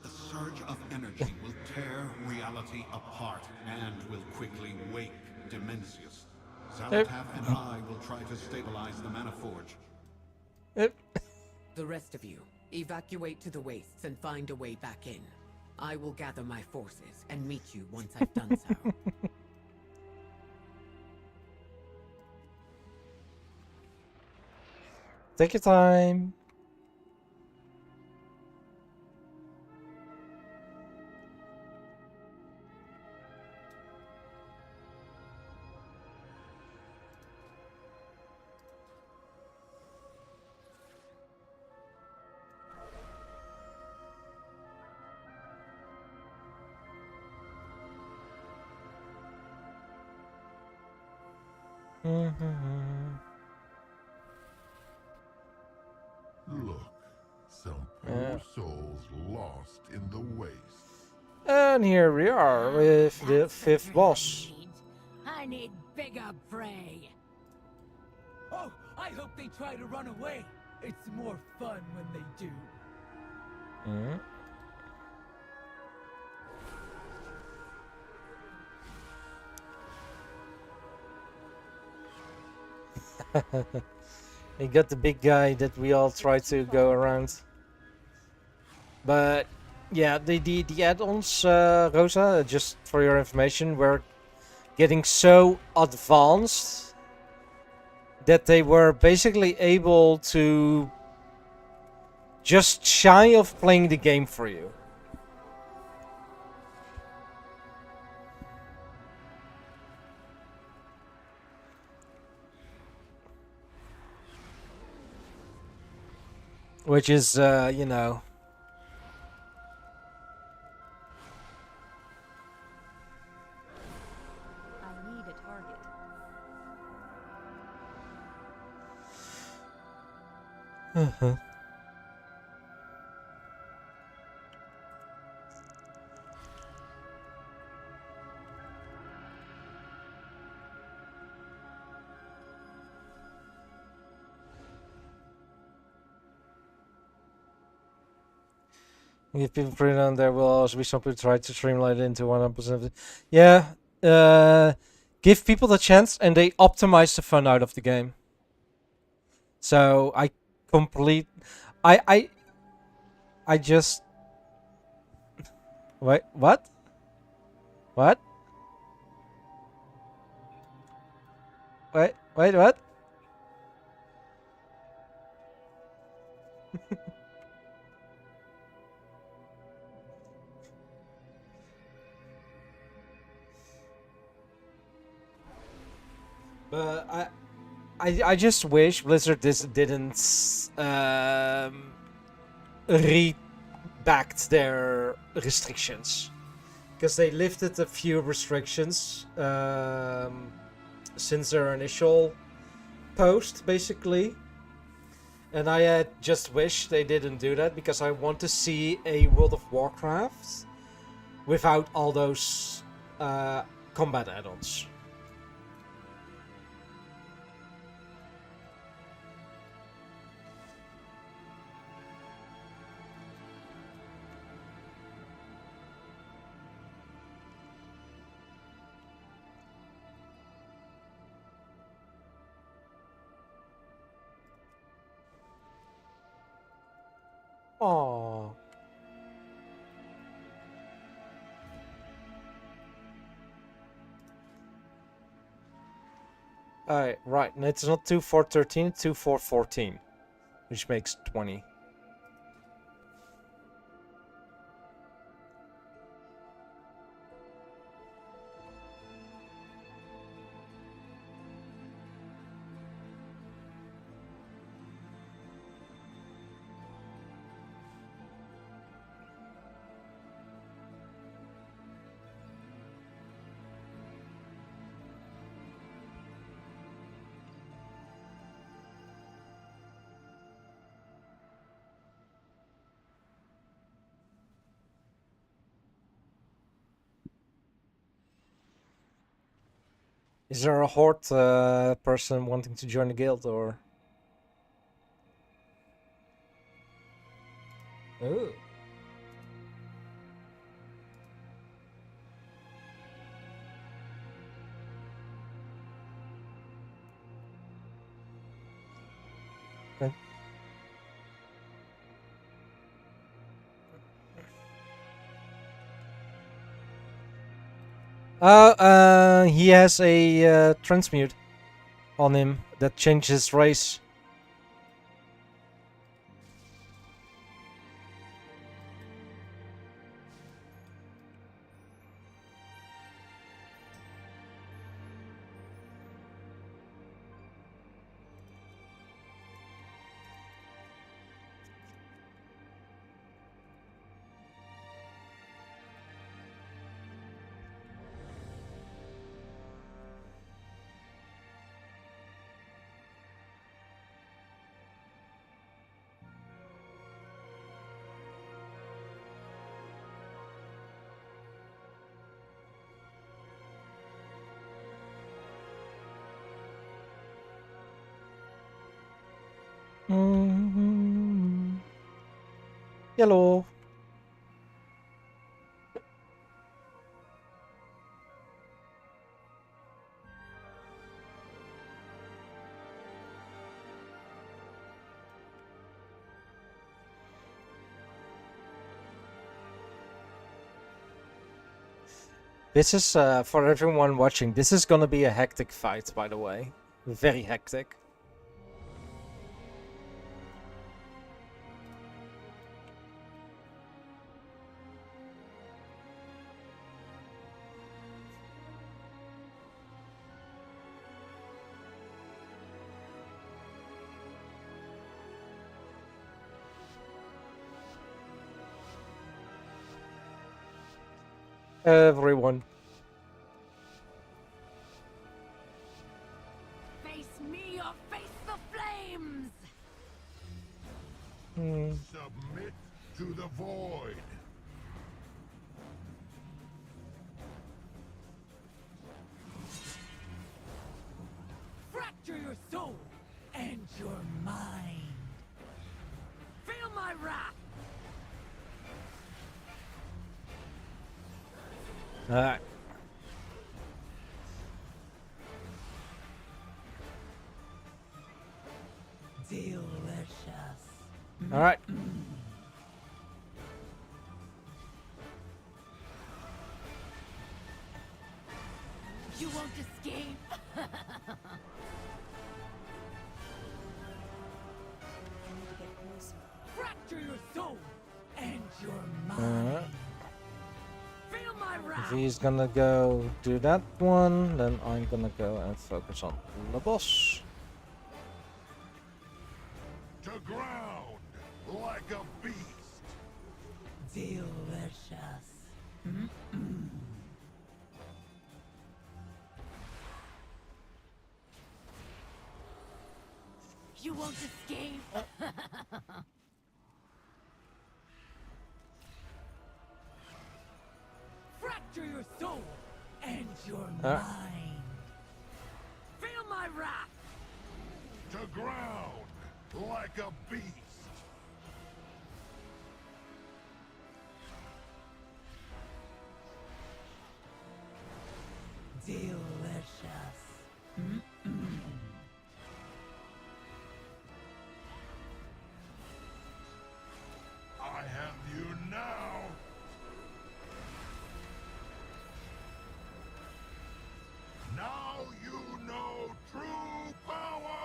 The surge of energy will tear reality apart and will quickly wake Demencius. Zalatath and I will try to stabilize the Manaforge. The rest of you, evacuate to the wastes and find a way back in. I will gather my forces and meet you once I've done so. Take your time. Look, some poor souls lost in the wastes. And here we are with the fifth boss. I need bigger prey. Oh, I hope they try to run away. It's more fun when they do. You got the big guy that we all try to go around. But yeah, the add-ons, Rosa, just for your information, were getting so advanced that they were basically able to just shy of playing the game for you. Which is, you know... I need a target. If people put it on there, will also be some people try to streamline it into 100% of it. Yeah, give people the chance and they optimize the fun out of the game. So I just... Wait, what? What? Wait, what? But I just wish Blizzard didn't re-backed their restrictions, because they lifted a few restrictions since their initial post, basically. And I had just wished they didn't do that, because I want to see a World of Warcraft without all those combat add-ons. Aww. Alright, right. And it's not 2 4 13, 2 4 14, which makes 20. Is there a horde person wanting to join the guild or? Oh. Okay. He has a transmute on him that changes race. Hello. This is, for everyone watching, this is gonna be a hectic fight, by the way. Very hectic. Everyone. Face me or face the flames! Submit to the void. Fracture your soul and your mind. Feel my wrath! Alright. Delicious. Alright. You won't escape. Fracture your soul and your mind. Feel my If wrath. he's gonna go do that one, then I'm gonna go and focus on the boss. To ground like a beast. Delicious. You won't escape. Fracture your soul and your mind. Feel my wrath. To ground like a beast. Delicious. I have you now. Now you know true power.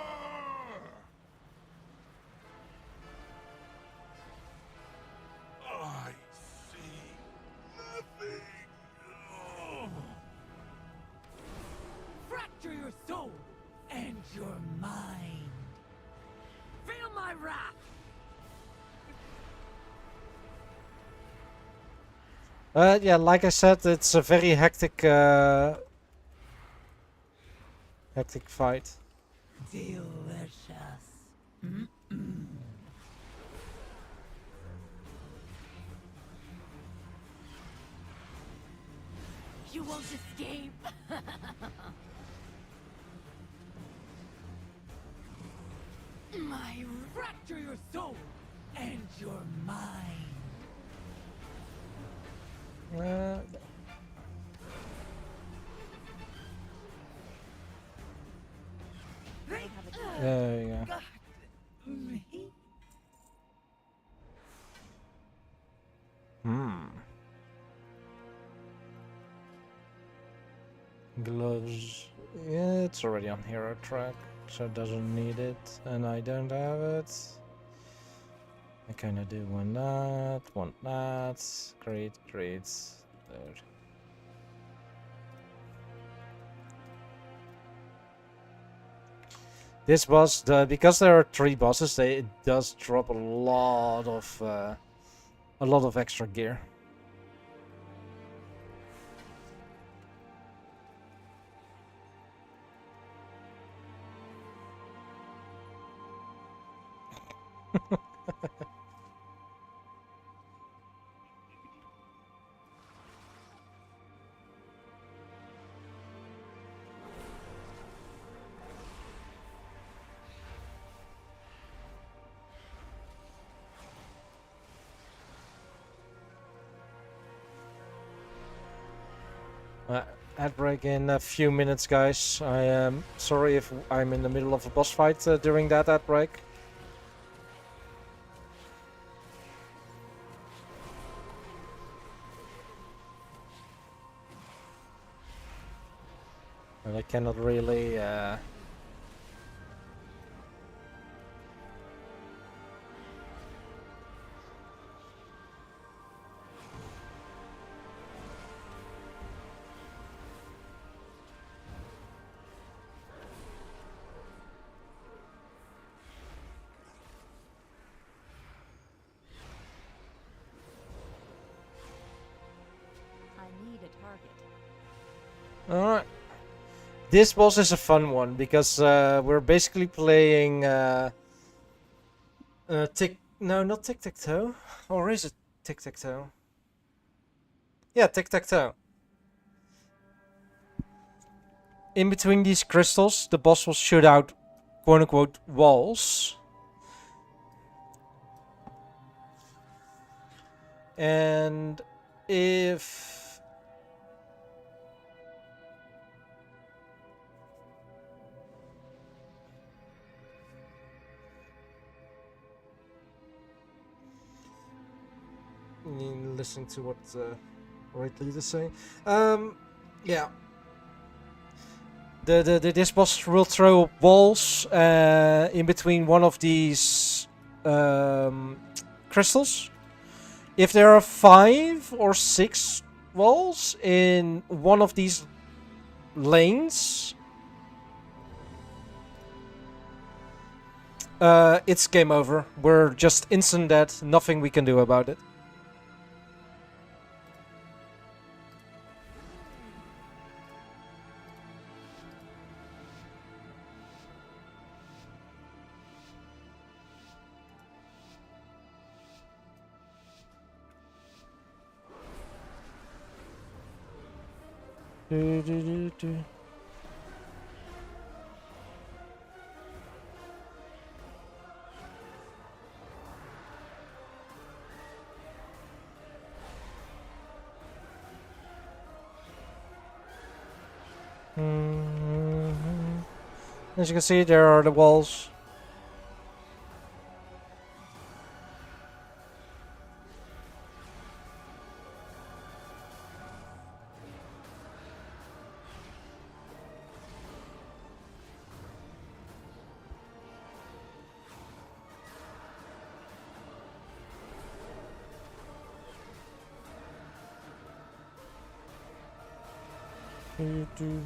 I see nothing. Ugh. Fracture your soul and your mind. Feel my wrath. Yeah, like I said, it's a very hectic hectic fight. Delicious. You won't escape. I rapture your soul and your mind. There you go. Got me. Gloves. Yeah, it's already on hero track, so it doesn't need it. And I don't have it. I kinda do want that. Great. There. This boss, because there are 3 bosses, it does drop a lot of extra gear. Ad break in a few minutes, guys. I am sorry if I'm in the middle of a boss fight during that ad break. And I cannot really I need a target. Alright. This boss is a fun one because we're basically playing not tic-tac-toe. Or is it tic-tac-toe? Yeah, tic-tac-toe. In between these crystals, the boss will shoot out quote-unquote walls. And if listening to what Right Lead is saying. Yeah. This boss will throw balls in between one of these crystals. If there are 5 or 6 walls in one of these lanes, it's game over. We're just instant dead. Nothing we can do about it. Do. As you can see, there are the walls. Do.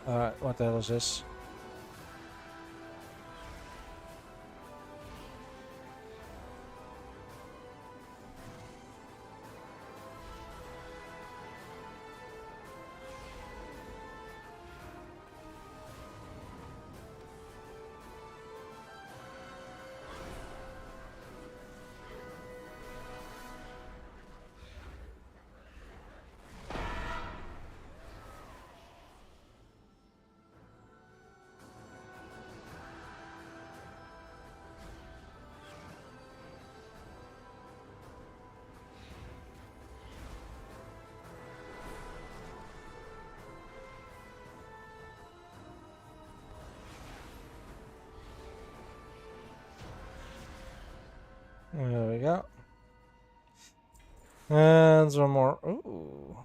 Alright, what the hell is this? There we go. And some more. Ooh.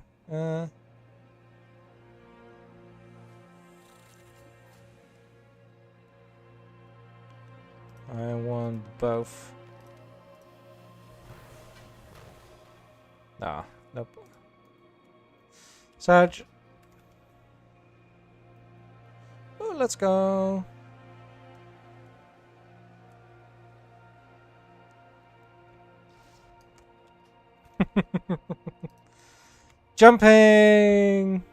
I want both. Nah, nope. Sarge. Oh, let's go. Jumping.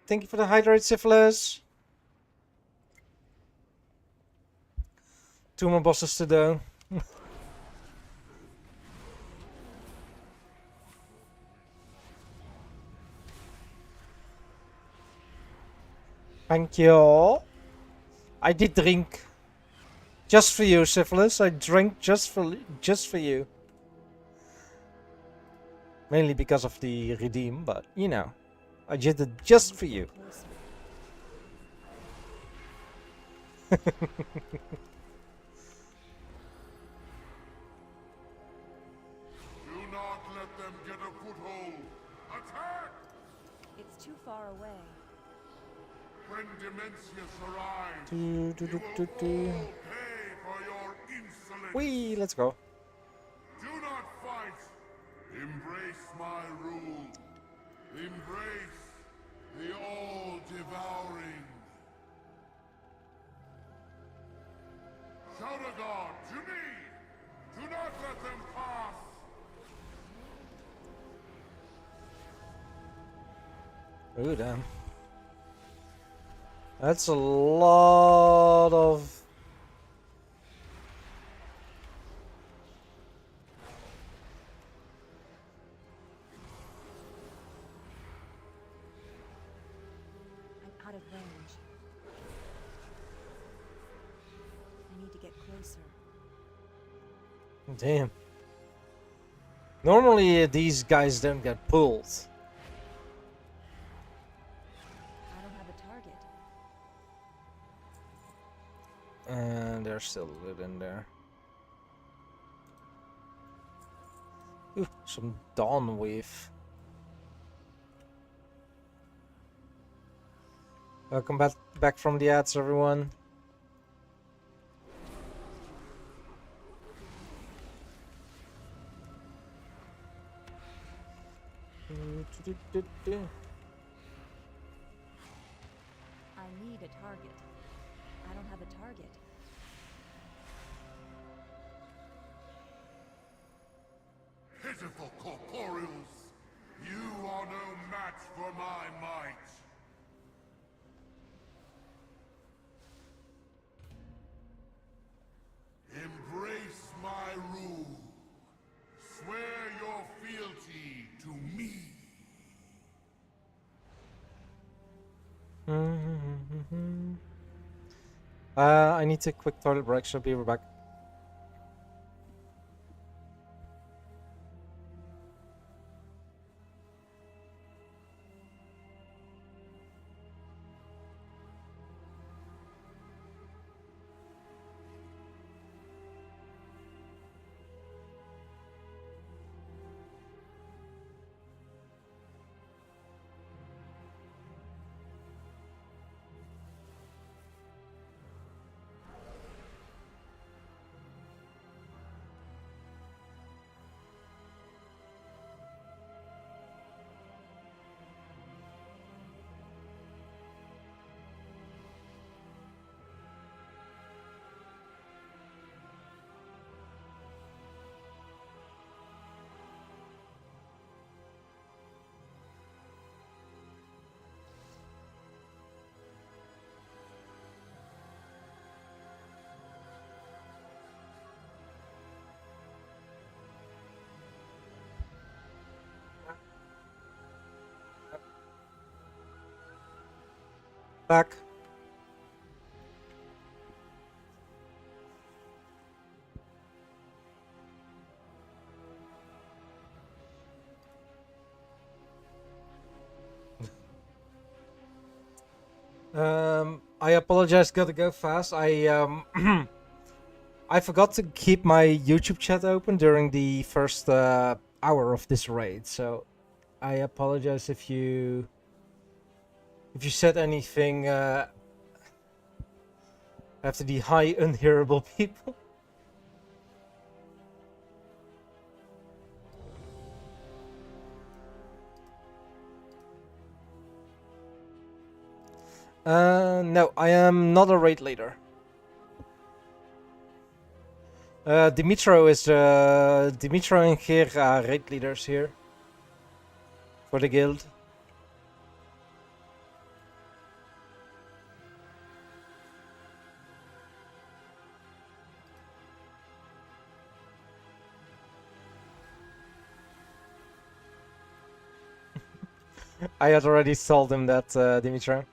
Thank you for the hydrate, Syphilis. 2 more bosses to do. Thank you. I did drink. Just for you, Syphilis. I drank just for you. Mainly because of the redeem, but you know. I did it just for you. Do not let them get a foothold. Attack! It's too far away. When Dimensius arrives, Do, do, you do, will do, do. all pay for your insolence. Whee, let's go. Do not fight. Embrace my rule. Embrace the all-devouring. Shout a god to me. Do not let them pass. Ooh, damn. That's a lot of... I'm out of range. I need to get closer. Damn. Normally these guys don't get pulled. I don't have a target. And there's still loot in there. Ooh, some Dawn Wave. Welcome back from the ads, everyone. I need a target. I don't have a target. Pitiful corporeals! You are no match for my might! Embrace my rule. Swear your fealty to me. I need to quick toilet break, so be right back. Back. I apologize, gotta go fast. I forgot to keep my YouTube chat open during the first hour of this raid, so I apologize if you said anything after the high unhearable people. No, I am not a raid leader. Dimitro and Geer are raid leaders here for the guild. I had already told him that, Dimitro.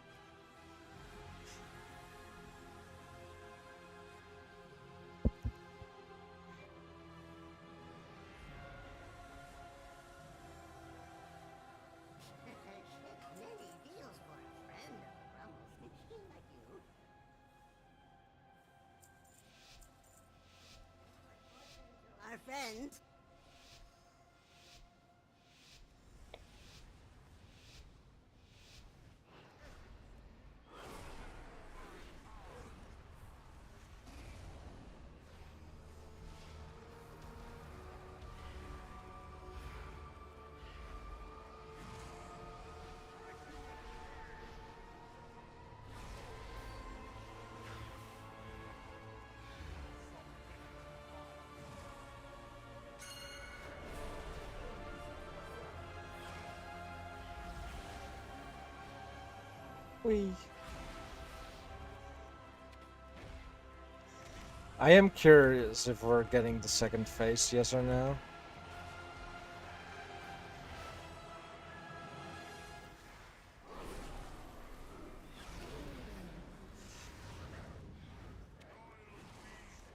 Our friend. Whee. I am curious if we're getting the second phase, yes or no.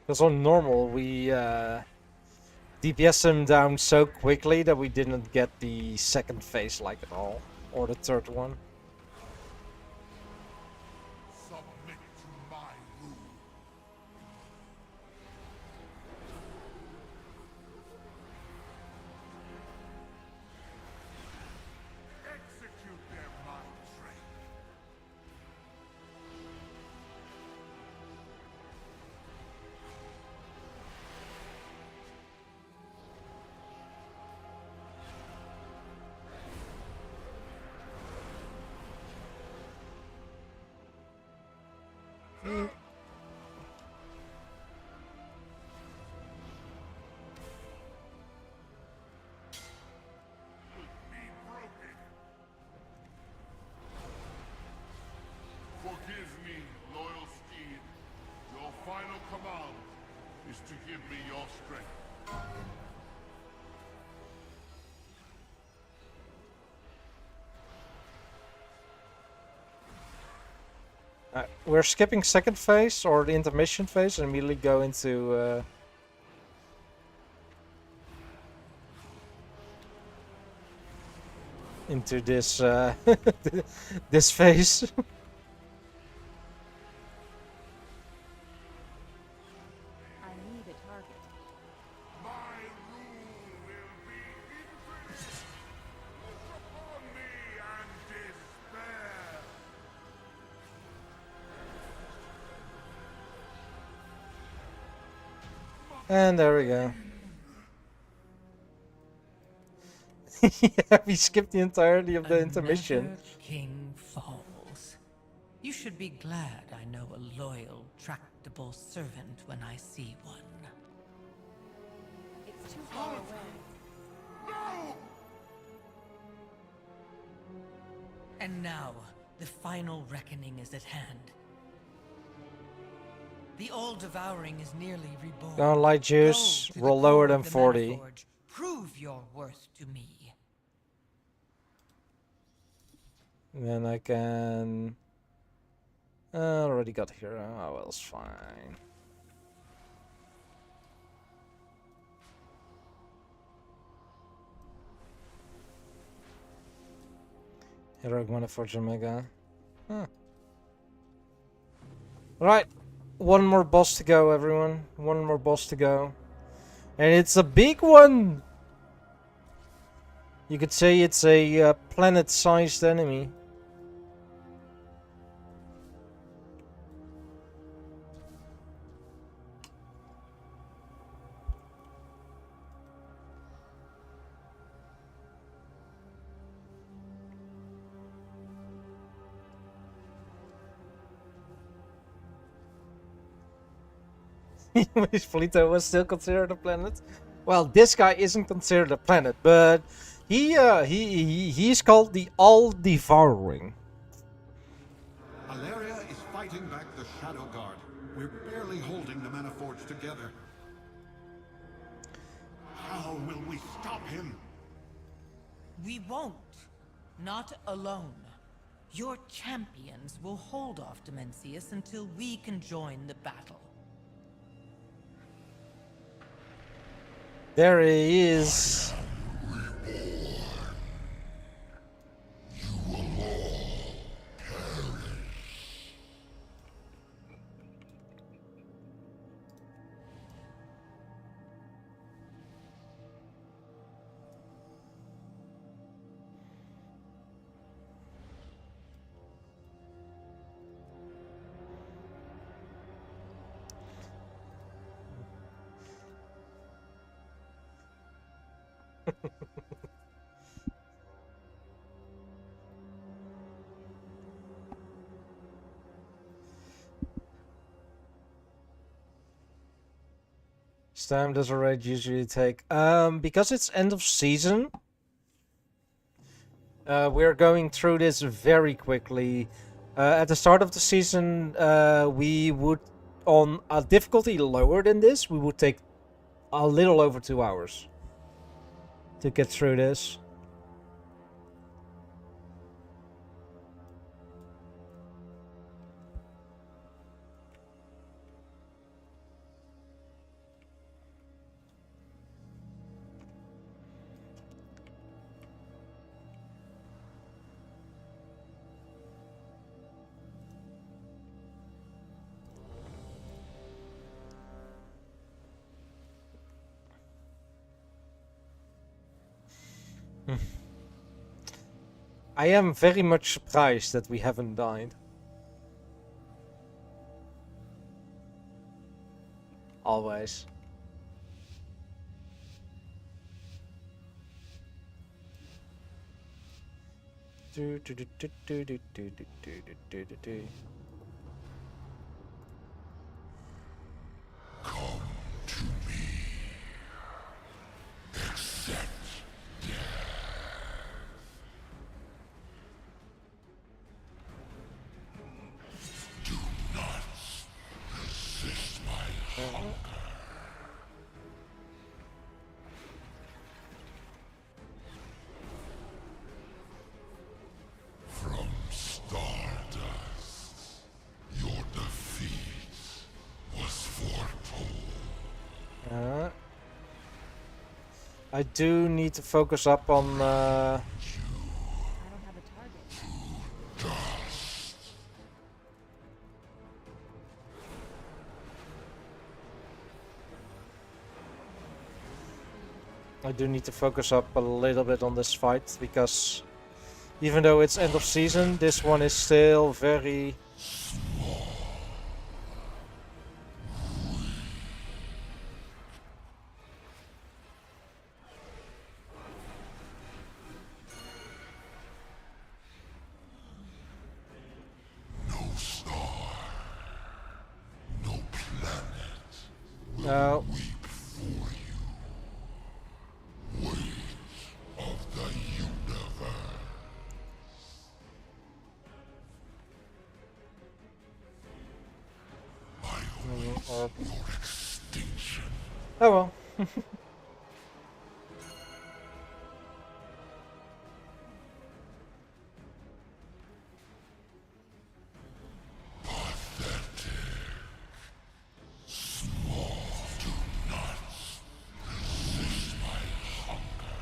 Because on normal, we DPS him down so quickly that we didn't get the second phase like at all. Or the third one. Submit to my rule. Execute their mind trick. Forgive me, loyal steed. Your final command is to give me your strength. We're skipping second phase or the intermission phase and immediately go into this this phase. I need a target. My rule will be infinite. Look upon me and despair. And there we go. Yeah, we skipped the entirety of the intermission. Another king falls. You should be glad I know a loyal, tractable servant when I see one. It's too far away. No! And now, the final reckoning is at hand. The all-devouring is nearly reborn. Gonna light juice, Go to the roll lower core than of the 40. Manaforge. Prove your worth to me. And then I can... already got here. Oh, well, it's fine. Heroic Manaforge Omega. Huh. Right, one more boss to go, everyone. One more boss to go. And it's a big one! You could say it's a planet-sized enemy. Wish Pluto was still considered a planet. Well, this guy isn't considered a planet, but he's called the All-Devouring. Alaria is fighting back the Shadow Guard. We're barely holding the Manaforge together. How will we stop him? We won't. Not alone. Your champions will hold off Dimensius until we can join the battle. There he is. Time does a raid usually take? Because it's end of season, we're going through this very quickly. At the start of the season, we would, on a difficulty lower than this, we would take a little over 2 hours to get through this. I am very much surprised that we haven't died. Always. Come to me. Accept death. Do not resist my hunger. From Stardust, your defeat was foretold. I do need to focus up on I don't have a target. I do need to focus up a little bit on this fight, because even though it's end of season, this one is still very... No star, no planet will No. weep for you. Weight of the universe. I await your extinction. Oh well. Pathetic. Small. Do not resist my hunger.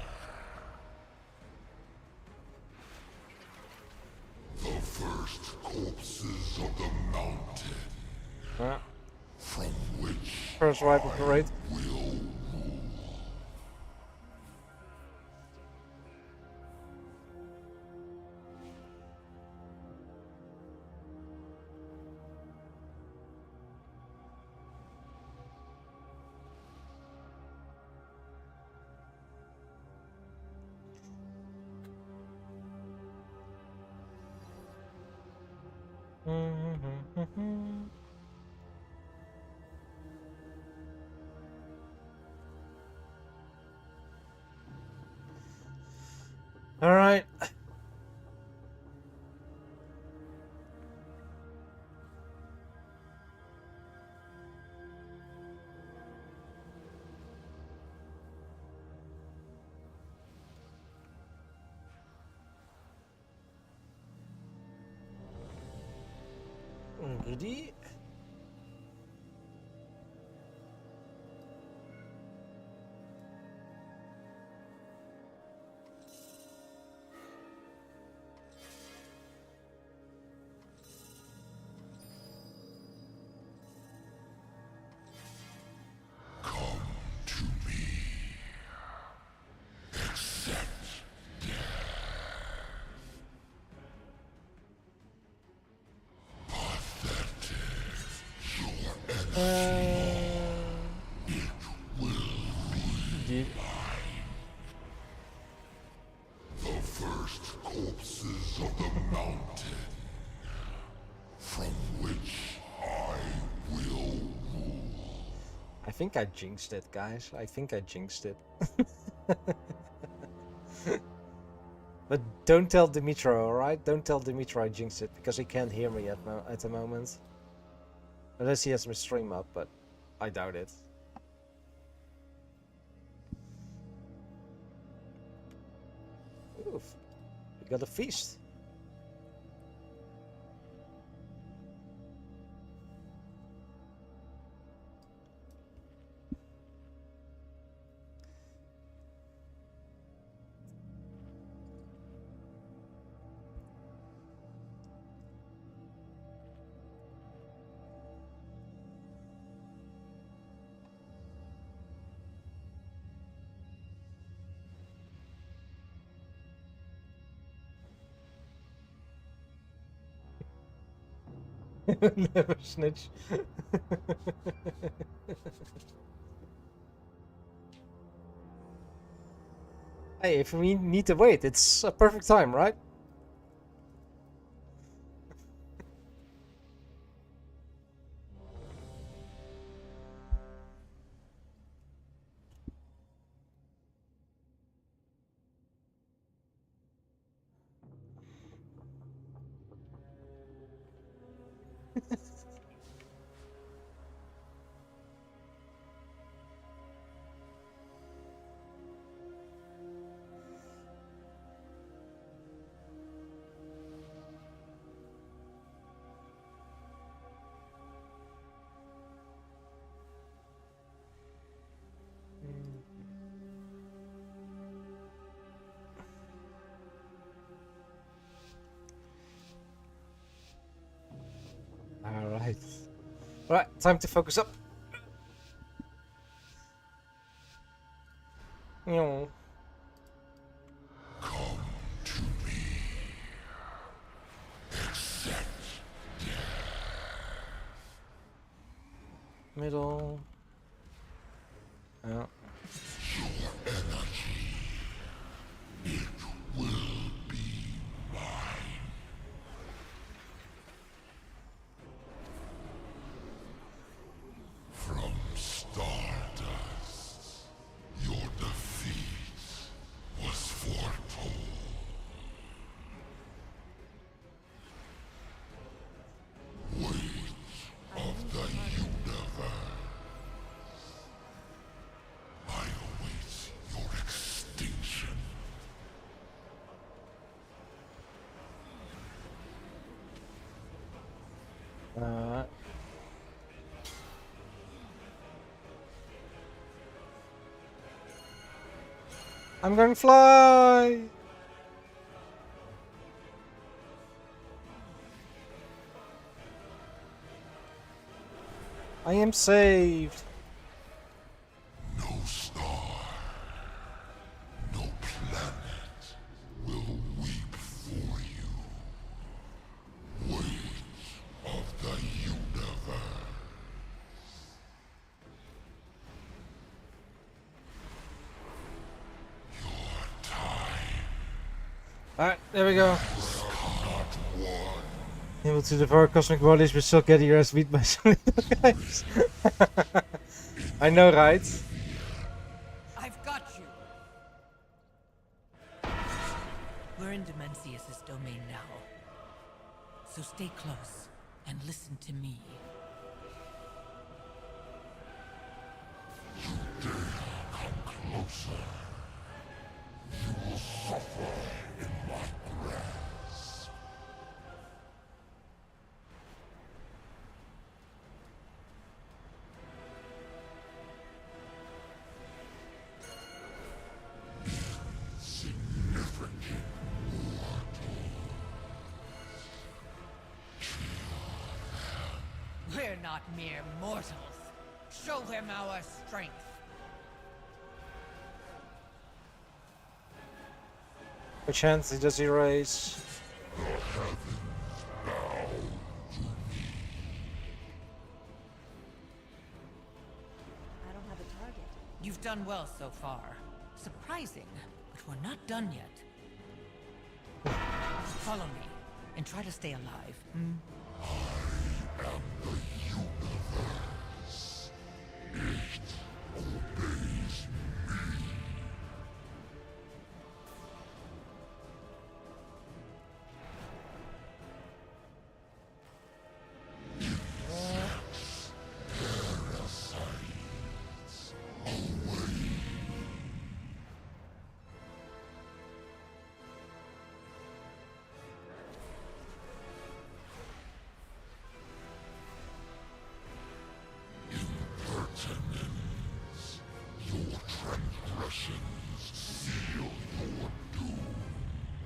The first corpses of the mountain First wipe of the raid. All right. Goodie. Indeed. The first corpses of the mountain, from which I will rule. I think I jinxed it, guys. I think I jinxed it. But don't tell Dimitro, alright? Don't tell Dimitro I jinxed it, because he can't hear me at the moment. Unless he has my stream up, but I doubt it. Oof. We got a feast. Never snitch. Hey, if we need to wait, it's a perfect time, right? Alright. Alright, time to focus up. Come to me. Accept Middle. Yeah. your energy. It will be mine. From Stardust, your defeat was foretold. Weight of the universe. I await your extinction. I'm going to fly! I am saved! Alright, there we go. Able to devour cosmic bodies, but still get your ass beat by some little guys. I know, right? I've got you. We're in Demencius's domain now. So stay close and listen to me. We're not mere mortals. Show them our strength. Which chance does he raise? I don't have a target. You've done well so far. Surprising, but we're not done yet. Follow me, and try to stay alive.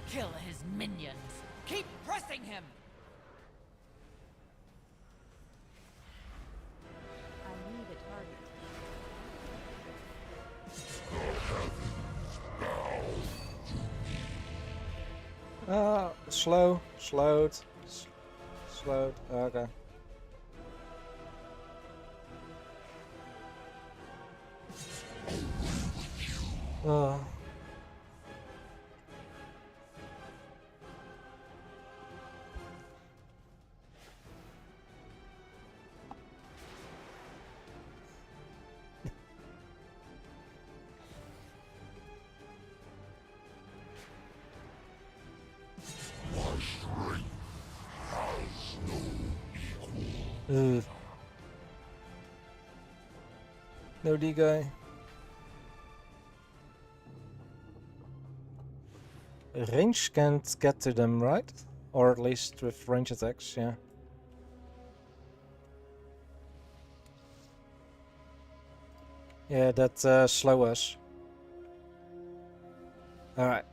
Kill his minions. Keep pressing him. I need a target. Slowed. Okay. No D guy. Range can't get to them, right? Or at least with range attacks, yeah. Yeah, that slow us. Alright.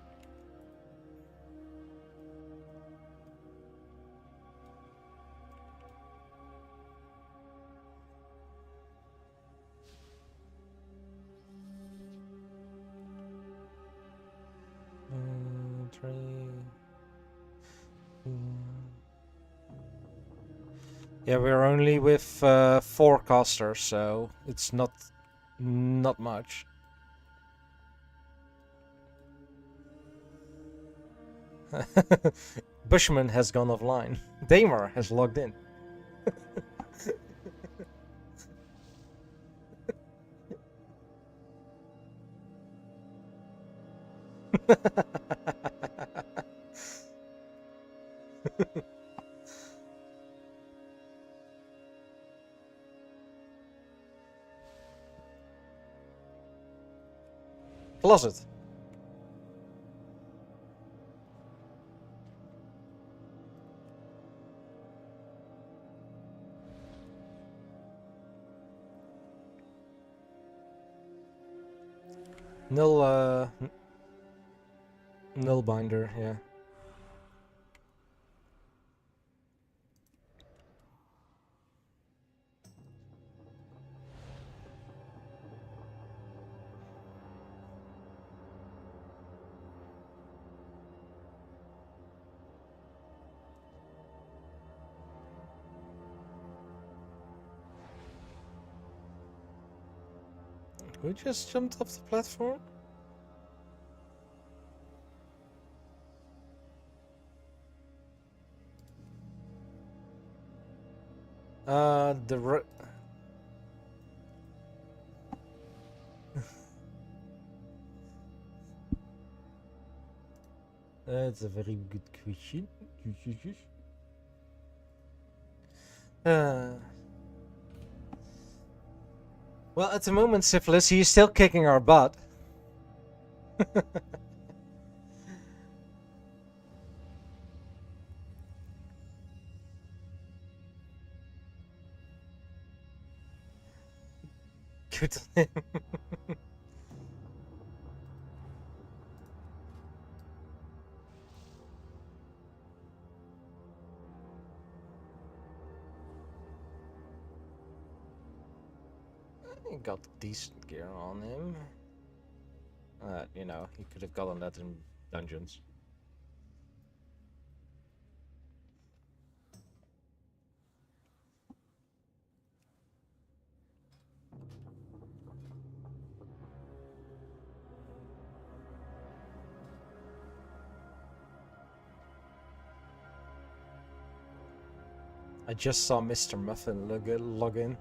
Yeah, we're only with 4 casters, so it's not much. Bushman has gone offline. Damer has logged in. Closet. Null binder, yeah. Who just jumped off the platform? The That's a very good question. Well, at the moment, Syphilis, he's still kicking our butt. Good. He got decent gear on him. You know, he could have gotten that in dungeons. I just saw Mr. Muffin log in.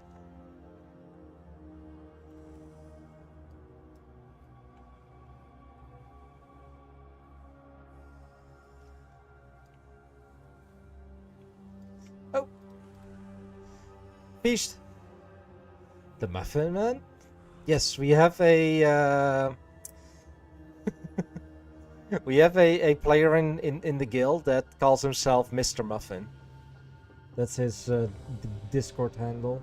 Oh! Feast! The Muffin Man? Yes, we have a we have a player in the guild that calls himself Mr. Muffin. That's his Discord handle.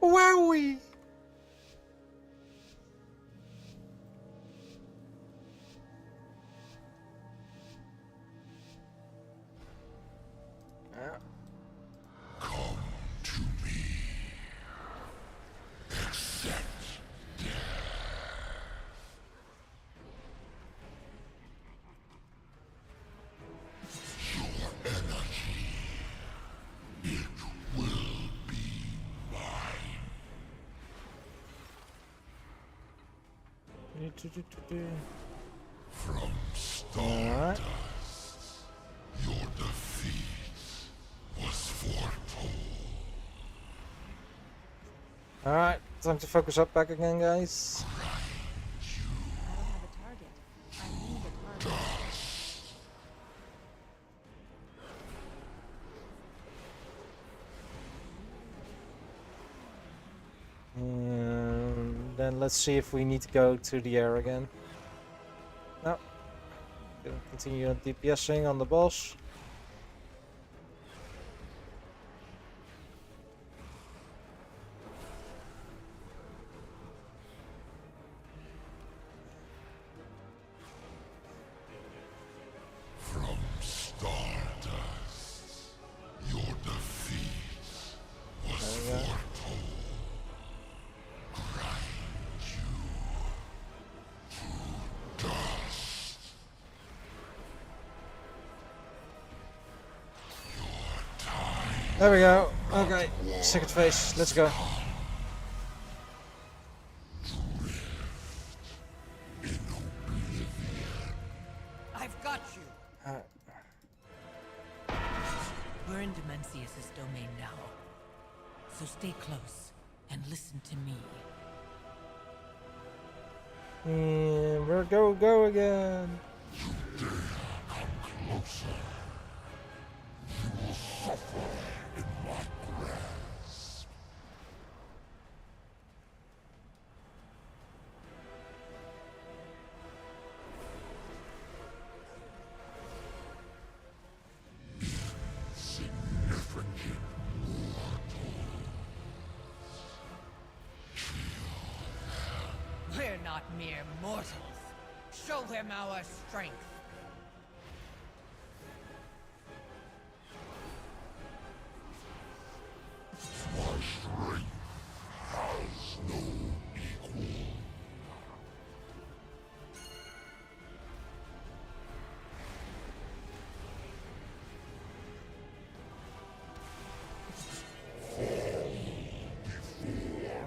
Wowie! Come to me. Accept death. Your energy. It will be mine. From stardust, your defeat was foretold. Alright, time to focus up back again, guys. I don't have a target. I need a target. Then let's see if we need to go to the air again. No. Gonna continue on DPSing on the boss. From stardust, your defeat was foretold. Grind you to dust. Your time. There we go. Okay, second phase. Let's go. I've got you. Alright. We're in Dimensius's domain now. So stay close and listen to me. And we're go again. Closer. You will suffer in my grasp. Insignificant mortals. We're not mere mortals. Show them our strength. My strength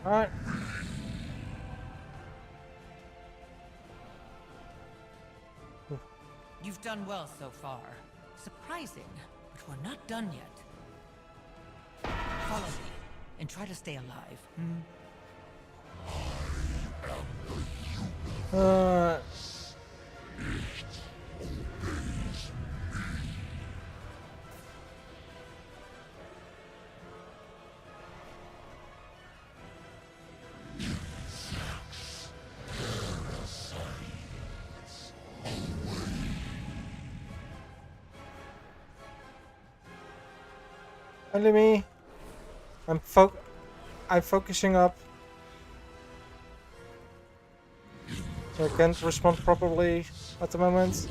Alright. You've done well so far. Surprising, but we're not done yet. Follow me, and try to stay alive. Only me. I'm focusing up. So I can't respond properly at the moment.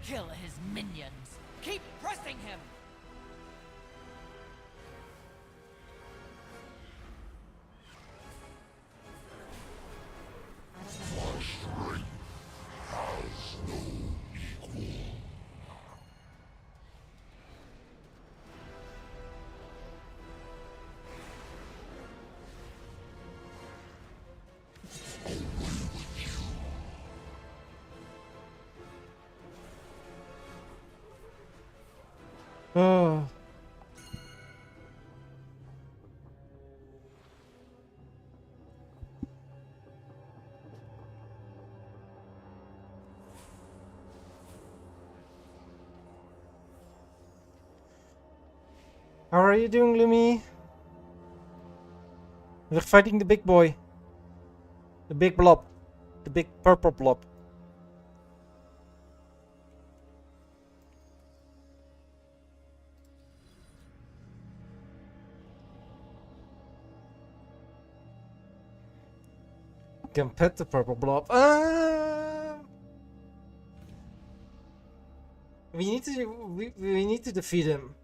Kill his minions. Keep pressing him. Oh. How are you doing, Lumi? We're fighting the big boy. The big blob. The big purple blob. Can pet the purple blob. We need to defeat him.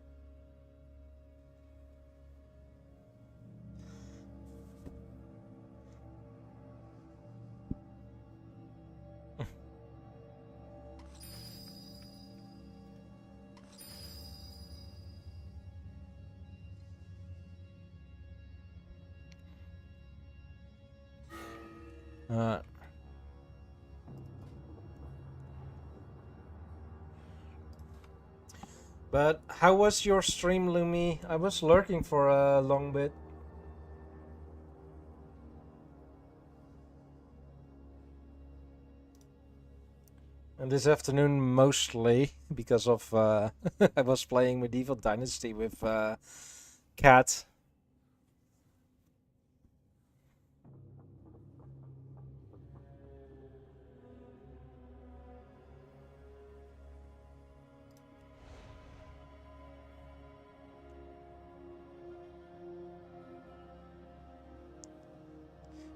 But how was your stream, Lumi? I was lurking for a long bit. And this afternoon mostly because of I was playing Medieval Dynasty with Cat.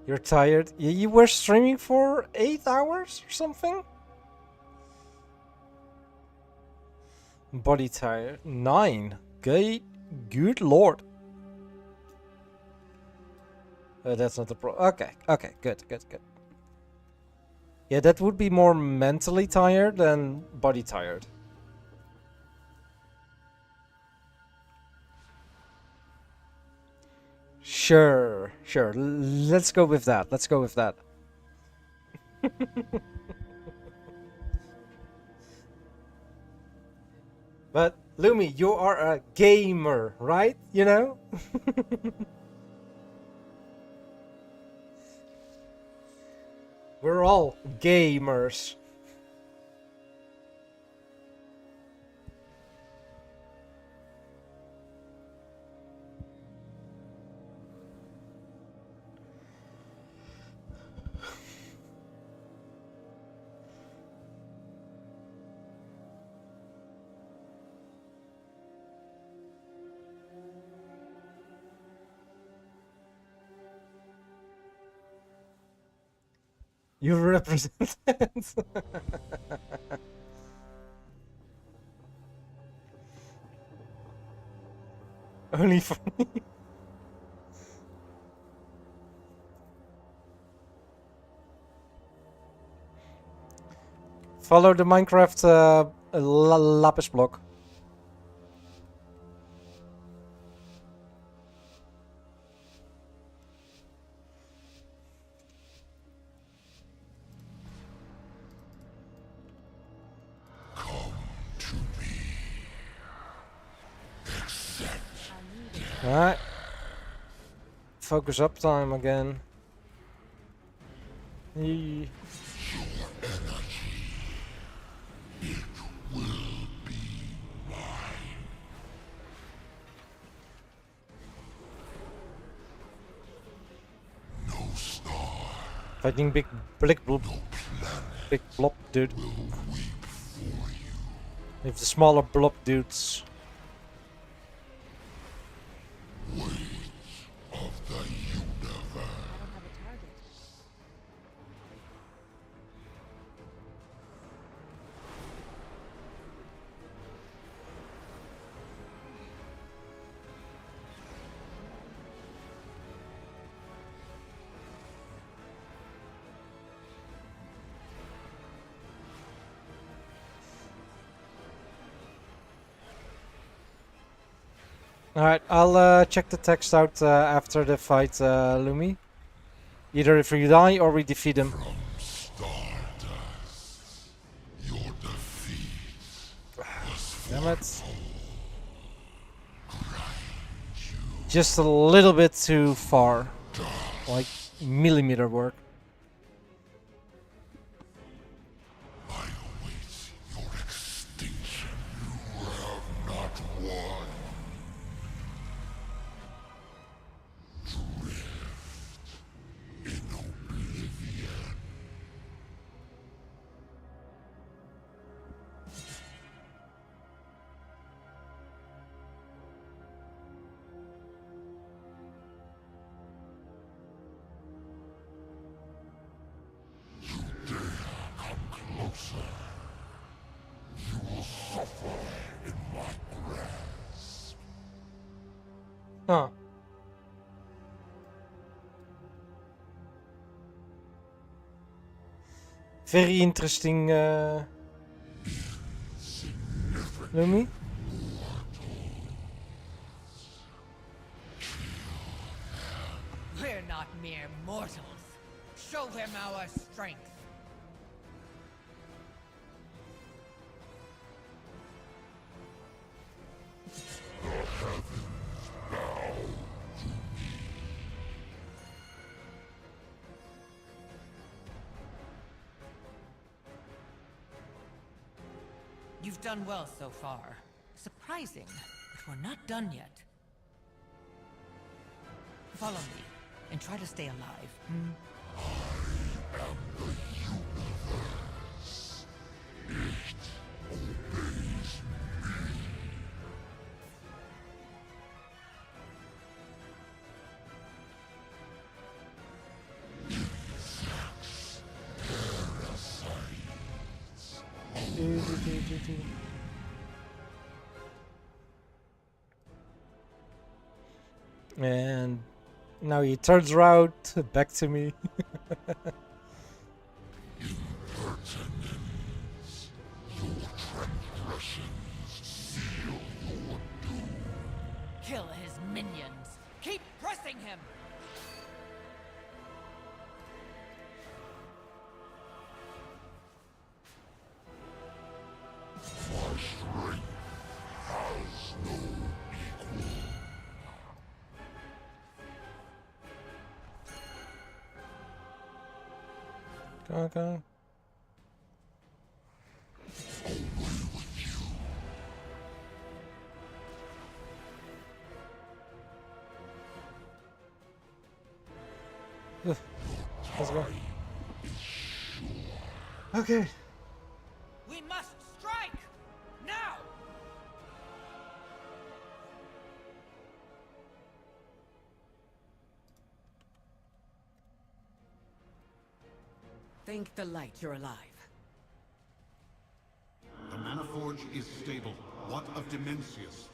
You're tired? You were streaming for 8 hours or something? Body tired. 9. Good lord. That's not the problem. Okay, good. Yeah, that would be more mentally tired than body tired. Sure. Let's go with that. But Lumi, you are a gamer, right? You know? We're all gamers. You represent only for me. Follow the Minecraft lapis block. Alright. Focus up time again. Yee. Fighting big big blob dude. With the smaller blob dudes. Alright, I'll check the text out after the fight, Lumi. Either if we die or we defeat him. Damn it. Just a little bit too far. Like millimeter work. Huh. Very interesting, Lumi. We're not mere mortals. Show him our strength. You've done well so far. Surprising, but we're not done yet. Follow me, and try to stay alive. And now he turns around back to me. Kill his minions. Keep pressing him. Okay. Let's go. Okay. We must strike! Now! Thank the light you're alive. The Manaforge is stable. What of Dimensius?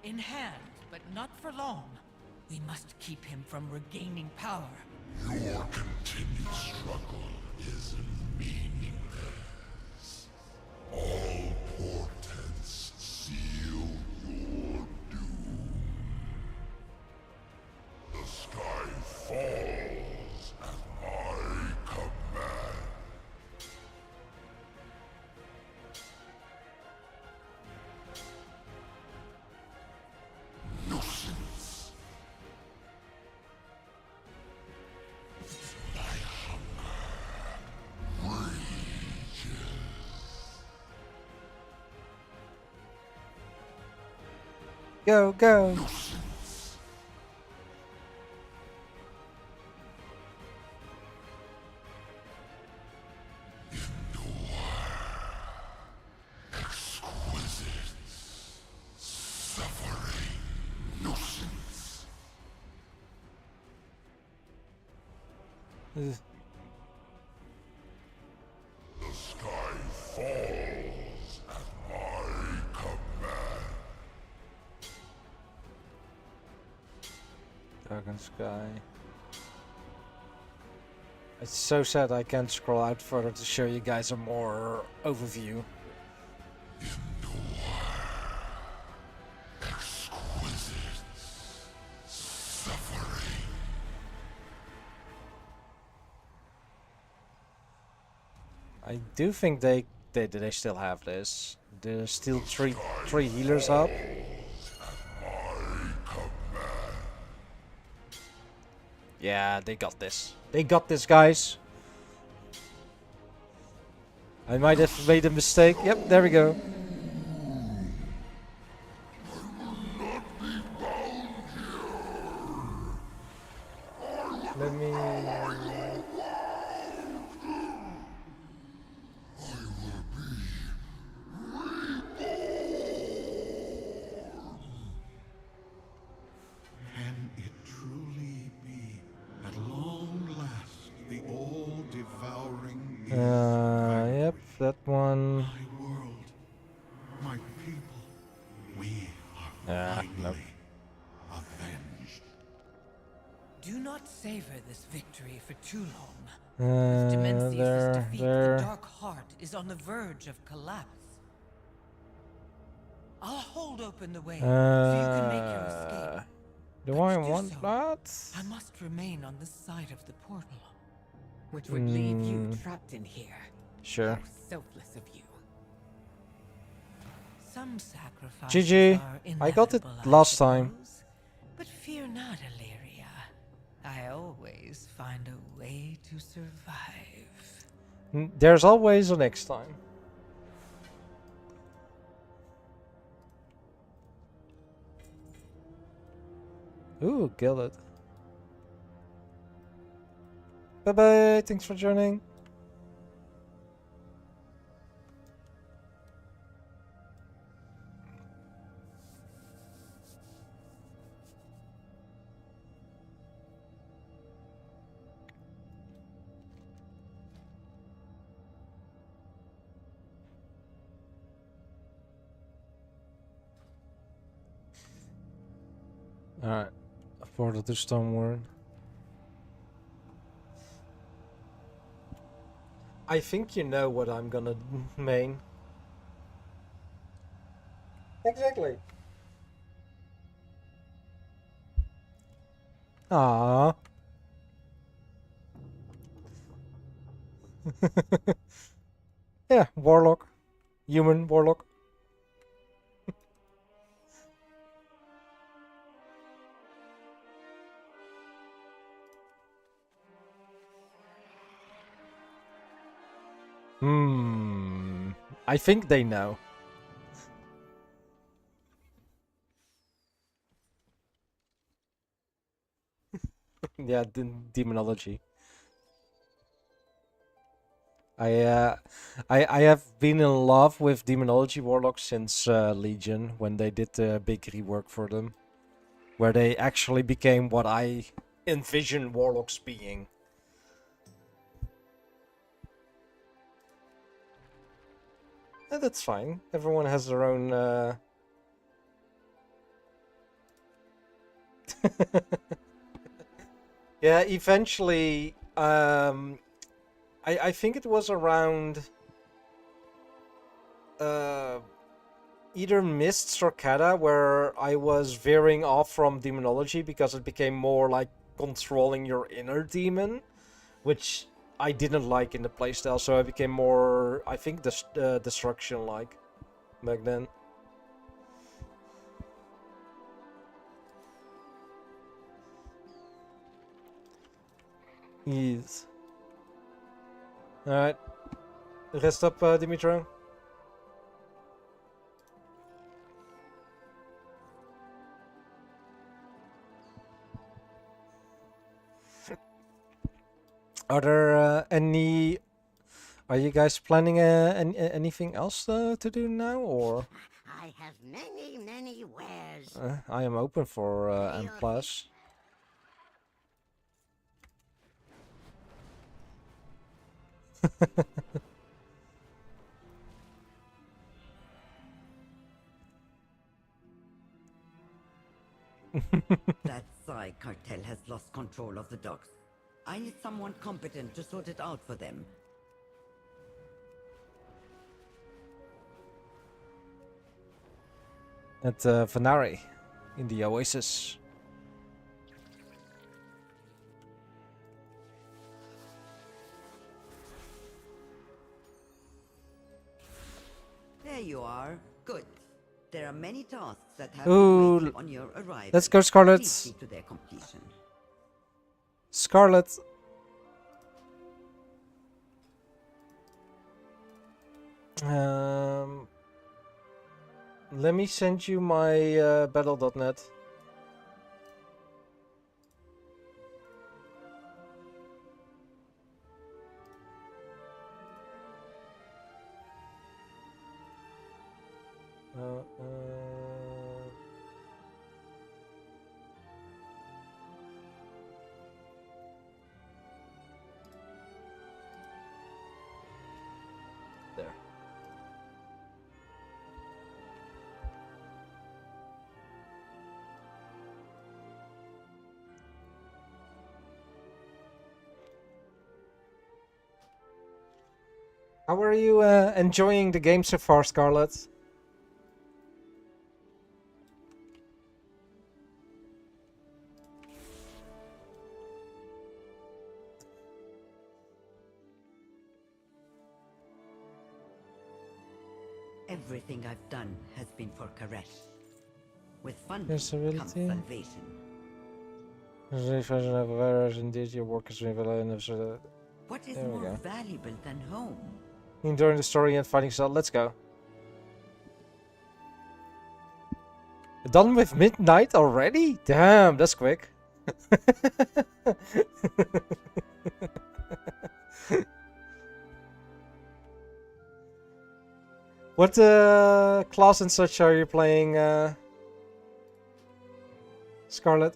In hand, but not for long. We must keep him from regaining power. Your continued struggle is meaningless. All portents seal your doom. The sky falls at my command. Go, go. Ugh. The sky falls at my command. Dragon Sky. It's so sad I can't scroll out further to show you guys a more overview. Exquisite suffering. I do think they still have this. There's still three healers up. Yeah, they got this. They got this, guys. I might have made a mistake. Yep, there we go. Let me... Can it truly be, at long last, the all-devouring yep, that one. my world, my people, we are finally Nope. avenged. Do not savor this victory for too long. With Demensius' defeat, the Dark Heart is on the verge of collapse. I'll hold open the way so you can make your escape. Do But I to do want so, that? I must remain on this side of the portal. Which would leave you trapped in here. Sure. How selfless of you. Some sacrifices GG. are I got it inevitable, I last time. suppose. But fear not, Illyria. I always find a way to survive. There's always a next time. Ooh, Gilded. Bye bye, thanks for joining. Alright, portal to Stoneworld. I think you know what I'm gonna main. Exactly. Ah. Yeah, Warlock. Human Warlock. I think they know. Yeah, demonology. I have been in love with demonology warlocks since Legion, when they did the big rework for them, where they actually became what I envision warlocks being. That's fine. Everyone has their own. Yeah, eventually, I think it was around either Mists or Kata where I was veering off from demonology because it became more like controlling your inner demon, which I didn't like in the playstyle, so I became more, I think, destruction-like back then. Yes. Alright. Rest up, Dimitro. Are there any? Are you guys planning anything else to do now, or? I have many wares. I am open for M plus. That Psy cartel has lost control of the docks. I need someone competent to sort it out for them. At Vanari, in the Oasis. There you are. Good. There are many tasks that have Ooh, to wait on your arrival. let's go, Scarlet. Please see to their completion. Scarlet. Let me send you my battle.net. There. How are you enjoying the game so far, Scarlet? Everything I've done has been for Karesh. With funding comes Possibility. salvation. Indeed, your work is revealed. What is There we more go. valuable than home? Enduring the story and fighting Cell. Let's go. Done with midnight already? Damn, that's quick. What class and such are you playing, Scarlet?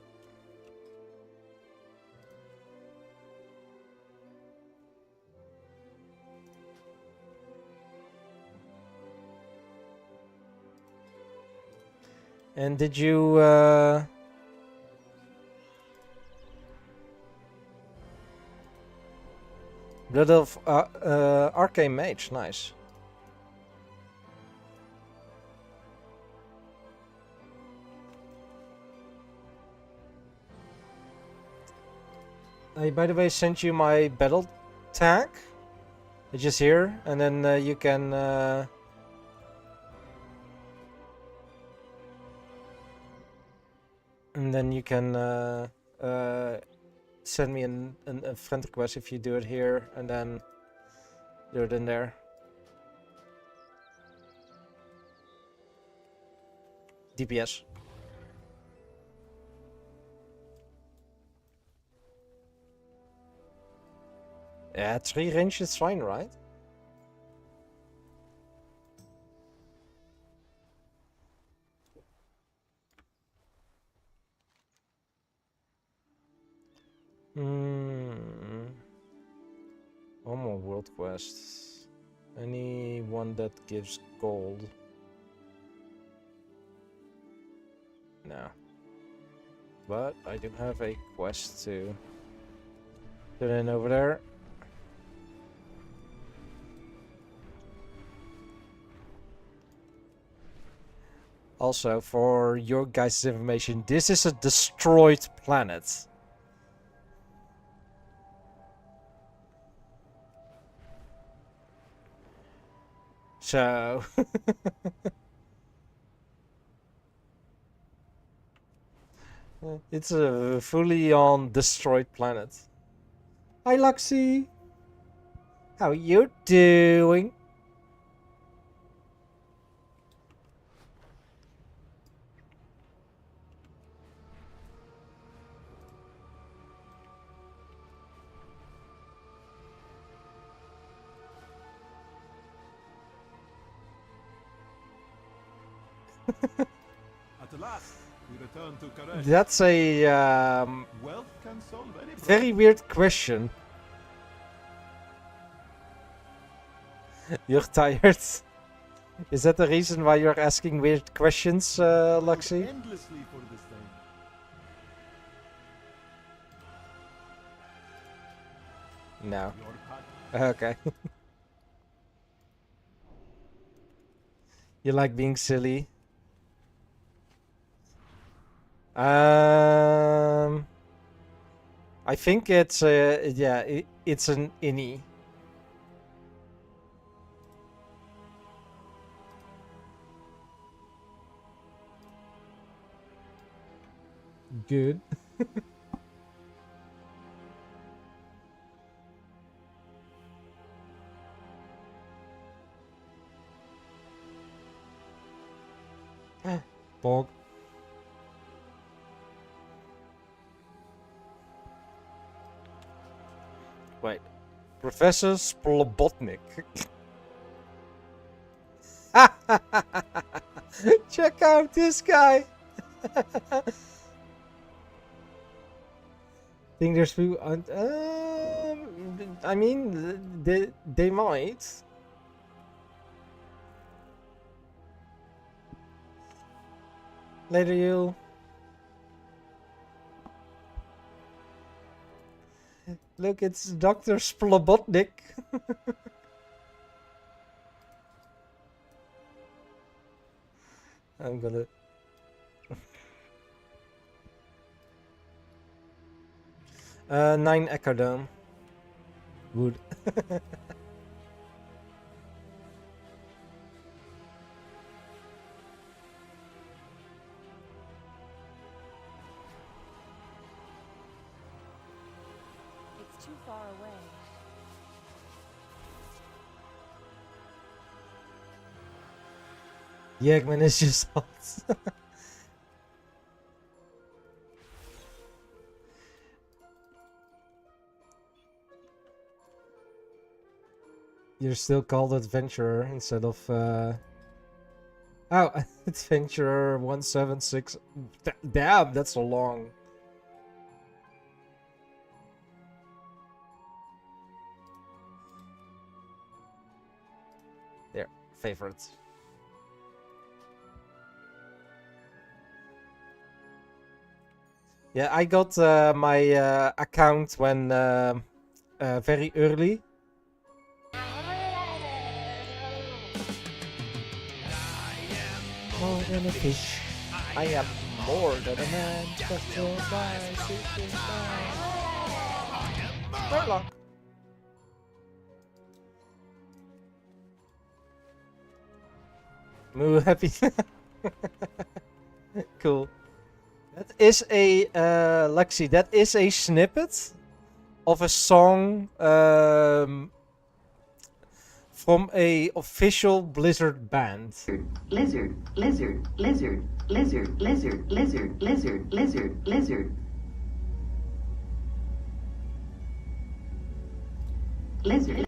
And did you Blood Elf Arcane Mage, nice. I, by the way, sent you my battle tag. It's just here, and then you can send me a friend request if you do it here, and then do it in there. DPS. Yeah, 3 range is fine, right? One more world quest. Any one that gives gold? No. But I do have a quest to put in over there. Also, for your guys' information, this is a destroyed planet. So... it's a fully on destroyed planet. Hi, Luxie! How you doing? At last, we return to Karesh. That's a Wealth can solve any problem. very weird question. You're tired. Is that the reason why you're asking weird questions, Luxie? Endlessly for this thing. No. Your path. Okay. You like being silly? I think it's yeah, it's an innie. Good. Bog. Wait. Professor Splobotnik. Check out this guy. Think there's few. I mean, they might. Later, you. Look, it's Dr. Splobotnik. I'm gonna. 9 Ecodome. Wood. It's too far away. Jägman is just hot. You're still called Adventurer instead of oh, Adventurer 176. Damn, that's so long. There, favorites. Yeah, I got my account when very early. More than a fish, I am more than a man. Just to buy, sitting down. Warlock. Moo happy. Cool. That is a Lexi. That is a snippet of a song from a official Blizzard band. Lizard, lizard, lizard, lizard, lizard, lizard, lizard, lizard, lizard. Lizard.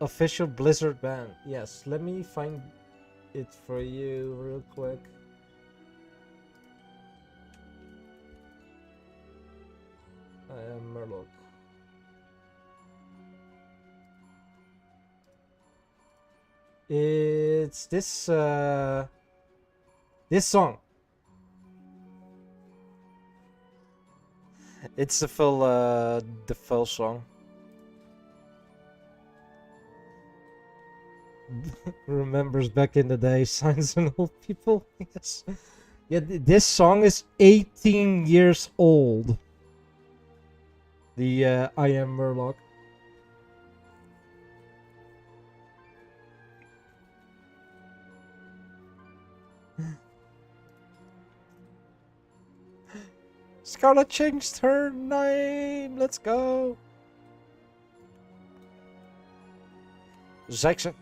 Official Blizzard band. Yes, let me find it for you real quick. I am Murloc. It's this this song. It's the full song. Remembers back in the day, signs and old people. Yes. Yeah, this song is 18 years old. The I Am Murloc. Scarlet changed her name. Let's go. Zexa.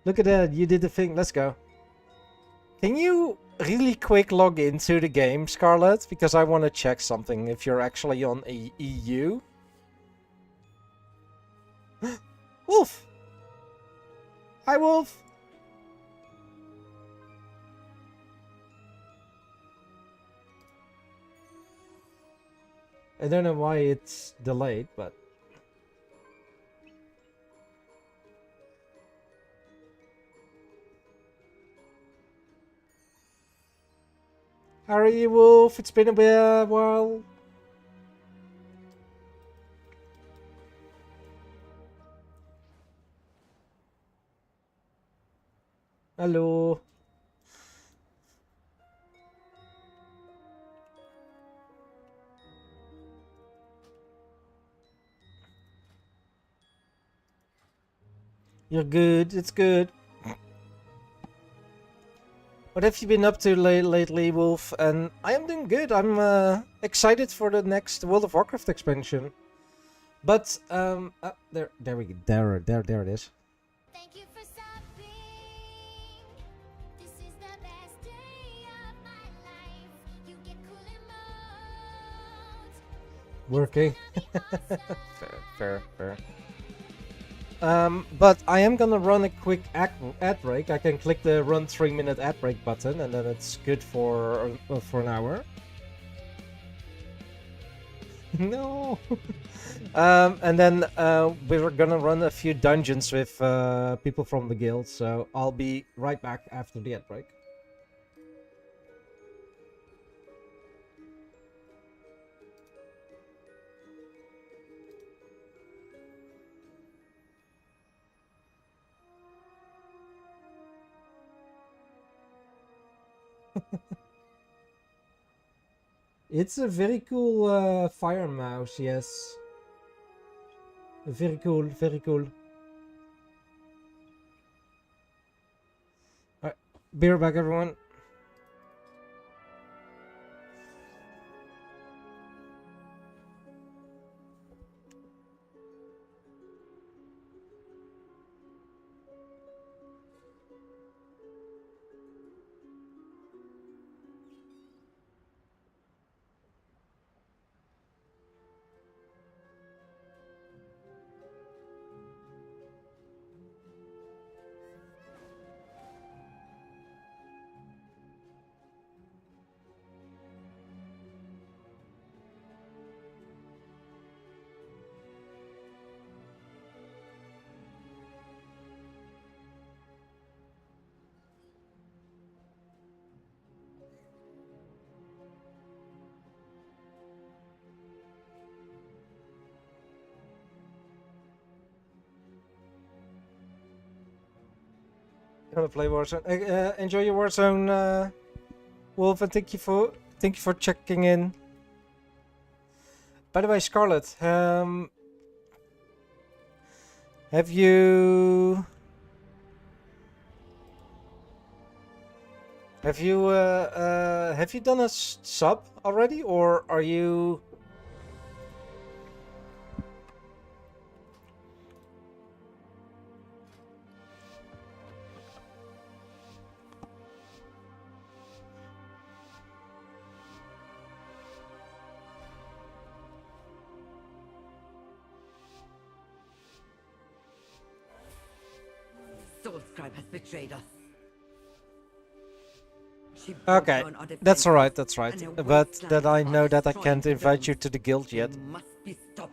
Look at that. You did the thing. Let's go. Can you really quick log into the game, Scarlet, because I want to check something if you're actually on EU. Wolf! Hi, Wolf! I don't know why it's delayed, but... How are you, Wolf? It's been a while. Hello. You're good. It's good. What have you been up to lately, Wolf? And I am doing good. I'm excited for the next World of Warcraft expansion. But there it is. Thank you for stopping. This is the best day of my life. You get cool emotes. Working. Fair. But I am gonna run a quick ad break. I can click the run 3-minute ad break button, and then it's good for an hour. No. And then we're gonna run a few dungeons with people from the guild. So I'll be right back after the ad break. It's a very cool fire mouse, yes. Very cool, very cool. Alright, be right back, everyone. Gonna play Warzone. Enjoy your Warzone, Wolf, and thank you for checking in. By the way, Scarlet, have you done a sub already, or are you? Soulscribe has betrayed us. She Okay, broke down our that's defenses, alright, that's right. and her But wasteland that I are know that I destroying can't invite you civilians. to the guild yet. They must be stopped.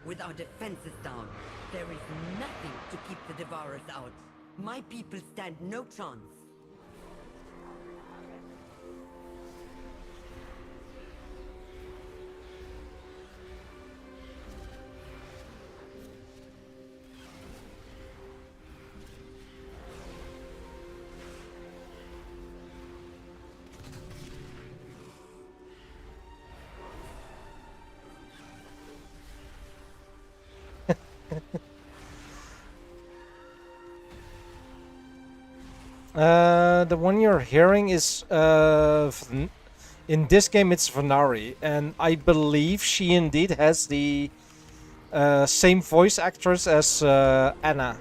With our defenses down, there is nothing to keep the Devourers out. My people stand no chance. The one you're hearing is in this game it's Vanari, and I believe she indeed has the same voice actress as Anna.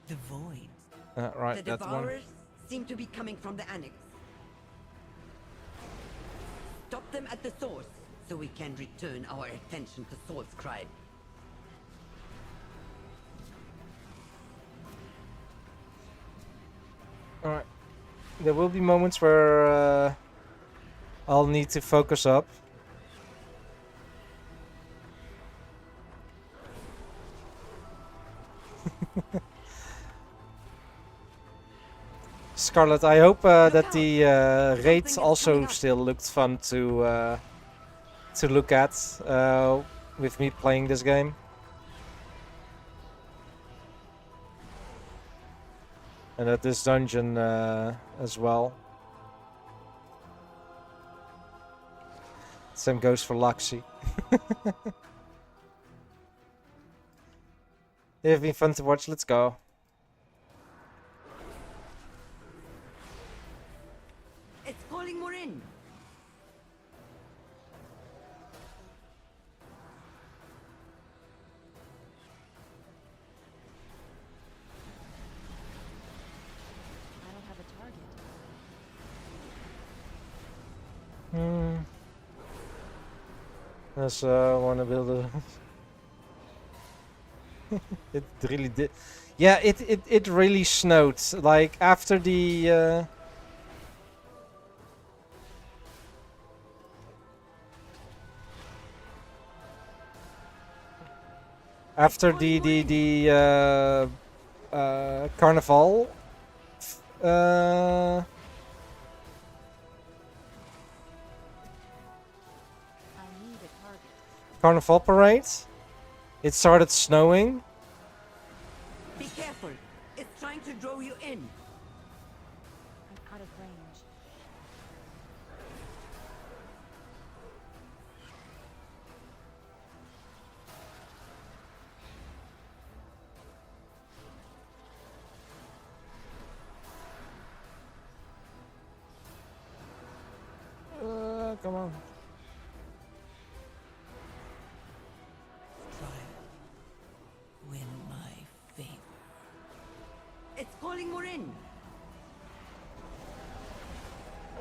The void. Right, The that one. Devourers seem to be coming from the Annex. Stop them at the source, so we can return our attention to Saul's crime. Alright. There will be moments where I'll need to focus up. Scarlet, I hope that the raids also still looked fun to look at with me playing this game. And at this dungeon as well. Same goes for Luxie. They've been fun to watch, let's go. It's calling more in. I don't have a target. Yes, wanna build a... It really did. Yeah, it really snowed. Like after the carnival carnival parade, it started snowing. Be careful. It's trying to draw you in. I'm out of range. Come on. Win my favor. It's calling more in.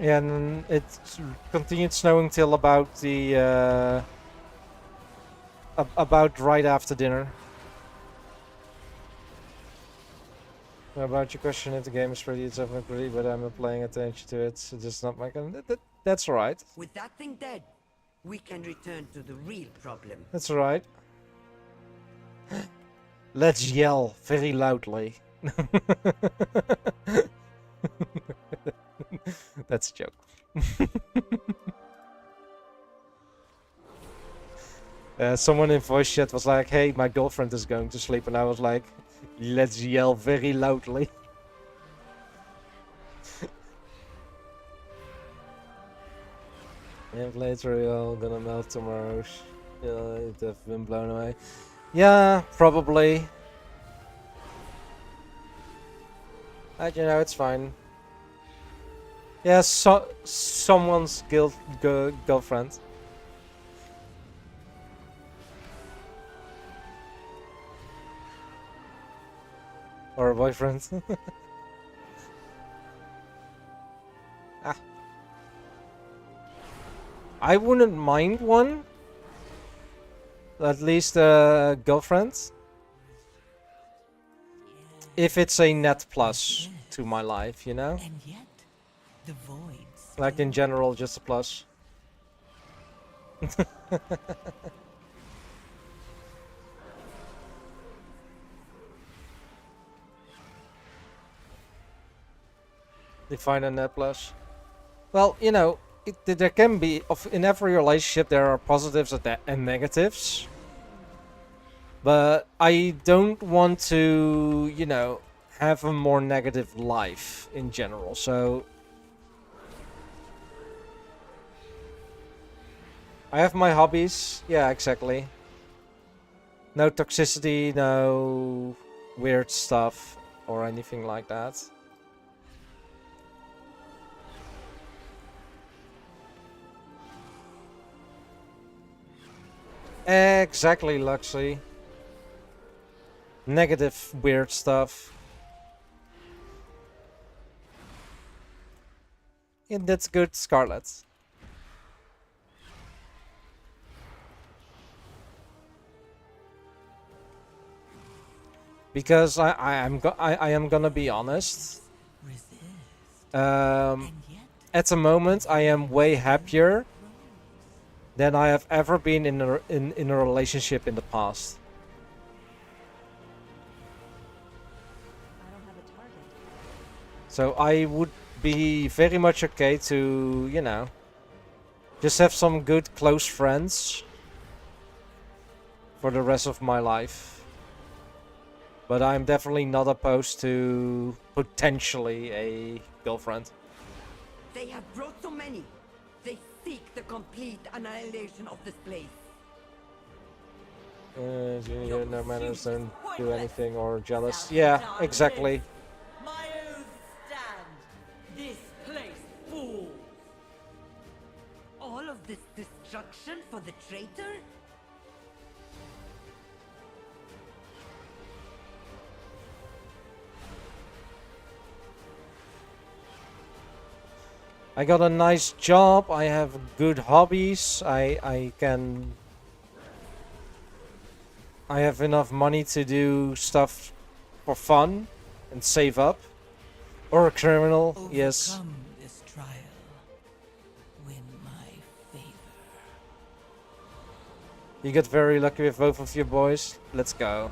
Yeah, and it continued snowing till about the about right after dinner. About your question, if the game is pretty, it's definitely pretty, but I'm not paying attention to it, so just not my kind. That's alright. With that thing dead, we can return to the real problem. That's alright. Let's yell very loudly. That's a joke. Someone in voice chat was like, hey, my girlfriend is going to sleep, and I was like, let's yell very loudly. And later you're all gonna melt tomorrow. Yeah, it have been blown away. Yeah, probably. You know, it's fine. Yeah, someone's girlfriend. Or a boyfriend. Ah. I wouldn't mind one. At least a girlfriend. If it's a net plus to my life, you know? And yet, the void. Like in general, just a plus. Define a net plus. Well, you know, there can be, in every relationship there are positives and negatives. But I don't want to, you know, have a more negative life in general, so... I have my hobbies, yeah, exactly. No toxicity, no weird stuff, or anything like that. Exactly, Luxie. Negative weird stuff. And that's good, Scarlet. Because I am gonna be honest. At the moment, I am way happier than I have ever been in a relationship in the past. I don't have a target. So I would be very much okay to, you know, just have some good close friends for the rest of my life. But I'm definitely not opposed to potentially a girlfriend. They have brought so many. They seek the complete annihilation of this place. Junior, no manners, don't do anything or jealous. Yeah, exactly. My oath stands. This place falls. All of this destruction for the traitor? I got a nice job, I have good hobbies, I have enough money to do stuff for fun and save up. Or a criminal, yes. Overcome this trial. Win my favor. You got very lucky with both of your boys. Let's go.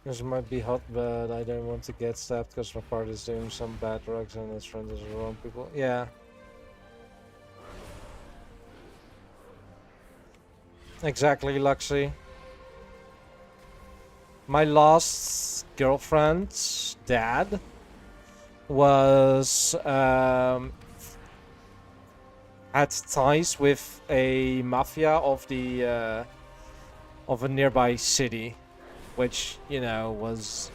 This might be hot, but I don't want to get stabbed because my partner is doing some bad drugs and his friend is around people. Yeah. Exactly, Luxy. My last girlfriend's dad was had ties with a mafia of the of a nearby city. Which, you know, was,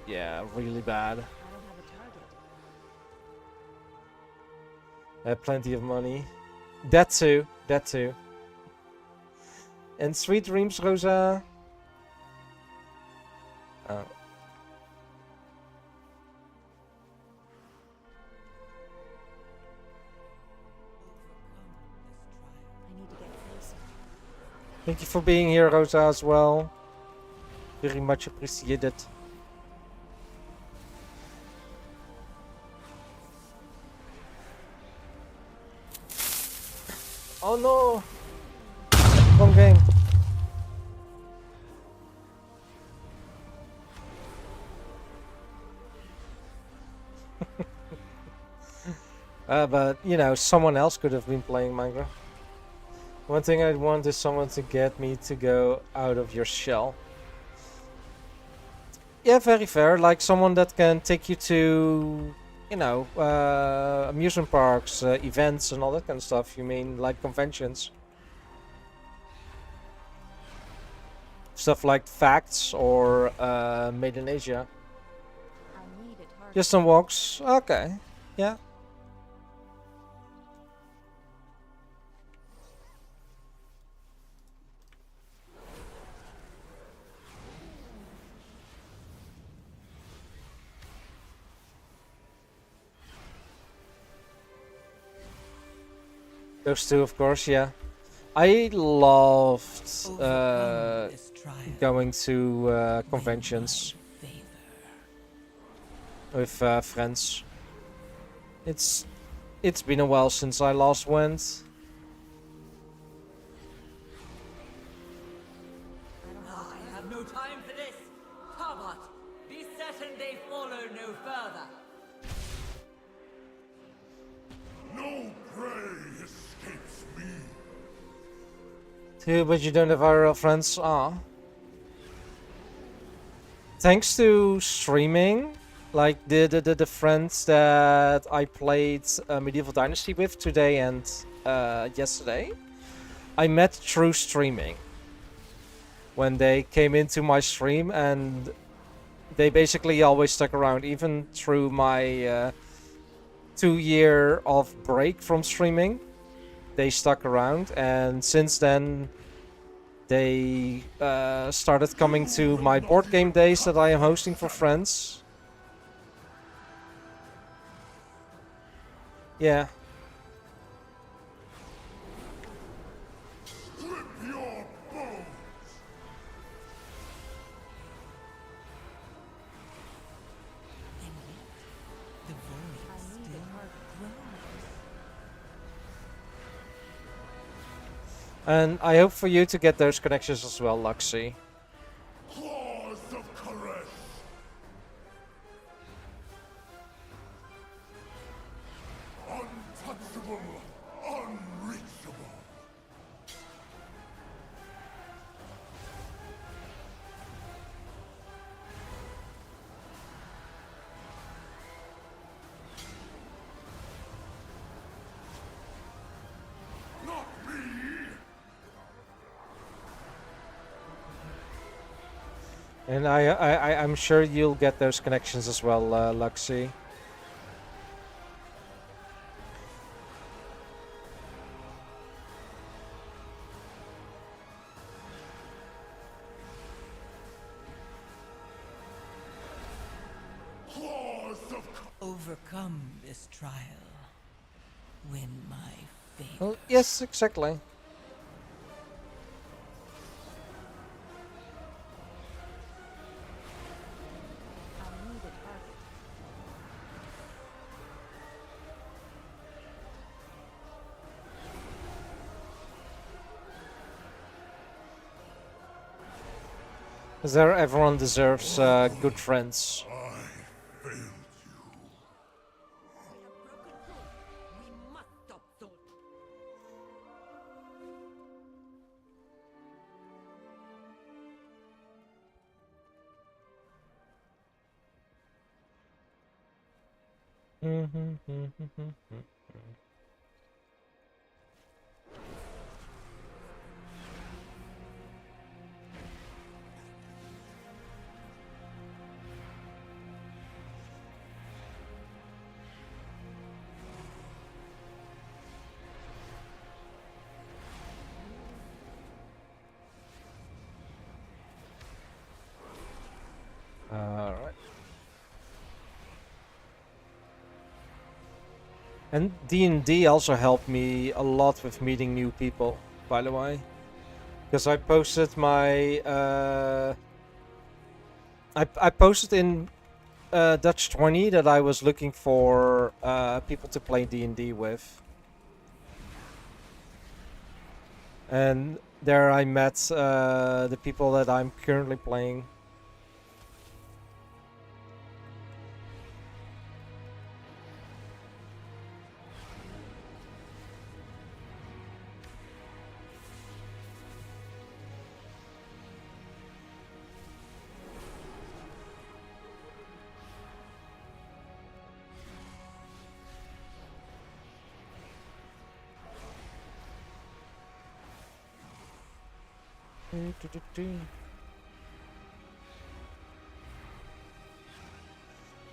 yeah, really bad. I don't have a target. I had plenty of money. That too, that too. And sweet dreams, Rosa. Oh. I need to get closer. Thank you for being here, Rosa, as well. Very much appreciated. Oh no! Wrong game. But, you know, someone else could have been playing Minecraft. One thing I'd want is someone to get me to go out of your shell. Yeah, very fair. Like someone that can take you to, you know, amusement parks, events and all that kind of stuff. You mean like conventions? Stuff like Facts or Made in Asia. I need a target. Just some walks. Okay. Yeah. Those two, of course, yeah. I loved going to conventions with friends. It's been a while since I last went. I have no time for this. Tabat, be certain they follow no further. No prey escapes me. Too, but you don't have IRL friends. Ah. Thanks to streaming, like the friends that I played Medieval Dynasty with today and yesterday, I met through streaming. when they came into my stream, and they basically always stuck around, even through my 2 year of break from streaming. They stuck around, and since then they started coming to my board game days that I am hosting for friends. Yeah. And I hope for you to get those connections as well, Luxie. Claws of caress. Untouchable, unreachable. Not me. And I'm sure you'll get those connections as well, Luxie. Overcome this trial. Win my favor. Well, yes, exactly. Because there, everyone deserves good friends. Alright. And D&D also helped me a lot with meeting new people, by the way. Because I posted my... I posted in Dutch 20 that I was looking for people to play D&D with. And there I met the people that I'm currently playing.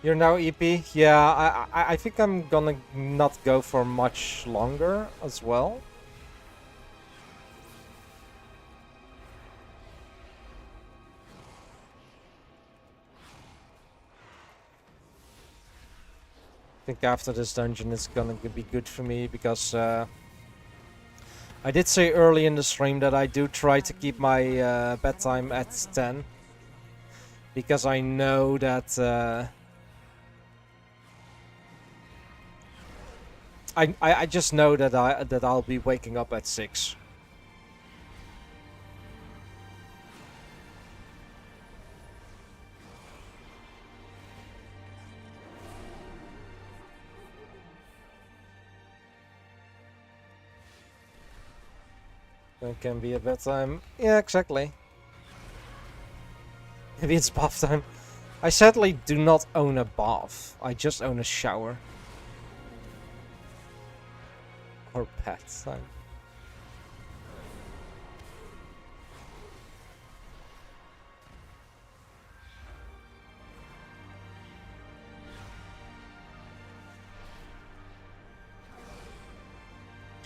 You're now EP? Yeah, I think I'm gonna not go for much longer as well. I think after this dungeon it's gonna be good for me because I did say early in the stream that I do try to keep my bedtime at 10. Because I know that I just know that I'll be waking up at 6. That can be a bedtime. Yeah, exactly. Maybe it's bath time. I sadly do not own a bath. I just own a shower. Or pets.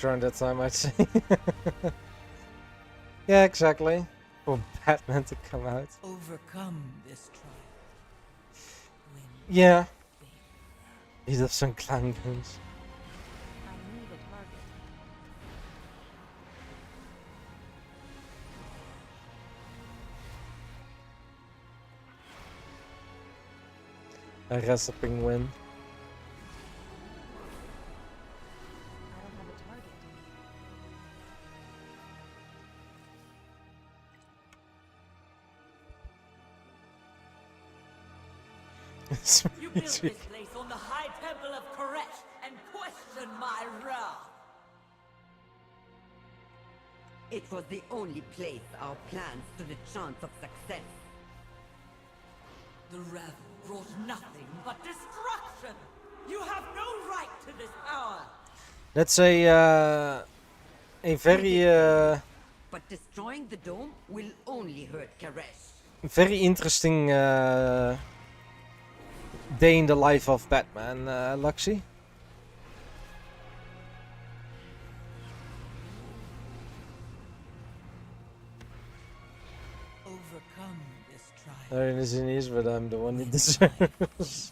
around that time, I'd say. Yeah, exactly. For Batman to come out. Overcome this trial. Yeah. He does some clown guns. I need a target. A recipe win. I don't have a target. You built this place on the high temple of Koresh and question my wrath. It was the only place our plans stood a chance of success. The Rev brought nothing but destruction. You have no right to this power. That's a very But destroying the dome will only hurt Koresh. very interesting day in the life of Batman, Luxie. Overcome this trial. There it is, but I'm the one who deserves.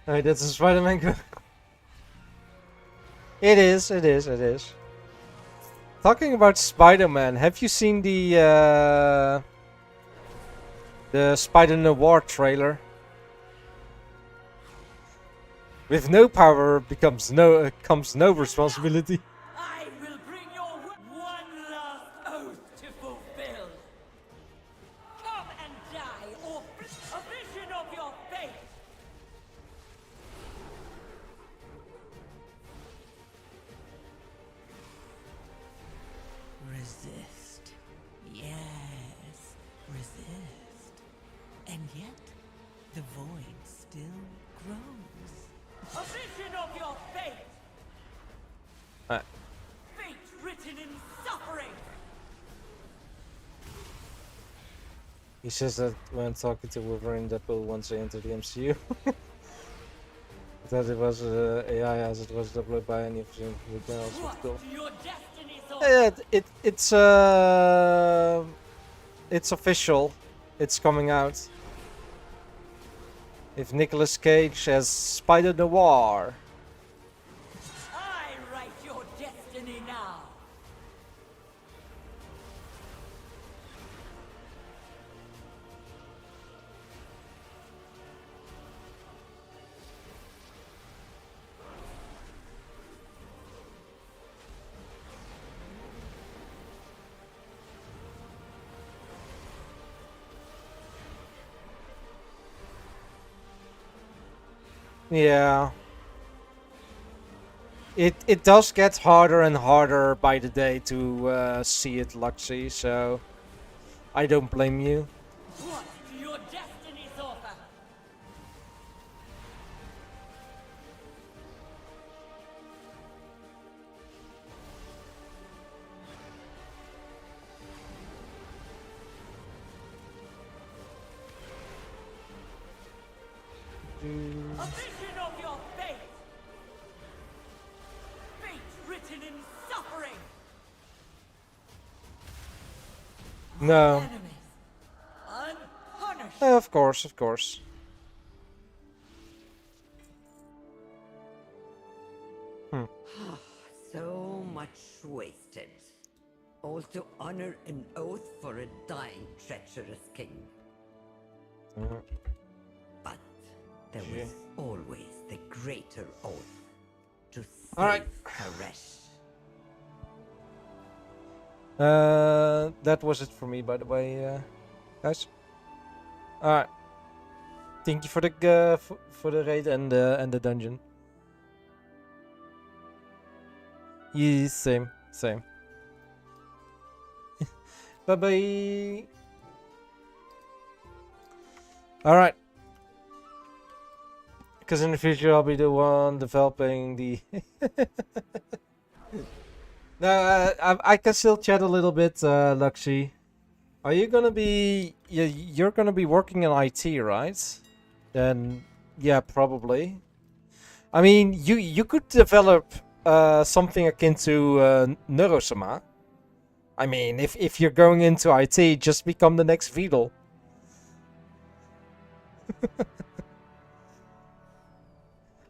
Alright, that's a Spider-Man go. It is. Talking about Spider-Man, have you seen the Spider Noir trailer? With no power comes no responsibility. I will bring your one last oath to fulfill. Come and die, or a vision of your fate. Resist. Yes, resist. And yet, the void still grows. A vision of your fate. Fate written in suffering. He says that when talking to Wolverine Deadpool once they enter the MCU. That it was AI as it was deployed by any of them. Your destiny It's official. It's coming out. If Nicolas Cage as Spider Noir. I write your destiny now. Yeah. It does get harder and harder by the day to see it, Luxie, so I don't blame you. What do your destinies offer? A vision of your fate. Fate written in suffering. No. Enemies unpunished. Of course, of course. So much wasted. All to honor an oath for a dying, treacherous king. But there was always the greater oath to save Koresh. That was it for me, by the way, guys. All right. Thank you for the for the raid and the dungeon. Yeah, same. Bye bye. All right. Because in the future I'll be the one developing the. No, I can still chat a little bit, Luxy. Are you gonna be? You're gonna be working in IT, right? Then yeah, probably. I mean, you could develop something akin to Neurosoma. I mean, if you're going into IT, just become the next Vidal.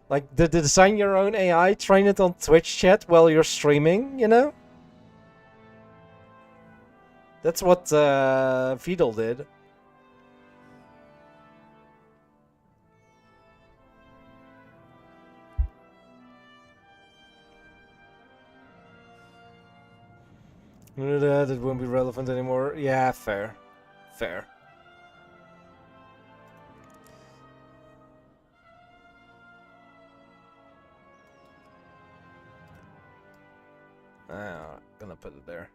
Like, design your own AI, train it on Twitch chat while you're streaming, you know? That's what Vidal did. That won't be relevant anymore. Yeah, fair. Fair. Gonna put it there.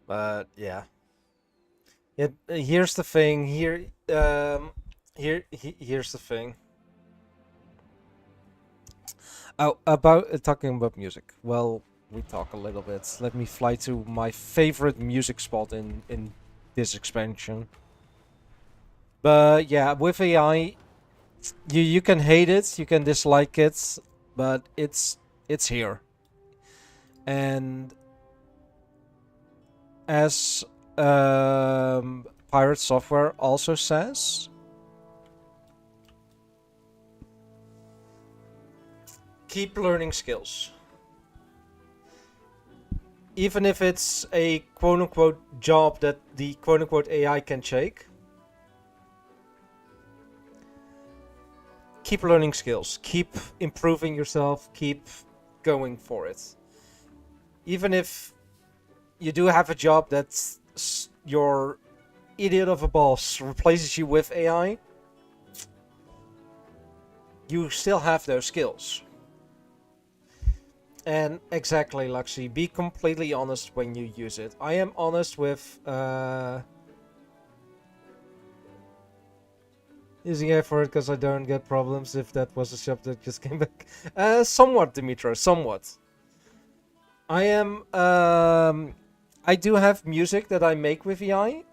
But yeah. Here's the thing. Here's the thing. Oh, about talking about music. Well, we talk a little bit. Let me fly to my favorite music spot in this expansion. But yeah, with AI, you can hate it, you can dislike it, but it's here. And as Pirate Software also says, keep learning skills. Even if it's a quote-unquote job that the quote-unquote AI can take, keep learning skills, keep improving yourself, keep going for it. Even if you do have a job that's your idiot of a boss replaces you with AI, you still have those skills. And exactly, Luxy, be completely honest when you use it. I am honest with using it for it because I don't get problems if that was a shop that just came back. Somewhat, Dimitro, somewhat. I am I do have music that I make with AI,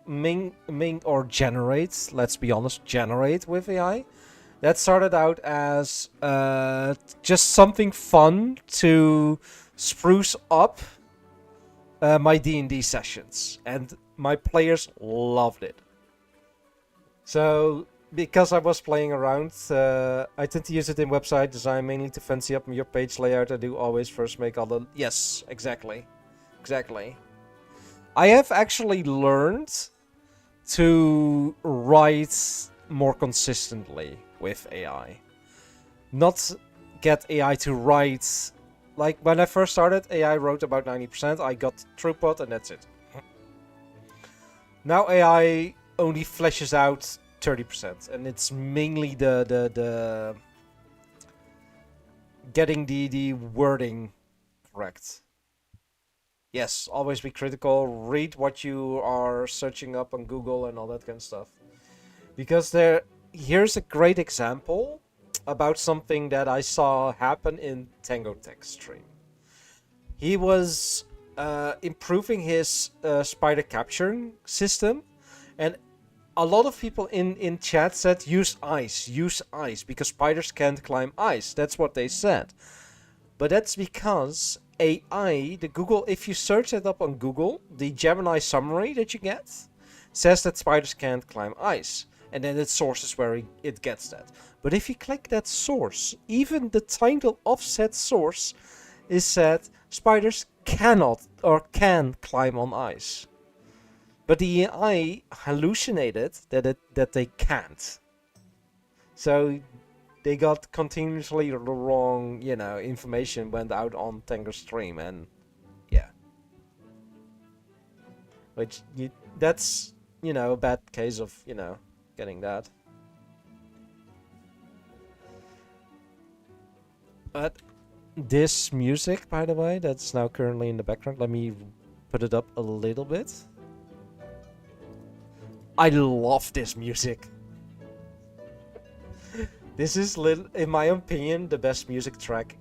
or generate, let's be honest, generate with AI. That started out as just something fun to spruce up my D&D sessions, and my players loved it. So, because I was playing around, I tend to use it in website design, mainly to fancy up your page layout. I do always first make all the... Yes, exactly. Exactly. I have actually learned to write more consistently with AI. Not get AI to write... Like, when I first started, AI wrote about 90%. I got throughput, and that's it. Now AI only fleshes out 30%, and it's mainly the getting the wording correct. Yes, always be critical. Read what you are searching up on Google and all that kind of stuff. Because here's a great example about something that I saw happen in Tango Tech's stream. He was improving his spider capturing system, and a lot of people in chat said use ice, because spiders can't climb ice. That's what they said. But that's because AI, if you search it up on Google, the Gemini summary that you get says that spiders can't climb ice. And then it sources where it gets that. But if you click that source, even the title offset source is said spiders cannot or can climb on ice. But the AI hallucinated that they can't. So they got continuously the wrong, information went out on Tango's stream, and yeah. Which that's you know, a bad case of, you know, getting that. But this music, by the way, that's now currently in the background, let me put it up a little bit. I love this music. This is, in my opinion, the best music track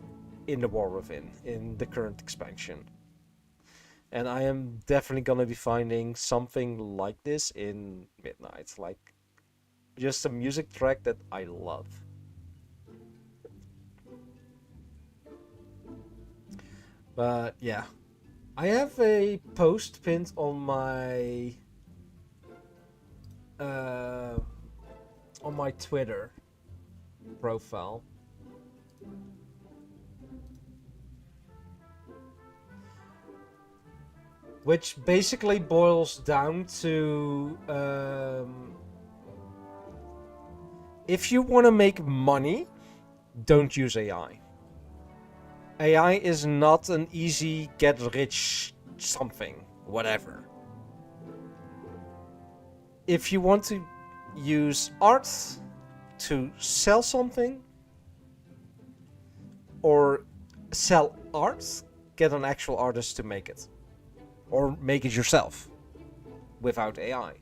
in the War Within, in the current expansion. And I am definitely gonna be finding something like this in Midnight. Like, just a music track that I love. But yeah, I have a post pinned on my Twitter profile. Which basically boils down to if you want to make money, don't use AI. AI is not an easy get rich something, whatever. If you want to use art to sell something or sell art, get an actual artist to make it. Or make it yourself without AI.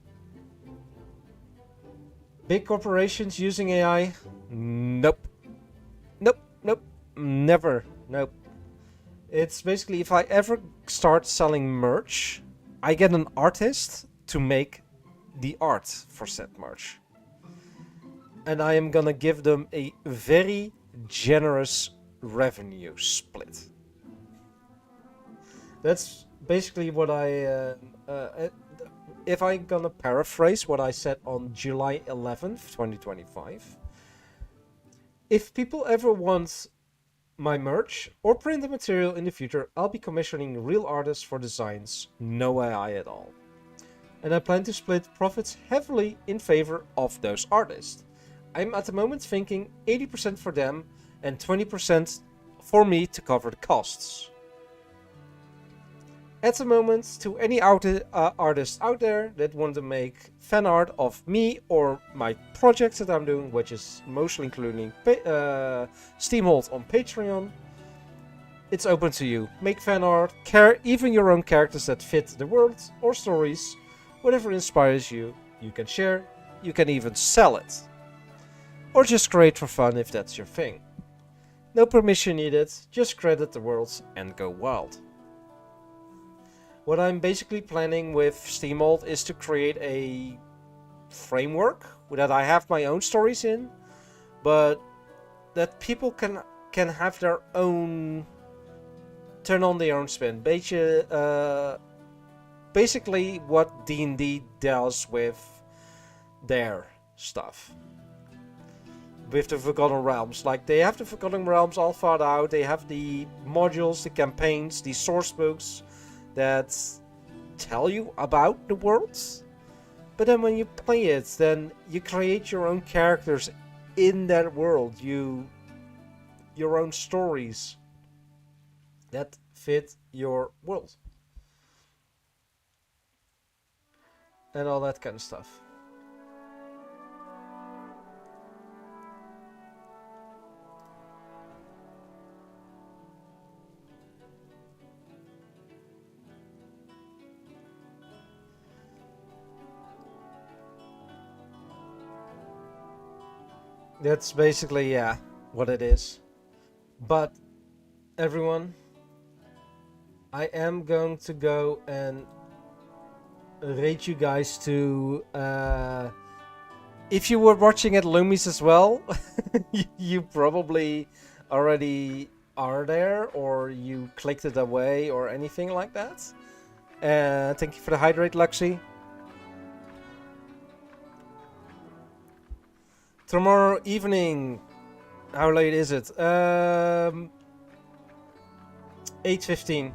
Big corporations using AI? Nope. Nope, nope, never, nope. It's basically, if I ever start selling merch, I get an artist to make the art for said merch. And I am gonna give them a very generous revenue split. That's basically what if I'm gonna paraphrase what I said on July 11th, 2025. If people ever want my merch or printed material in the future, I'll be commissioning real artists for designs, no AI at all. And I plan to split profits heavily in favor of those artists. I'm at the moment thinking 80% for them and 20% for me to cover the costs. At the moment, to any artist out there that want to make fan art of me or my projects that I'm doing, which is mostly including Steamhold on Patreon, it's open to you. Make fan art, even your own characters that fit the world or stories, whatever inspires you, you can share, you can even sell it. Or just create for fun if that's your thing. No permission needed, just credit the world and go wild. What I'm basically planning with Steamhold is to create a framework that I have my own stories in, but that people can have their own, turn on their own spin. Basically what D&D does with their stuff. With the Forgotten Realms. Like, they have the Forgotten Realms all thought out, they have the modules, the campaigns, the source books that tell you about the worlds, but then when you play it, then you create your own characters in that world, your own stories that fit your world, and all that kind of stuff. That's basically, yeah, what it is. But, everyone, I am going to go and rate you guys to, if you were watching at Lumis as well, you probably already are there, or you clicked it away, or anything like that. Thank you for the hydrate, Luxie. Tomorrow evening, how late is it? 8:15.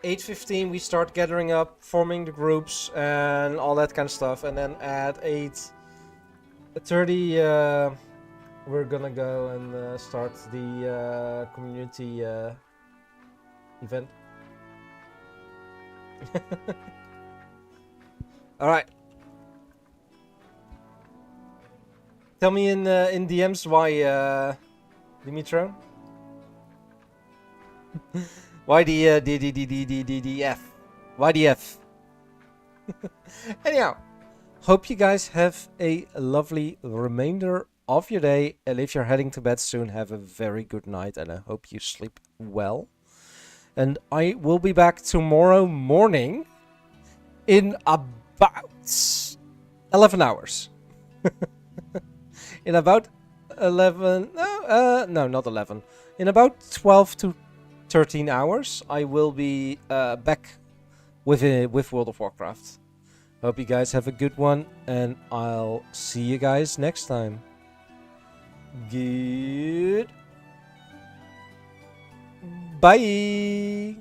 8:15 we start gathering up, forming the groups and all that kind of stuff, and then at 8:30 we're gonna go and start the community event. All right. Tell me in DMs why, Dimitro. Why the F? Why the F? Anyhow, hope you guys have a lovely remainder of your day, and if you're heading to bed soon, have a very good night, and I hope you sleep well. And I will be back tomorrow morning in about 11 hours. In about 11, no, not 11. In about 12 to 13 hours, I will be back with World of Warcraft. Hope you guys have a good one, and I'll see you guys next time. Good. Bye.